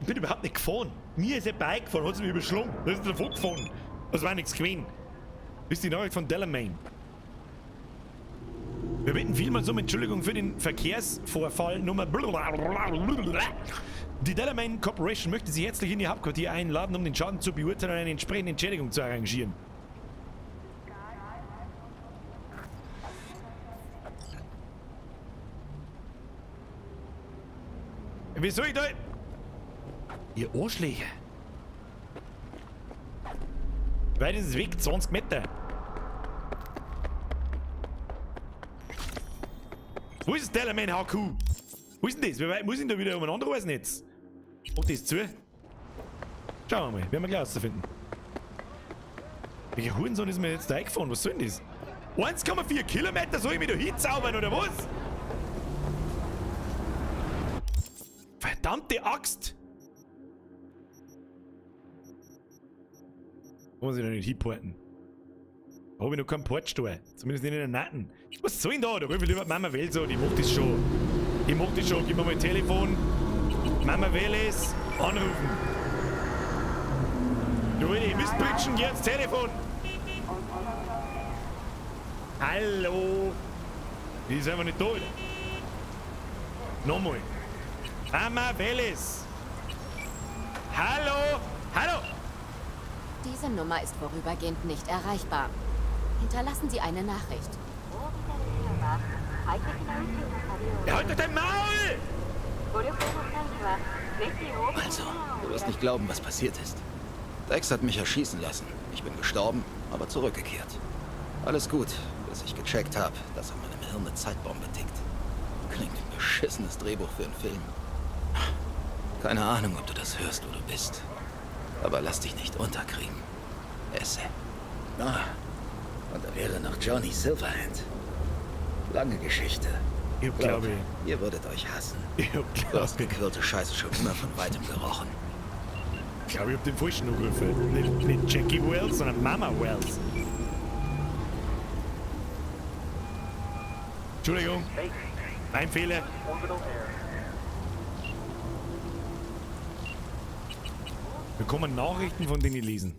Ich bin überhaupt nicht gefahren. Mir ist er beigefahren, hat sie mich überschlungen. Da ist er davon gefahren. Das war nichts gewesen. Das ist die Nachricht von Delamain. Wir bitten vielmals um Entschuldigung für den Verkehrsvorfall Nummer blablabla. Die Delamain Corporation möchte Sie herzlich in Ihr Hauptquartier einladen, um den Schaden zu beurteilen und eine entsprechende Entschädigung zu arrangieren. Wie soll ich da... Ihr Arschlöcher. Weit ist es weg? 20 Meter. Wo ist das Delamain HQ? Wo ist denn das? Wie weit muss ich denn da wieder umeinander reisen jetzt? Oh, das zu? Schauen wir mal, werden wir gleich rausfinden. Welcher Hurensohn ist mir jetzt da eingefahren? Was soll denn das? 1,4 Kilometer soll ich mich da hinzaubern, oder was? Verdammte Axt! Muss ich noch nicht hinporten. Da hab ich noch keinen Portsteuer. Zumindest nicht in der Natten. Was soll denn da? Da ruf ich lieber Mama Wels an. Ich mach das schon. Gib mir mal ein Telefon. Mama Welles anrufen. Du, die Mistbritschen, geh ans Telefon. Hallo. Die ist einfach nicht da, oder? Nochmal. Mama Welles. Hallo. Hallo.
Diese Nummer ist vorübergehend nicht erreichbar. Hinterlassen Sie eine Nachricht.
Ja, halt doch dein Maul!
Also, du wirst nicht glauben, was passiert ist. Dex hat mich erschießen lassen. Ich bin gestorben, aber zurückgekehrt. Alles gut, bis ich gecheckt habe, dass an meinem Hirn eine Zeitbombe tickt. beschissenes Drehbuch für einen Film. Keine Ahnung, ob du das hörst, wo du bist. Aber lass dich nicht unterkriegen. Esse. Ah, und da wäre noch Johnny Silverhand. Lange Geschichte.
Ich glaube,
ihr würdet euch hassen.
Ich
Du hast gequirlte Scheiße schon immer von weitem gerochen.
Ich glaube, ich hab den falschen angerufen. Nicht Jackie Wells, sondern Mama Wells. Entschuldigung. Mein Fehler. Wir bekommen Nachrichten, von denen ich lesen.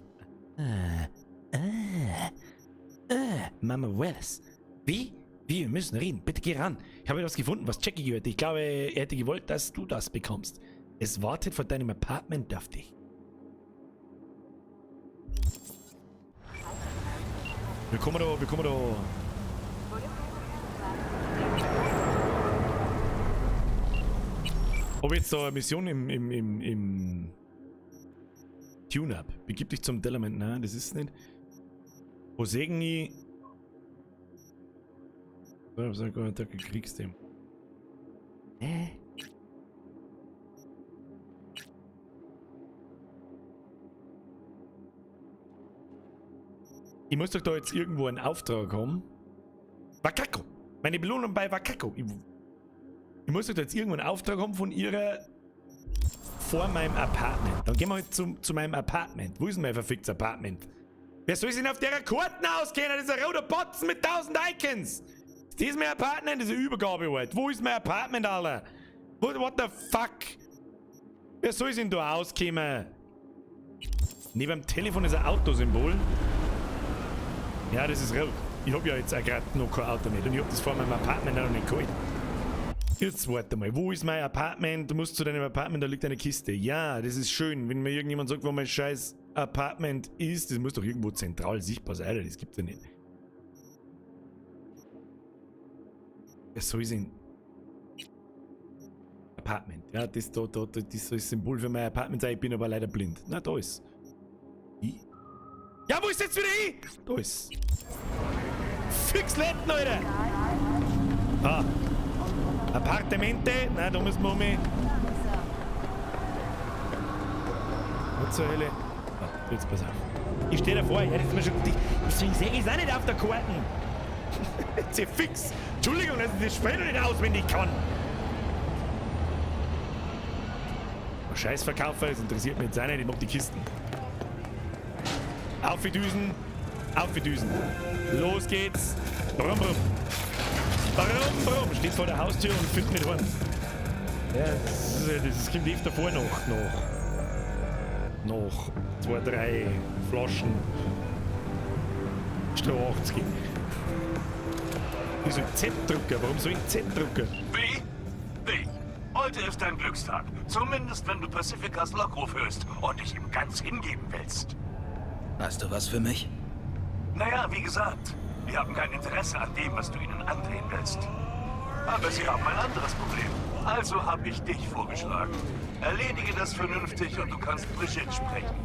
Mama Wells. Wie? Wir müssen reden. Bitte geh ran. Ich habe etwas gefunden, was Jackie gehört. Ich glaube, er hätte gewollt, dass du das bekommst. Es wartet vor deinem Apartment auf dich. Willkommen da, willkommen da. Ob jetzt da eine Mission im Tune-Up. Begib dich zum Delament. Nein, das ist nicht. Wo sägen die? So, sag mal, da kriegst du. Ich muss doch da jetzt irgendwo einen Auftrag haben. Wakako! Meine Belohnung bei Wakako. Ich muss doch da jetzt irgendwo einen Auftrag haben von ihrer vor meinem Apartment. Dann gehen wir halt zu meinem Apartment. Wo ist denn mein verficktes Apartment? Wer soll sich denn auf der Karten auskennen? Das ist ein roter Botzen mit 1000 Icons. Ist das mein Apartment? Das ist eine Übergabe halt. Wo ist mein Apartment, Alter? What the fuck? Wer soll sich denn da auskommen? Neben dem Telefon ist ein Autosymbol. Ja, das ist rot. Ich hab ja jetzt auch gerade noch kein Auto nicht und ich hab das vor meinem Apartment noch nicht geholt. Jetzt warte mal, wo ist mein Apartment? Du musst zu deinem Apartment, da liegt eine Kiste. Ja, das ist schön, wenn mir irgendjemand sagt, wo mein scheiß Apartment ist. Das muss doch irgendwo zentral sichtbar sein, Alter, das gibt's ja nicht. Was soll denn? Apartment. Ja, das da, das soll das Symbol für mein Apartment sein. Ich bin aber leider blind. Na, da ist. Ich? Ja, wo ist jetzt wieder ich? Da ist. Fix Letten, Alter! Ah. Appartemente. Nein, da müssen wir um. Was zur Hölle? Ah, jetzt pass auf. Ich stehe davor. Ja, das ist mir schon. Deswegen sehe ich es auch nicht auf der Karten. Jetzt hier fix. Entschuldigung, dass ich das Spiel noch nicht auswendig kann. Scheißverkäufer, das interessiert mich jetzt auch nicht. Ich mag die Kisten. Auf die Düsen. Auf die Düsen. Los geht's. Brumm, brumm. Brumm, brumm. Steht vor der Haustür und füllt mit Horn. Ja, das kommt öfter vor noch 2, 3 Flaschen Stroh 80. Wieso ein Z-Drucker? Warum so ein Z-Drucker?
Wie? Heute ist dein Glückstag. Zumindest wenn du Pacificas Lockruf hörst und dich ihm ganz hingeben willst.
Hast du was für mich?
Naja, wie gesagt, wir haben kein Interesse an dem, was du ihnen andrehen willst. Aber sie haben ein anderes Problem. Also habe ich dich vorgeschlagen. Erledige das vernünftig und du kannst Brigitte sprechen.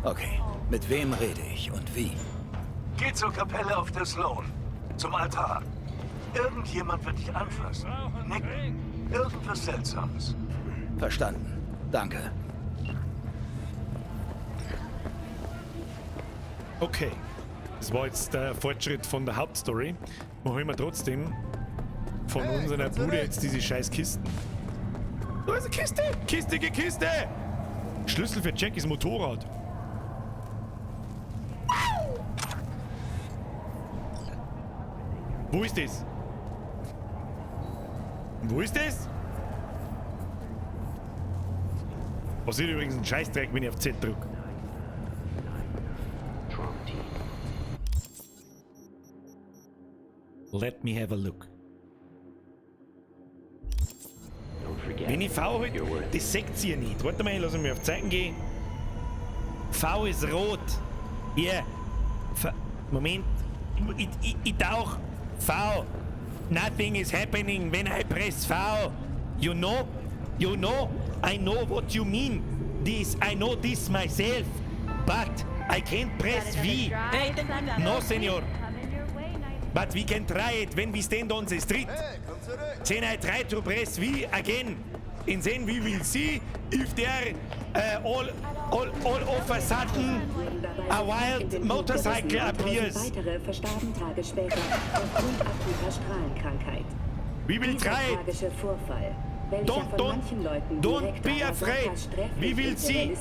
Okay, mit wem rede ich und wie?
Geh zur Kapelle auf der Sloan. Zum Altar. Irgendjemand wird dich anfassen. Nicken. Irgendwas Seltsames.
Verstanden. Danke.
Okay. Das war jetzt der Fortschritt von der Hauptstory. Wir holen wir trotzdem von unserer Bude jetzt diese scheiß Kisten. Da ist eine Kiste! Kiste! Schlüssel für Jackies Motorrad. Wo ist das? Wo ist das? Passiert übrigens ein Scheißdreck, wenn ich auf Z drücke. Let me have a look. Wenn ich V halt, das sagt sie ja nicht. Warte mal, lass mich auf Zeichen gehen. V ist rot. Hier. Moment. Ich tauch. V. Nothing is happening when I press V. You know? I know what you mean. I know this myself. But I can't press V. No, senor. But we can try it when we stand on the street. Then I try to press V again. And then we will see if there all of a sudden a wild motorcycle appears.
Weitere verstarben Tage später aufgrund akuter Strahlenkrankheit.
We will try it.
Tragischer Vorfall, welcher von manchen Leuten
Don't be afraid. We will see.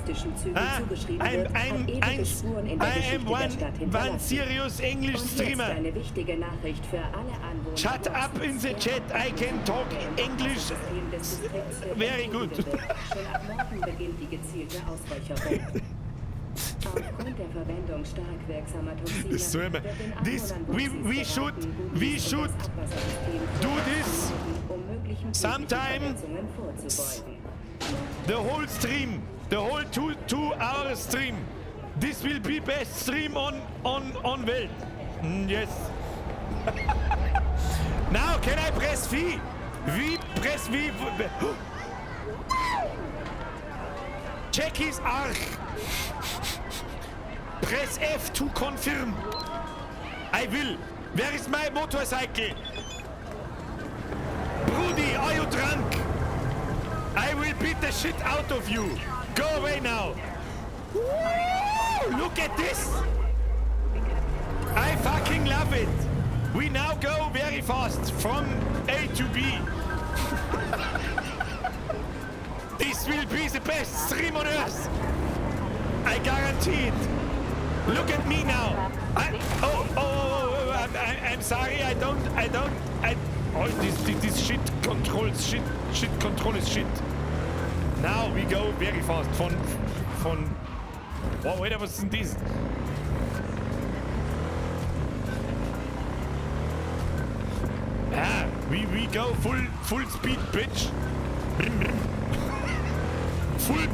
I am one serious English streamer.
Eine wichtige Nachricht für alle Anwohner.
Shut up in the chat. I can talk English very good.
Schon ab morgen beginnt die gezielte Ausräucherung. Aufgrund der Verwendung stark wirksamer Toxine wird den Anwohnern
we should do this sometime. The whole stream, the whole two hour stream. This will be best stream on Welt. Yes. Now can I press V? V press V. Check his arch. Press F to confirm. I will. Where is my motorcycle? Brudi, are you drunk? I will beat the shit out of you. Go away now. Woo! Look at this. I fucking love it. We now go very fast from A to B. This will be the best stream on earth. I guarantee it. Look at me now. I'm sorry. This shit control is shit. Now we go very fast. Wow, wait, was ist denn dies? Ah, we go full speed, bitch. Full.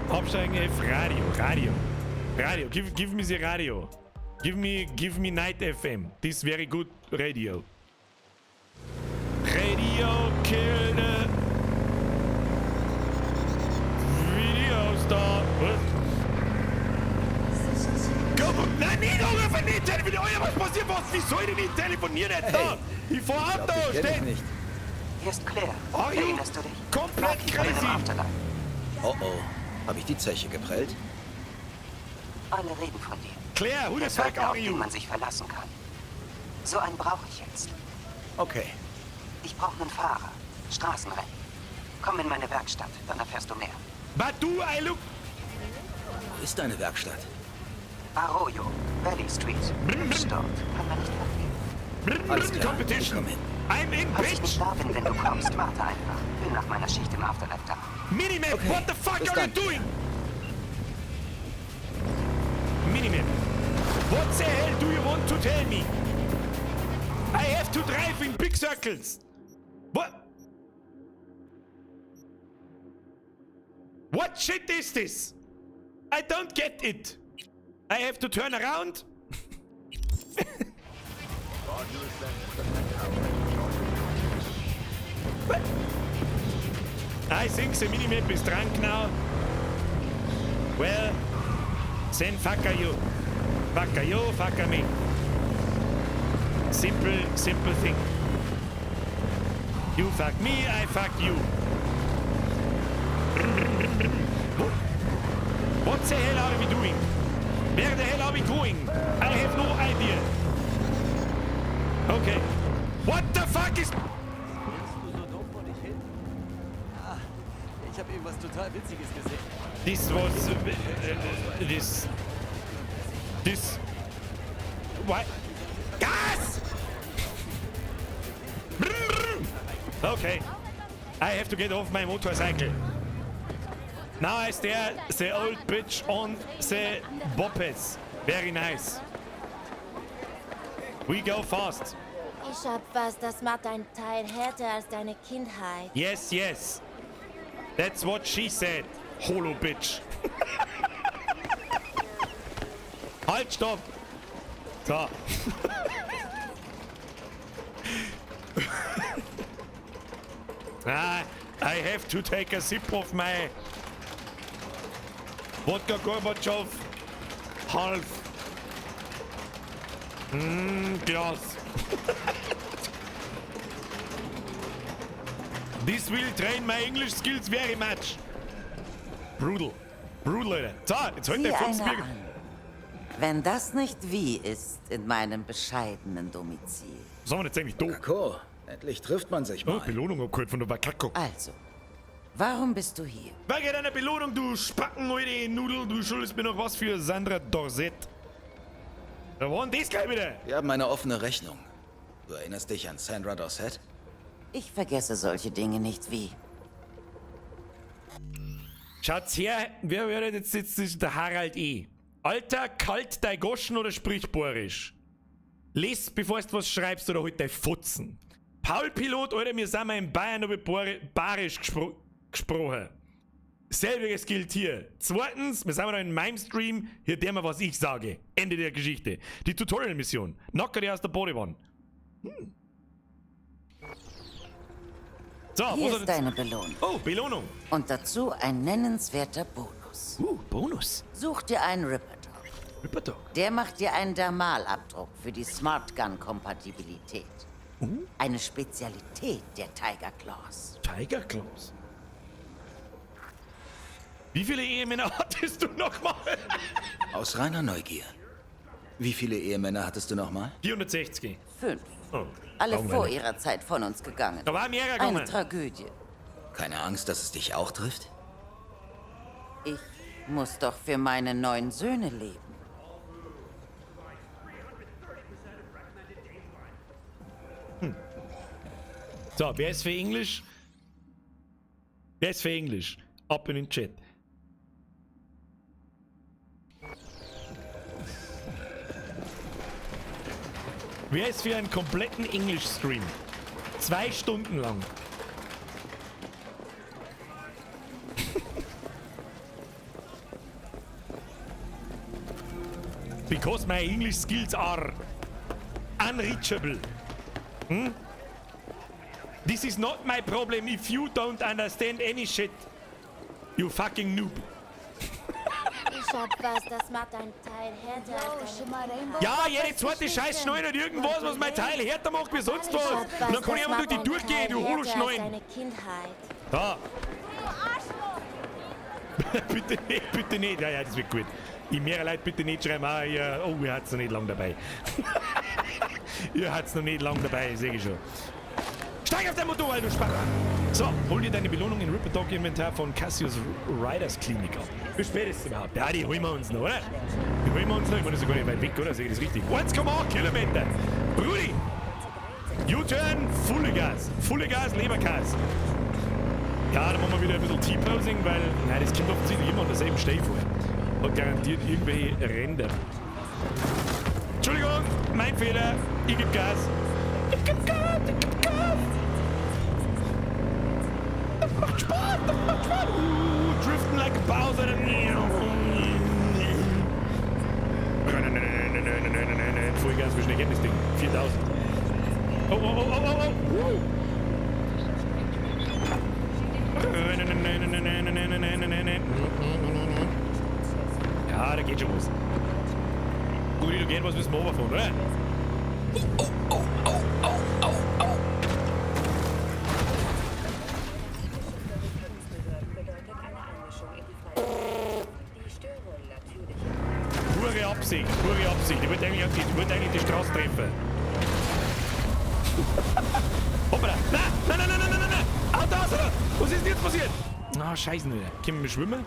Absteigen F, Radio. Give me the radio. Give me Night FM. This very good radio. Radio kill the video star. Nein, nicht rufen, nicht telefonieren. Oh ja, was passiert? Wie soll ich denn nicht telefonieren jetzt da? Ich fahr ab da, steht.
Hier ist Claire.
Are you
Erinnerst du dich?
komplett crazy?
Oh oh. Habe ich die Zeche geprellt?
Alle reden von dir.
Claire, who the fuck are
auf
you?
den man sich verlassen kann. So einen brauche ich jetzt.
Okay.
Ich brauche einen Fahrer. Straßenrennen. Komm in meine Werkstatt, dann erfährst du mehr.
But do I look...
Wo ist deine Werkstatt?
Arroyo, Valley Street. Hübsch dort. Kann man nicht vergehen.
Alles klar.
Competition. I'm in,
Falls ich
bitch.
nicht da bin, wenn du kommst, warte einfach. Bin nach meiner Schicht im Afterlife da.
Minimap,
Okay,
what the fuck
bis
are you
dann.
doing? Minimap, what the hell do you want to tell me? I have to drive in big circles. What? What shit is this? I don't get it. I have to turn around? What? I think the minimap is drunk now. Well, then fucker you. Fucker you, fucker me. Simple thing. You fuck me, I fuck you. What the hell are we doing? Where the hell are we going? I have no idea. Okay. What the fuck is...
Ich habe eben was total Witziges gesehen.
This was... This... What? Gas! Okay. I have to get off my motorcycle. Now I stare the old bitch on the boppes. Very nice. We go fast.
Ich hab was, das macht dein Teil härter als deine Kindheit.
Yes, yes. That's what she said. Holo bitch. Halt, stopp. So. I have to take a sip of my vodka Gorbachev half Glas. This will train my English skills very much. Brutal. Brutal, Leute. So, jetzt halt der Fuchsbier.
Wenn das nicht wie ist in meinem bescheidenen Domizil.
Was haben wir jetzt eigentlich da?
Kakao, endlich trifft man sich mal.
Oh, Belohnung abgeholt von der Bakako.
Also, warum bist du hier?
Wegen deiner Belohnung, du Spacken, alte Nudel. Du schuldest mir noch was für Sandra Dorset. Da war denn das gleich wieder?
Wir haben eine offene Rechnung. Du erinnerst dich an Sandra Dorset?
Ich vergesse solche Dinge nicht wie.
Schaut's her, wer wäre jetzt ist der Harald E. Alter, kalt dein Goschen oder sprich Borisch? Lies, bevor du was schreibst oder halt dein Futzen. Paul Pilot, Alter, wir sind mal in Bayern über Barisch gesprochen. Selbiges gilt hier. Zweitens, wir sind noch in meinem Stream, hier der mal, was ich sage. Ende der Geschichte. Die Tutorial-Mission. Knocker die aus der Bodywan. So,
Hier ist deine Belohnung.
Oh, Belohnung.
Und dazu ein nennenswerter Bonus.
Bonus.
Such dir einen Ripper-Dog.
Ripper-Dog?
Der macht dir einen Dermalabdruck für die Smart Gun-Kompatibilität. Eine Spezialität der Tiger Claws.
Tiger Claws? Wie viele Ehemänner hattest du nochmal?
Aus reiner Neugier. Wie viele Ehemänner hattest du nochmal?
460.
5.
Oh,
Alle vor ihrer Zeit von uns gegangen.
Da war mehrere gegangen.
Eine Tragödie.
Keine Angst, dass es dich auch trifft?
Ich muss doch für meine 9 Söhne leben.
So, wer ist für Englisch? Wer ist für Englisch? Ab in den Chat. Wer ist für einen kompletten Englisch-Stream? 2 Stunden lang. Because my English skills are unreachable. This is not my problem if you don't understand any shit. You fucking noob.
Schatz, das macht dein Teil härter als deine
Ja, jede zweite Scheißschneun hat irgendwas, was mein Teil härter macht wie sonst was. Und dann kann ich einfach durch die durchgehen, du Holoschneun.
deine Kindheit.
Da. Bitte nicht, bitte nicht. Ja, das wird gut. Ich mehr Leute bitte nicht schreiben, ihr hat's noch nicht lang dabei. Ihr hat's noch nicht lang dabei, sehe ich schon. Steig auf dein Motorrad, du Spacker! So, hol dir deine Belohnung in Ripper-Dog-Inventar von Cassius Riders Klinik ab. Wie spät ist es überhaupt? Ja, die holen wir uns noch, oder? Die holen wir uns noch. Ich meine, das ist gar nicht weit weg, oder? Sehe ich das richtig? 1,8 Kilometer! Brudi! U-Turn, Fulle Gas, Lebergas. Ja, da machen wir wieder ein bisschen T-Posing, weil, nein, das kommt offensichtlich immer an derselben Stelle vor. Hat garantiert irgendwelche Ränder. Entschuldigung, mein Fehler. Ich geb Gas. Ich geb Gas. Das macht Spaß, driften like a Bowser. Vollgas, wie schnell geht das Ding? 4000. Oh. Ja, da geht schon was. Gut, du gehst was müssen wir runterfahren, oder? Pure Absicht. Ich wollte eigentlich die Straße treffen. Hoppala! Nein! Auto aus! Was ist denn jetzt passiert? Ah, scheiße nicht. Können wir schwimmen?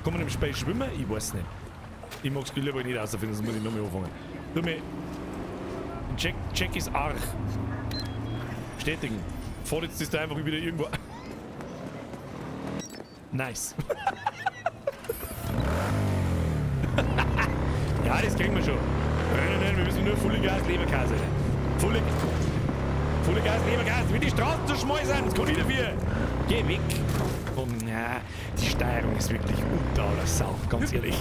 Kann man im Spiel schwimmen? Ich weiß nicht. Ich mag es lieber nicht rausfinden, sonst muss ich noch mehr anfangen. Tu mir. Check ist Arch. Bestätigen. Fahrt jetzt ist da einfach wieder irgendwo. Nice. Ja, das kriegen wir schon. Nein, wir müssen nur volle Gas, Leberkäse. Volle Gas, Lebergas, wie die Straßen zu schmal sind, das kann ich dafür. Geh weg. Oh, na, die Steuerung ist wirklich unter aller Sau, ganz ehrlich.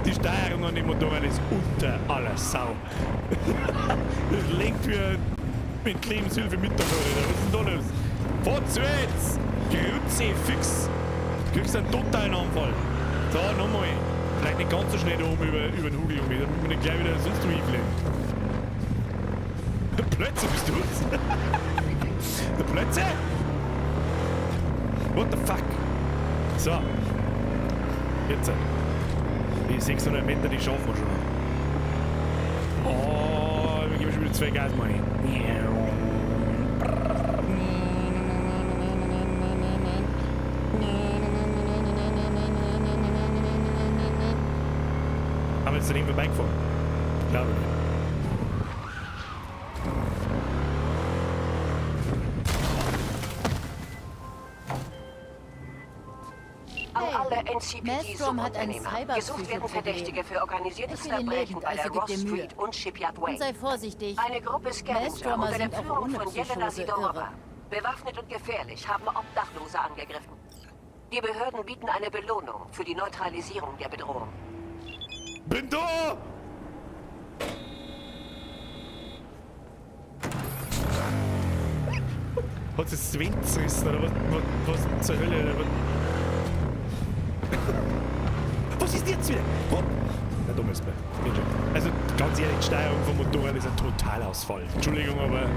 Die Steuerung an dem Motorrad ist unter aller Sau. Das lenkt wie mit Lebenshilfe Mitarbeiter. Was ist denn da los? Fahrt zu jetzt! Grütze, fix! Du kriegst einen totalen Anfall. So, nochmal. Vielleicht nicht ganz so schnell da oben über den Hügel, damit wir nicht gleich wieder sonst wo hinfliegen. Plötze bist du's? Der Plötze? What the fuck? So. Jetzt. Die 600 Meter, die schaffen wir schon noch. Oh, wir geben schon wieder 2 Gas, Mann. Haben wir jetzt daneben vorbeigefahren? Glaube ich.
Alle NCPD-Subunternehmer. Gesucht werden Verdächtige für organisiertes Verbrechen bei der Ross Street und Shipyard Way.
Und sei vorsichtig.
Eine Gruppe Scavenger
Maelstormer
unter der
sind auch
Führung
ohne
von Jelena
Psychose
Sidorova, bewaffnet und gefährlich, haben Obdachlose angegriffen. Die Behörden bieten eine Belohnung für die Neutralisierung der Bedrohung.
Bin da! Hat sie das Wind zerrissen oder was zur Hölle? Oder was? Was ist jetzt wieder? Hopp! Na, dumm ist mir. Also, ganz ehrlich, die Steuerung vom Motorrad ist ein Totalausfall. Entschuldigung, aber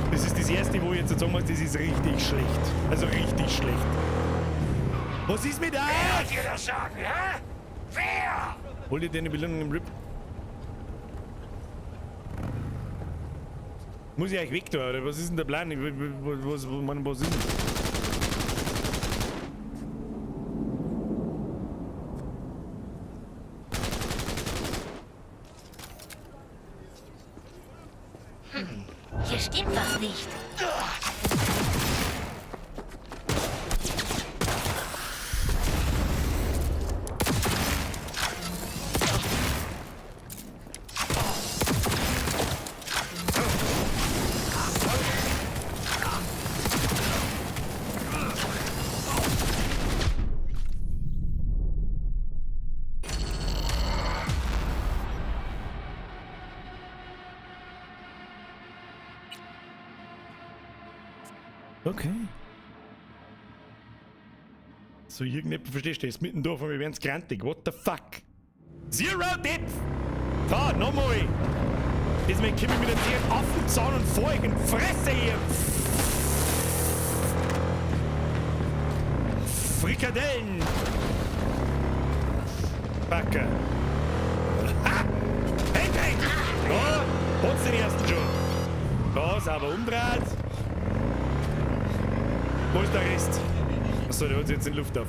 das ist das erste, wo ich jetzt sagen muss, das ist richtig schlecht. Also richtig schlecht. Was ist mit da?
Wer hat dir das sagen, hä? Wer?
Hol dir deine Belohnung im RIP. Muss ich euch weg da, oder was ist denn der Plan? Was ist denn?
Hier stimmt was nicht.
Okay. So, irgendjemand verstehst du, ist mittendurch und wir werden's grantig. What the fuck? Zero Depth! Da, nochmal! Diesmal komm ich mit dem Tier Affenzahn und Volk in die Fresse hier! Frikadellen! Backe! Ha! Hey, hey! Da, hat's den ersten schon! Da, sauber umdreht! Wo ist der Rest? Achso, der hat sich jetzt in Luft auf.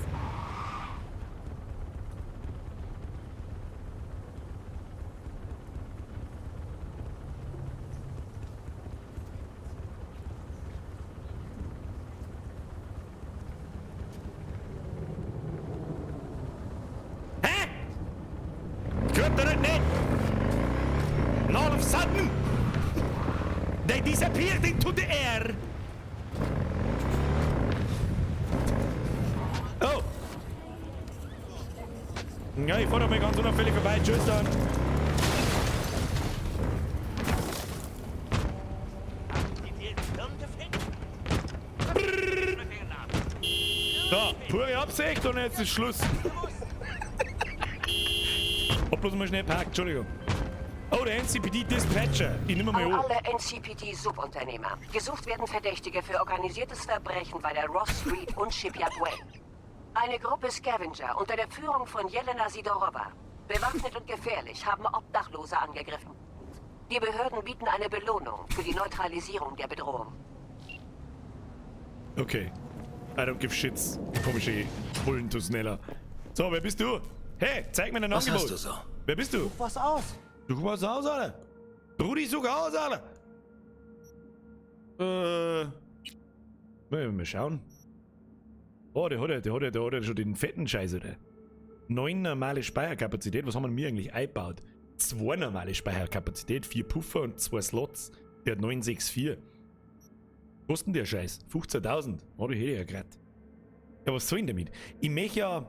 Hä? Gehört ihr nicht? And all of a sudden, they disappeared into the air. Oh! Ja, ich fahr doch mal ganz unauffällig vorbei. Tschüss dann. So, pure Absicht und jetzt ist Schluss. Hab bloß mal schnell parkt, Entschuldigung. Oh, der NCPD-Dispatcher. Ich nehme mal hoch.
Alle NCPD-Subunternehmer. Gesucht werden Verdächtige für organisiertes Verbrechen bei der Ross Street und Shipyard Way. Eine Gruppe Scavenger unter der Führung von Jelena Sidorova, bewaffnet und gefährlich, haben Obdachlose angegriffen. Die Behörden bieten eine Belohnung für die Neutralisierung der Bedrohung.
Okay. I don't give shits. Komische Bullentusneller. So, wer bist du? Hey, zeig mir dein Angebot.
Was hast du so?
Wer bist du?
Such was aus.
Such was aus, Alter. Brudi, such aus, Alter. Mal schauen. Oh, der hat ja schon den fetten Scheiß, oder? 9 normale Speicherkapazität. Was haben wir mir eigentlich eingebaut? 2 normale Speicherkapazität, 4 Puffer und 2 Slots. Der hat 964. Kosten der Scheiß? 15.000. Oh, die hätte ich ja grad. Ja, was soll ich denn damit? Ich möchte ja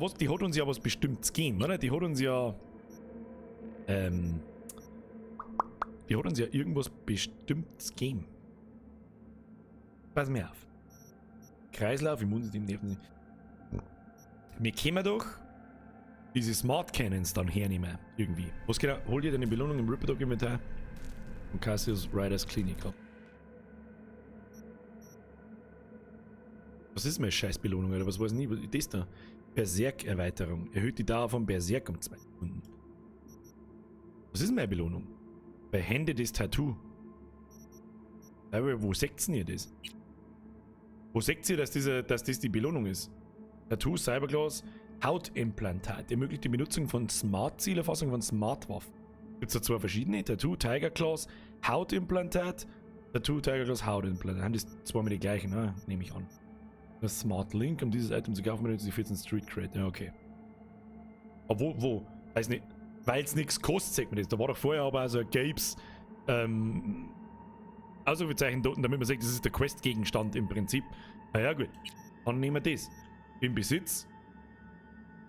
was, die hat uns ja was Bestimmtes gegeben, oder? Die hat uns ja irgendwas Bestimmtes gegeben. Pass mir auf. Kreislauf, Immunsystem, Nerven. Wir können doch diese Smart Cannons dann hernehmen, irgendwie. Was genau? Hol dir deine Belohnung im Ripper-Dokumentar. Und Cassius Riders Klinik ab. Was ist meine Scheißbelohnung, oder was weiß ich nie? Was ist das da? Berserk-Erweiterung. Erhöht die Dauer von Berserk um 2 Sekunden. Was ist meine Belohnung? Bei Hände des Tattoo. Aber wo seht ihr das? Wo seht ihr, dass das die Belohnung ist? Tattoo, Cyberglass, Hautimplantat. Ermöglicht die Benutzung von Smart-Zielerfassung von Smartwaffen. Gibt es da 2 verschiedene? Tattoo, Tigerglass, Hautimplantat. Tattoo, Tigerglass, Hautimplantat. Das sind 2 mit die gleichen, ne? Nehme ich an. Das Smart Link, um dieses Item zu kaufen, benutzt die 14 Street Crate. Ja, okay. Aber wo? Weiß nicht. Weil es nichts kostet, sagt man das. Da war doch vorher aber so ein Gapes Ausrufezeichen dort, damit man sagt, das ist der Quest-Gegenstand im Prinzip. Na ja, gut. Dann nehmen wir das. Im Besitz.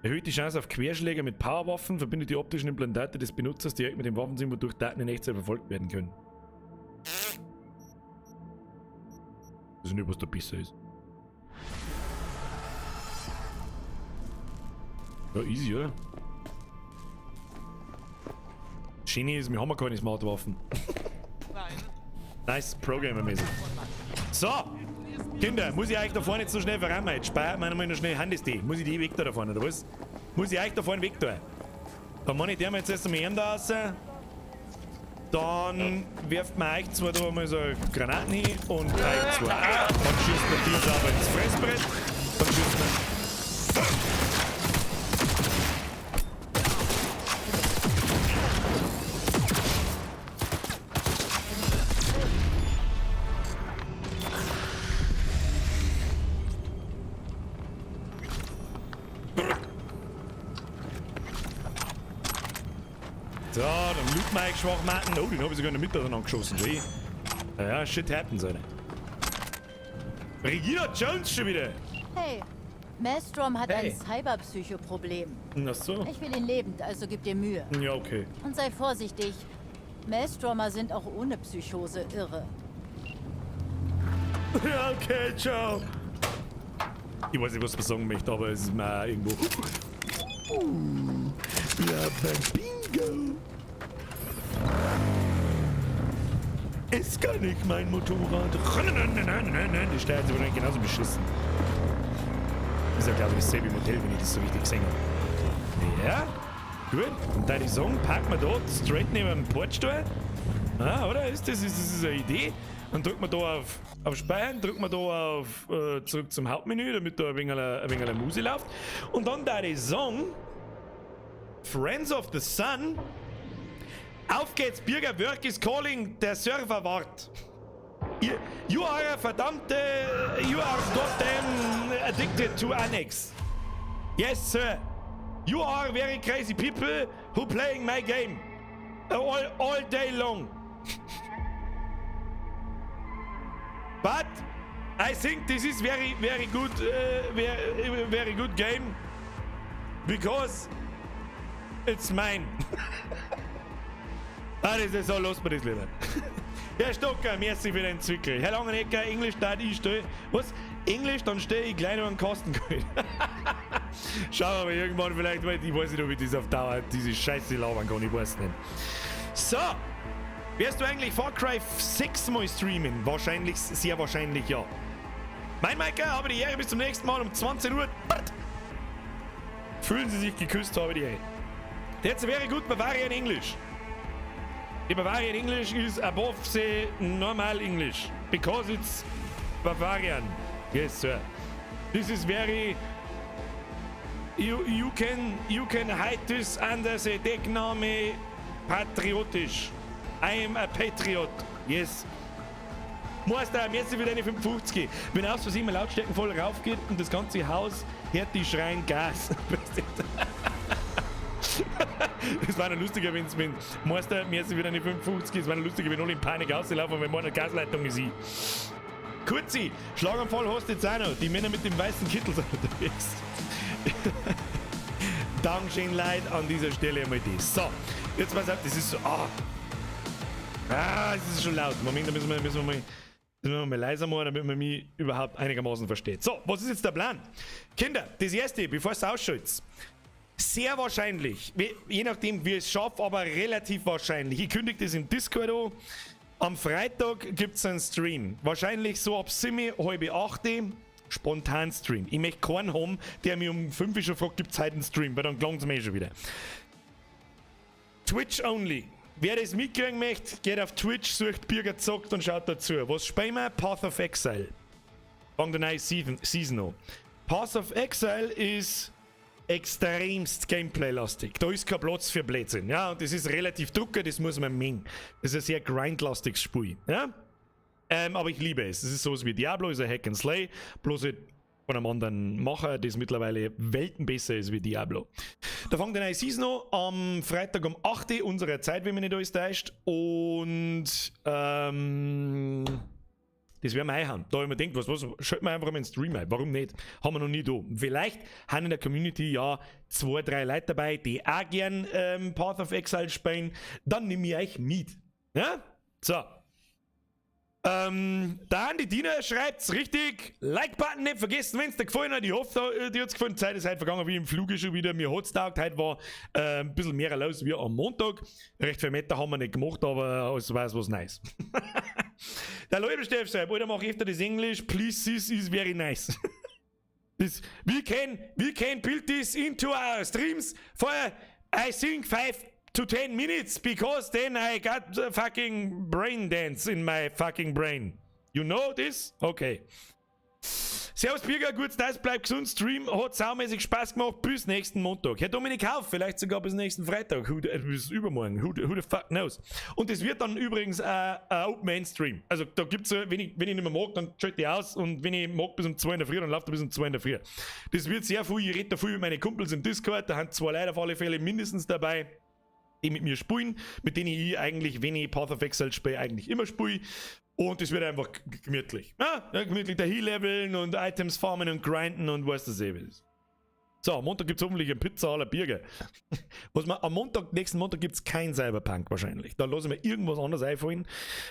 Erhöht die Chance auf Querschläge mit Powerwaffen, verbindet die optischen Implantate des Benutzers direkt mit dem Waffensinn, wodurch Daten in Echtzeit verfolgt werden können. Das ist nicht, was da besser ist. Ja, easy, oder? Schöne ist, wir haben ja keine Smartwaffen. Nice, Programmer-mäßig. So! Kinder, muss ich euch da vorne nicht so schnell verrammen? Jetzt speichert man noch schnell Handys die. Muss ich die weg da vorne, oder was? Muss ich euch da vorne weg tun? Dann mache ich der mal jetzt erst einmal da raus. Dann wirft man euch zwar da mal so Granaten hin und euch zwar auch. Dann schießt man die sauber ins Fressbrett. Dann schießt man. So, dann looten wir eigentlich Schwachmaten. Oh, den habe ich sogar in der Mitte angeschossen. Ja, shit happens, Alter. Regina Jones schon wieder.
Hey, Maelstrom hat ein Cyberpsycho-Problem.
Ach so.
Ich will ihn lebend, also gib dir Mühe.
Ja, okay.
Und sei vorsichtig. Maelstromer sind auch ohne Psychose irre.
Ja, okay, ciao. Ich weiß nicht, was man sagen möchte, aber es ist mir irgendwo... Ja, Bingo. Ist gar nicht mein Motorrad. Die Steuern sind wahrscheinlich genauso beschissen. Ist ja, glaube ich, dasselbe Modell, wenn ich das so richtig gesehen habe. Ja, gut. Und da die Song packen wir dort straight neben dem Portsteuer. Ah, oder? Ist das eine Idee? Dann drückt man da auf Speichern, drückt man da auf zurück zum Hauptmenü, damit da ein wenig Musik läuft. Und dann da die Song Friends of the Sun. Auf geht's, Bürger, Work is calling, der Server wart. You are a verdammte... You are goddamn addicted to Annex. Yes, sir. You are very crazy people who playing my game. All day long. But I think this is very good, very good game. Because it's mine. Das ist so los bei das Leben. Herr Stocker, merci für den Zwickel. Herr Langenecker, Englisch, da ich stehe. Was? Englisch, dann stehe ich gleich noch an Kostengeld. Schau aber irgendwann vielleicht, weil ich weiß nicht, ob ich das auf Dauer, diese Scheiße labern kann, ich weiß nicht. So, wirst du eigentlich Far Cry 6 mal streamen? Wahrscheinlich, sehr wahrscheinlich ja. Mein Meiker, habe die Ehre bis zum nächsten Mal um 20 Uhr. Fühlen Sie sich geküsst, habe die Ehre. That's very good Bavarian English. The Bavarian English is above the normal English because it's Bavarian. Yes, sir. This is very. You can hide this under the Deckname patriotisch. I am a patriot. Yes. Meister, merci für deine 55. Wenn aus Versehen mal Lautstärken voll raufgeht und das ganze Haus hört die schreien Gas. Es war noch lustiger, wenn Meister, merci für deine 55. Es war noch lustiger, wenn alle in Panik auslaufen, wenn man eine Gasleitung ist. Kurzi, Schlaganfall hast du jetzt auch noch. Die Männer mit dem weißen Kittel sind unterwegs. Dankeschön, Leute, an dieser Stelle einmal das. So, jetzt pass auf, das ist so. Es ist schon laut. Moment, da müssen wir mal leiser machen, damit man mich überhaupt einigermaßen versteht. So, was ist jetzt der Plan? Kinder, das erste, bevor es ausschaltet. Sehr wahrscheinlich, je nachdem wie ich es schaffe, aber relativ wahrscheinlich. Ich kündige das im Discord an. Am Freitag gibt es einen Stream. Wahrscheinlich so ab 7, halb 8 spontan Stream. Ich möchte keinen haben, der mir um 5 Uhr schon fragt, gibt es heute einen Stream, weil dann gelangt es mir schon wieder. Twitch only. Wer das mitkriegen möchte, geht auf Twitch, sucht Birger zockt und schaut dazu. Was spielen wir? Path of Exile. Fang der neue Season an. Path of Exile ist extremst Gameplay-lastig. Da ist kein Platz für Blödsinn. Ja, und das ist relativ drucker, das muss man mengen. Das ist ein sehr grindlastiges Spiel. Ja? Aber ich liebe es. Es ist sowas wie Diablo, ist ein Hack and Slay, bloß halt von einem anderen Macher, das mittlerweile Welten besser ist wie Diablo. Da fängt die neue Season an, am Freitag um 8 Uhr unserer Zeit, wenn mich nicht alles täuscht. Und das werden wir einhauen. Da habe ich mir gedacht, was schalten wir einfach mal einen Stream ein. Warum nicht? Haben wir noch nie da. Vielleicht haben in der Community ja 2, 3 Leute dabei, die auch gern Path of Exile spielen. Dann nehme ich euch mit. Ja? So. Dann die Dina schreibt's richtig. Like-Button nicht vergessen, wenn es dir gefallen hat. Ich hoffe, dir hat's gefallen. Die Zeit ist heute vergangen wie im Flug schon wieder. Mir hat's taugt. Heute war ein bisschen mehr los wie am Montag. Recht viel Meter haben wir nicht gemacht, aber es war was nice. Der Leute Steff schreibt, Alter, mach öfter das Englisch. Please, this is very nice. we can build this into our streams for, I think, 5 to 10 minutes, because then I got the fucking brain dance in my fucking brain. You know this? Okay. Servus Birger, gut, das bleibt gesund. Stream hat saumäßig Spaß gemacht. Bis nächsten Montag. Herr Dominik Hauf, vielleicht sogar bis nächsten Freitag. Bis übermorgen. Who the fuck knows? Und das wird dann übrigens ein Open-End-Stream. Also da gibt's wenn ich nicht mehr mag, dann schalte ich aus. Und wenn ich mag bis um 2 in der Früh, dann läuft er bis um 2 in der Früh. Das wird sehr viel. Ich rede da viel mit meinen Kumpels im Discord. Da haben 2 Leute auf alle Fälle mindestens dabei, die mit mir spielen, mit denen ich eigentlich, wenn ich Path of Exile spiele, eigentlich immer spiele. Und das wird einfach gemütlich. Ja, gemütlich dahin-leveln und Items farmen und grinden und weißt du was ist. So, am Montag gibt es hoffentlich eine Pizza à la Birger. Nächsten Montag gibt es kein Cyberpunk wahrscheinlich. Da lasse ich mir irgendwas anderes einfallen.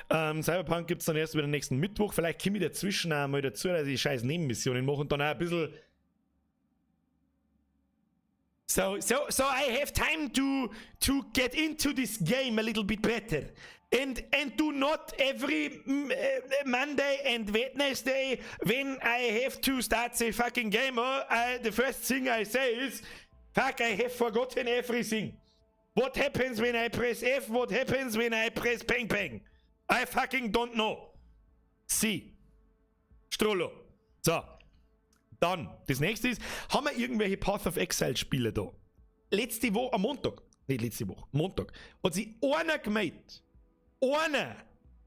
Cyberpunk gibt es dann erst wieder nächsten Mittwoch. Vielleicht komme ich dazwischen auch mal dazu, dass ich scheiß Nebenmissionen mache und dann auch ein bisschen. So I have time to get into this game a little bit better. And do not every Monday and Wednesday when I have to start the fucking game, the first thing I say is, fuck, I have forgotten everything. What happens when I press F? What happens when I press Bang Bang? I fucking don't know. Sie. Strollo. So. Dann, das nächste ist, haben wir irgendwelche Path of Exile Spiele da? Letzte Woche, am Montag, nicht letzte Woche, Montag, hat sich einer gemeldet. Einer!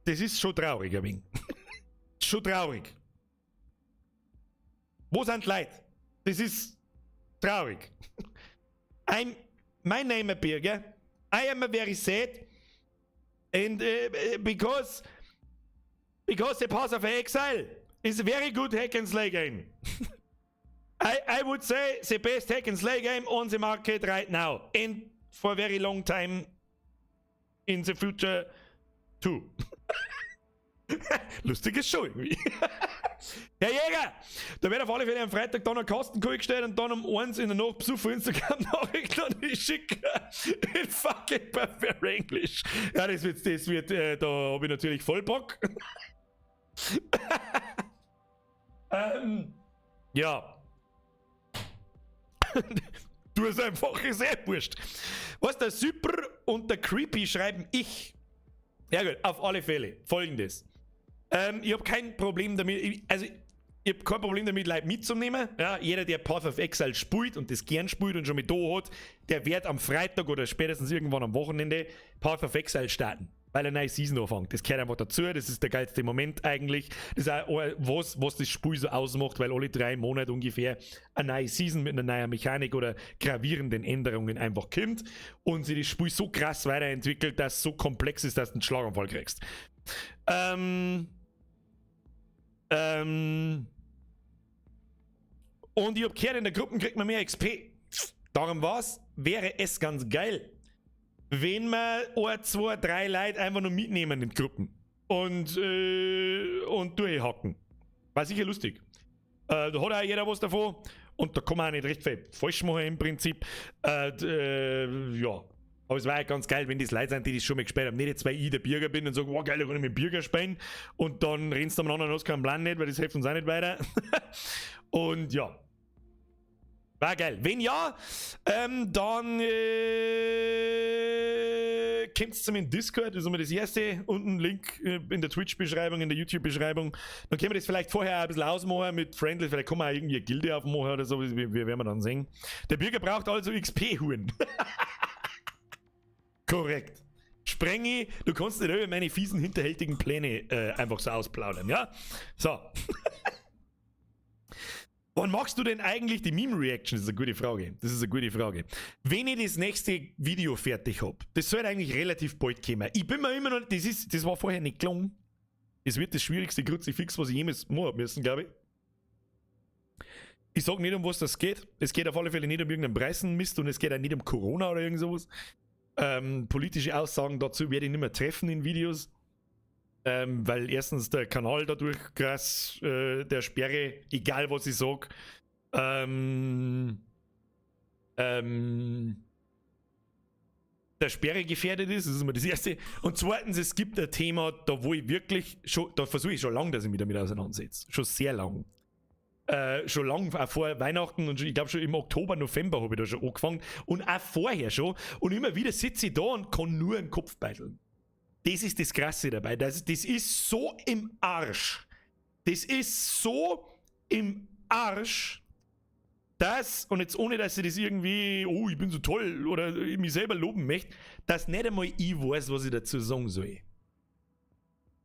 Das ist schon traurig, ein wenig. Schon traurig. Wo sind die Leute? Das ist traurig. My name is Birger. I am very sad. And because the Path of Exile is a very good hack and slay game. I would say the best hack and slay game on the market right now. And for a very long time in the future too. Lustiges Show irgendwie. Herr Jäger, da wird auf alle Fälle am Freitag dann ein Kastenkohl gestellt und dann um 1 in der Nacht besuchen Instagram-Nachricht und ich schicke in fucking perfect English. Ja, das wird, da habe ich natürlich voll Bock. Ja. Du hast einfach sehr wurscht. Was der Super und der Creepy schreiben ich. Ja gut, auf alle Fälle. Folgendes. Ich habe kein Problem damit, ich habe kein Problem damit, Leute mitzunehmen. Ja, jeder, der Path of Exile spielt und das gern spielt und schon mit da hat, der wird am Freitag oder spätestens irgendwann am Wochenende Path of Exile starten. Weil eine neue Season anfängt. Das gehört einfach dazu, das ist der geilste Moment eigentlich. Das ist auch was das Spiel so ausmacht, weil alle 3 Monate ungefähr eine neue Season mit einer neuen Mechanik oder gravierenden Änderungen einfach kommt und sich das Spiel so krass weiterentwickelt, dass es so komplex ist, dass du einen Schlaganfall kriegst. Und ich hab gehört, in der Gruppe kriegt man mehr XP. Darum wäre es ganz geil, wenn wir 1, 2, 3 Leute einfach nur mitnehmen in Gruppen und durchhacken. War sicher lustig. Da hat auch jeder was davon. und da kann man auch nicht recht viel falsch machen im Prinzip. Ja. Aber es war ja ganz geil, wenn das Leute sind, die das schon mal gespielt haben. Nicht jetzt, weil ich der Bürger bin und sage, wow, geil, da kann ich mit dem Bürger spielen. Und dann rennst du am anderen aus, keinen Plan nicht, weil das hilft uns auch nicht weiter. Und ja. War geil. Wenn ja, dann kommt zu mir in Discord, das ist immer das erste. Unten Link in der Twitch-Beschreibung, in der YouTube-Beschreibung. Dann können wir das vielleicht vorher ein bisschen ausmachen mit Friendly. Vielleicht kann man auch irgendwie eine Gilde aufmachen oder so, wie werden wir dann sehen. Der Bürger braucht also XP-Huren. Korrekt. Sprengi, du kannst nicht über meine fiesen, hinterhältigen Pläne einfach so ausplaudern, ja? So. Wann machst du denn eigentlich die Meme-Reaction? Das ist eine gute Frage. Das ist eine gute Frage. Wenn ich das nächste Video fertig habe, das soll eigentlich relativ bald kommen. Ich bin mir immer noch, das war vorher nicht gelungen. Es wird das schwierigste Kruzifix, was ich jemals machen müssen, glaube ich. Ich sage nicht, um was das geht. Es geht auf alle Fälle nicht um irgendeinen Preisenmist und es geht auch nicht um Corona oder irgend sowas. Politische Aussagen dazu werde ich nicht mehr treffen in Videos, weil erstens der Kanal dadurch krass der Sperre, egal was ich sage, der Sperre gefährdet ist, das ist immer das Erste. Und zweitens, es gibt ein Thema, da wo ich wirklich schon, da versuche ich schon lange, dass ich mich damit auseinandersetze. Schon sehr lang. Schon lang, auch vor Weihnachten und ich glaube schon im Oktober, November habe ich da schon angefangen und auch vorher schon und immer wieder sitze ich da und kann nur den Kopf beideln. Das ist das Krasse dabei, das ist so im Arsch. Das ist so im Arsch, dass, und jetzt ohne, dass ich das irgendwie, oh, ich bin so toll oder mich selber loben möchte, dass nicht einmal ich weiß, was ich dazu sagen soll.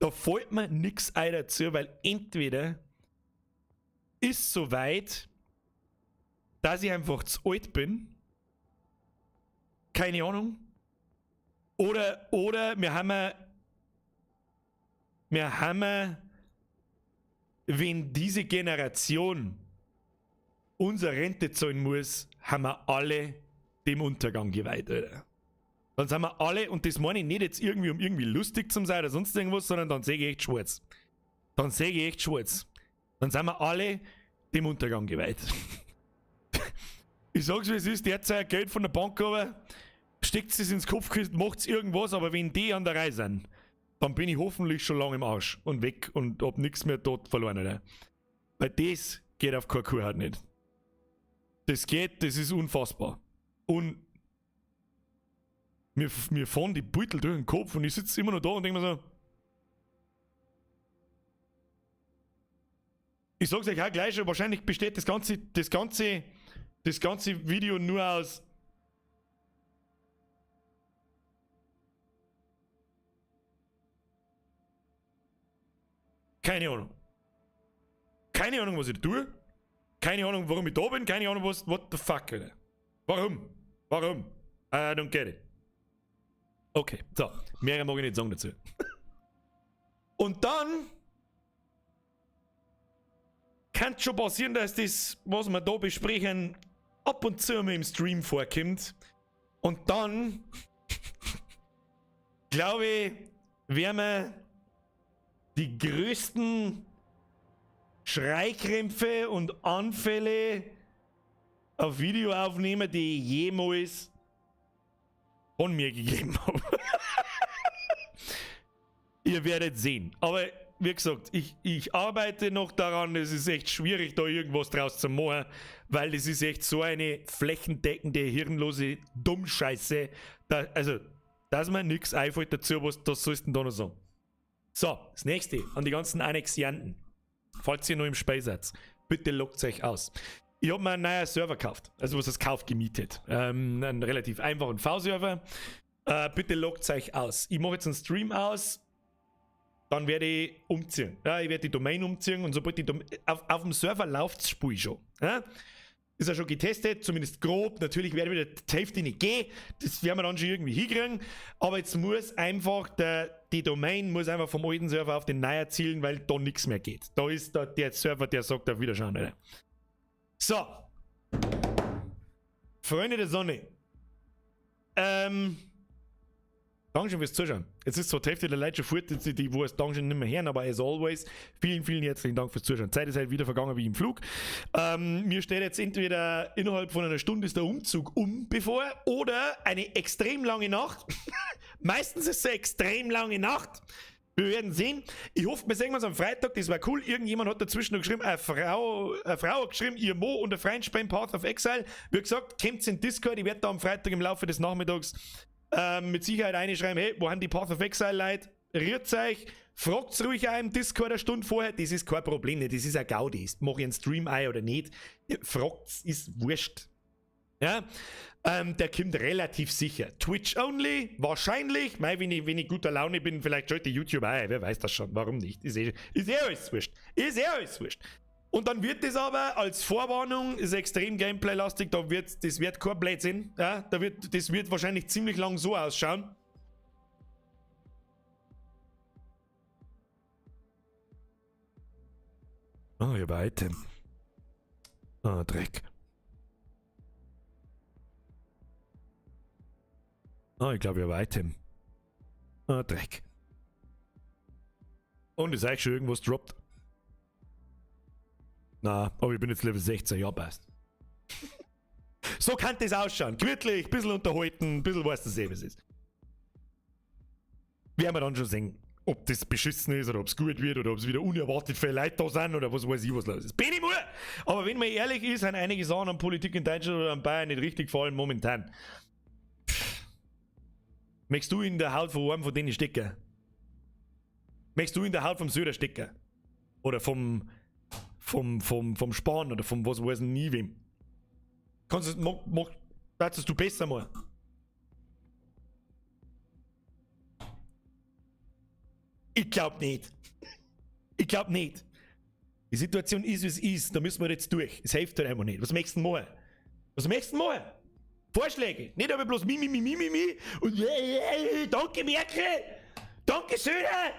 Da fällt mir nichts ein dazu, weil entweder ist so weit, dass ich einfach zu alt bin. Keine Ahnung. Oder wir haben, wenn diese Generation unsere Rente zahlen muss, haben wir alle dem Untergang geweiht, Alter. Dann sind wir alle, und das meine ich nicht jetzt irgendwie, um irgendwie lustig zu sein oder sonst irgendwas, sondern dann sehe ich echt schwarz. Dann sehe ich echt schwarz. Dann sind wir alle dem Untergang geweiht. Ich sag's wie es ist, der hat sein Geld von der Bank aber, steckt es ins Kopfkissen, macht's irgendwas, aber wenn die an der Reihe sind, dann bin ich hoffentlich schon lange im Arsch und weg und hab nichts mehr dort verloren, Alter. Weil das geht auf keine Kuhhaut nicht. Das geht, das ist unfassbar. Und mir fahren die Beutel durch den Kopf und ich sitze immer noch da und denke mir so, ich sag's euch auch gleich schon, wahrscheinlich besteht das ganze Video nur aus keine Ahnung. Keine Ahnung, was ich tue. Keine Ahnung, warum ich da bin. Keine Ahnung, what the fuck, Alter. Warum? I don't get it. Okay, so. Mehr mag ich nicht sagen dazu. Und dann kann schon passieren, dass das, was wir da besprechen, ab und zu mal im Stream vorkommt. Und dann, glaube ich, werden wir die größten Schreikrämpfe und Anfälle auf Video aufnehmen, die ich jemals von mir gegeben habe. Ihr werdet sehen. Aber wie gesagt, ich arbeite noch daran, es ist echt schwierig, da irgendwas draus zu machen, weil es ist echt so eine flächendeckende, hirnlose Dummscheiße, dass mir nichts einfällt dazu, was sollst du denn da noch sagen? So, das nächste, an die ganzen Annexianten. Falls ihr noch im Spiel seid, bitte loggt euch aus. Ich habe mir einen neuen Server gekauft, also was heißt gekauft, gemietet. Einen relativ einfachen V-Server. Bitte loggt euch aus. Ich mache jetzt einen Stream aus, dann werde ich umziehen. Ja, ich werde die Domain umziehen und sobald die auf dem Server läuft das Spiel schon. Ja? Ist ja schon getestet, zumindest grob. Natürlich werde ich wieder die Hälfte nicht gehen. Das werden wir dann schon irgendwie hinkriegen. Aber jetzt muss einfach die Domain muss einfach vom alten Server auf den neuen zielen, weil da nichts mehr geht. Da ist der Server, der sagt auf Wiederschauen, Alter. So. Freunde der Sonne. Dankeschön fürs Zuschauen. Jetzt ist zwar die Hälfte der Leute schon fort, die wo es Dankeschön nicht mehr hören, aber as always, vielen, vielen herzlichen Dank fürs Zuschauen. Zeit ist halt wieder vergangen wie im Flug. Mir steht jetzt entweder innerhalb von einer Stunde ist der Umzug bevor oder eine extrem lange Nacht. Meistens ist es eine extrem lange Nacht. Wir werden sehen. Ich hoffe, wir sehen uns am Freitag, das war cool. Irgendjemand hat dazwischen noch geschrieben, eine Frau hat geschrieben, ihr Mo und der Freund spielen Path of Exile. Wie gesagt, kommt in Discord, ich werde da am Freitag im Laufe des Nachmittags mit Sicherheit reinschreiben, hey, wo haben die Path of Exile Leute? Rührt euch, fragt's ruhig auch im Discord eine Stunde vorher, das ist kein Problem, nicht. Das ist ein Gaudi. Mach ich einen Stream ein oder nicht? Fragt's, ist wurscht. Ja, der kommt relativ sicher. Twitch only, wahrscheinlich. Mei, wenn ich guter Laune bin, vielleicht schalte YouTube ein, wer weiß das schon, warum nicht? Ist alles wurscht. Ist alles wurscht. Und dann wird das aber als Vorwarnung, ist extrem Gameplay-lastig, das wird kein Blödsinn. Ja, das wird wahrscheinlich ziemlich lang so ausschauen. Oh, ich habe ein Item. Ah, Dreck. Ah, ich glaube, ich habe ein Item. Ah, Dreck. Und ist eigentlich schon irgendwas droppt. Na, aber ich bin jetzt Level 16, ja passt. So kann das ausschauen. Gemütlich, ein bisschen unterhalten, ein bisschen weißt du, was es ist. Werden wir dann schon sehen, ob das beschissen ist oder ob es gut wird oder ob es wieder unerwartet viele Leute da sind oder was weiß ich, was los ist. Bin ich nur! Aber wenn man ehrlich ist, sind einige Sachen an Politik in Deutschland oder an Bayern nicht richtig gefallen momentan. Möchtest du in der Haut von einem von denen stecken? Möchtest du in der Haut vom Söder stecken? Oder vom Spahn oder vom was weiß ich nie wem? Kannst du, darfst du besser mal? Ich glaub nicht. Ich glaub nicht. Die Situation ist, wie es ist. Da müssen wir jetzt durch. Es hilft halt einfach nicht. Was möchtest du machen? Was möchtest du machen? Vorschläge. Nicht aber bloß mi und danke Merkel. Danke Söder.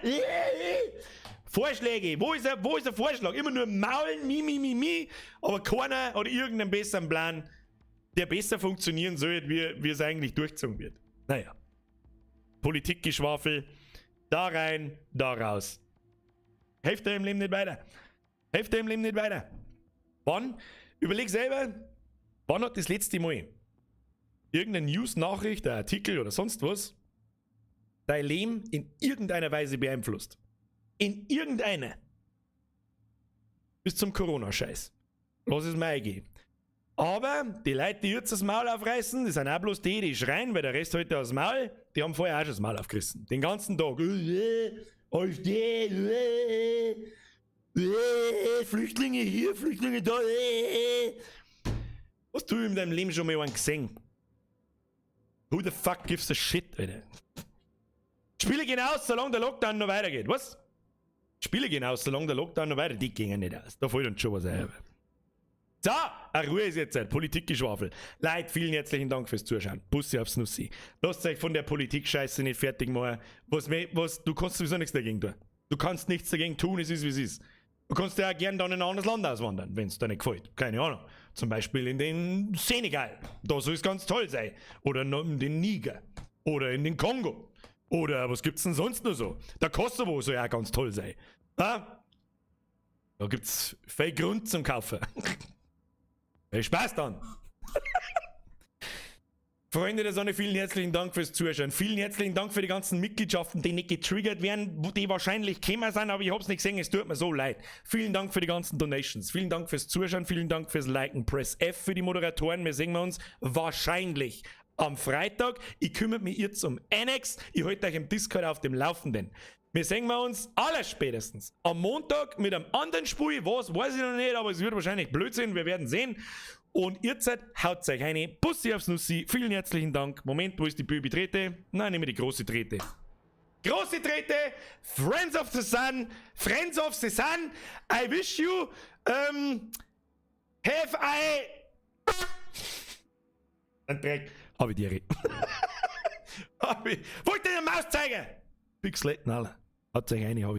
Vorschläge. Wo ist der Vorschlag? Immer nur maulen, mi, aber keiner hat irgendeinen besseren Plan, der besser funktionieren soll, wie es eigentlich durchgezogen wird. Naja. Politikgeschwafel. Da rein, da raus. Hilft dir im Leben nicht weiter. Hilft dir im Leben nicht weiter. Wann? Überleg selber, wann hat das letzte Mal irgendeine News-Nachricht, ein Artikel oder sonst was dein Leben in irgendeiner Weise beeinflusst? In irgendeiner. Bis zum Corona-Scheiß. Lass es mal eingehen. Aber die Leute, die jetzt das Maul aufreißen, das sind auch bloß die schreien, weil der Rest heute aus dem Maul, die haben vorher auch schon das Maul aufgerissen. Den ganzen Tag. AfD, Flüchtlinge hier, Flüchtlinge da. Hast du in deinem Leben schon mal einen gesehen? Who the fuck gives a shit, Alter? Spiele gehen aus, solange der Lockdown noch weitergeht. Was? Spiele gehen aus, solange der Lockdown noch weitergeht. Die gingen nicht aus. Da fällt uns schon was ein. So, eine Ruhe ist jetzt Zeit. Politikgeschwafel. Leute, vielen herzlichen Dank fürs Zuschauen. Bussi aufs Nussi. Lasst euch von der Politik-Scheiße nicht fertig machen. Du kannst sowieso nichts dagegen tun. Du kannst nichts dagegen tun, es ist wie es ist. Du kannst ja auch gerne dann in ein anderes Land auswandern, wenn es dir nicht gefällt. Keine Ahnung. Zum Beispiel in den Senegal. Da soll es ganz toll sein. Oder in den Niger. Oder in den Kongo. Oder was gibt's denn sonst noch so? Der Kosovo soll ja auch ganz toll sein. Ah? Da gibt's viel Grund zum Kaufen. Viel Spaß dann! Freunde der Sonne, vielen herzlichen Dank fürs Zuschauen. Vielen herzlichen Dank für die ganzen Mitgliedschaften, die nicht getriggert werden, die wahrscheinlich gekommen sind, aber ich hab's nicht gesehen, es tut mir so leid. Vielen Dank für die ganzen Donations. Vielen Dank fürs Zuschauen, vielen Dank fürs Liken. Press F für die Moderatoren. Wir sehen uns wahrscheinlich am Freitag. Ich kümmere mich jetzt um Annex. Ich halte euch im Discord auf dem Laufenden. Wir sehen uns allerspätestens am Montag mit einem anderen Spiel. Was, weiß ich noch nicht, aber es wird wahrscheinlich Blödsinn. Wir werden sehen. Und ihr seid, haut euch eine. Bussi aufs Nussi. Vielen herzlichen Dank. Moment, wo ist die Baby-Trete? Nein, nehmen wir die große Trete. Große Trete. Friends of the Sun. Friends of the Sun. I wish you have ein Dreck. Habe ich die Wollt ihr eine Maus zeigen? Pixeletten alle. Hat sich eine,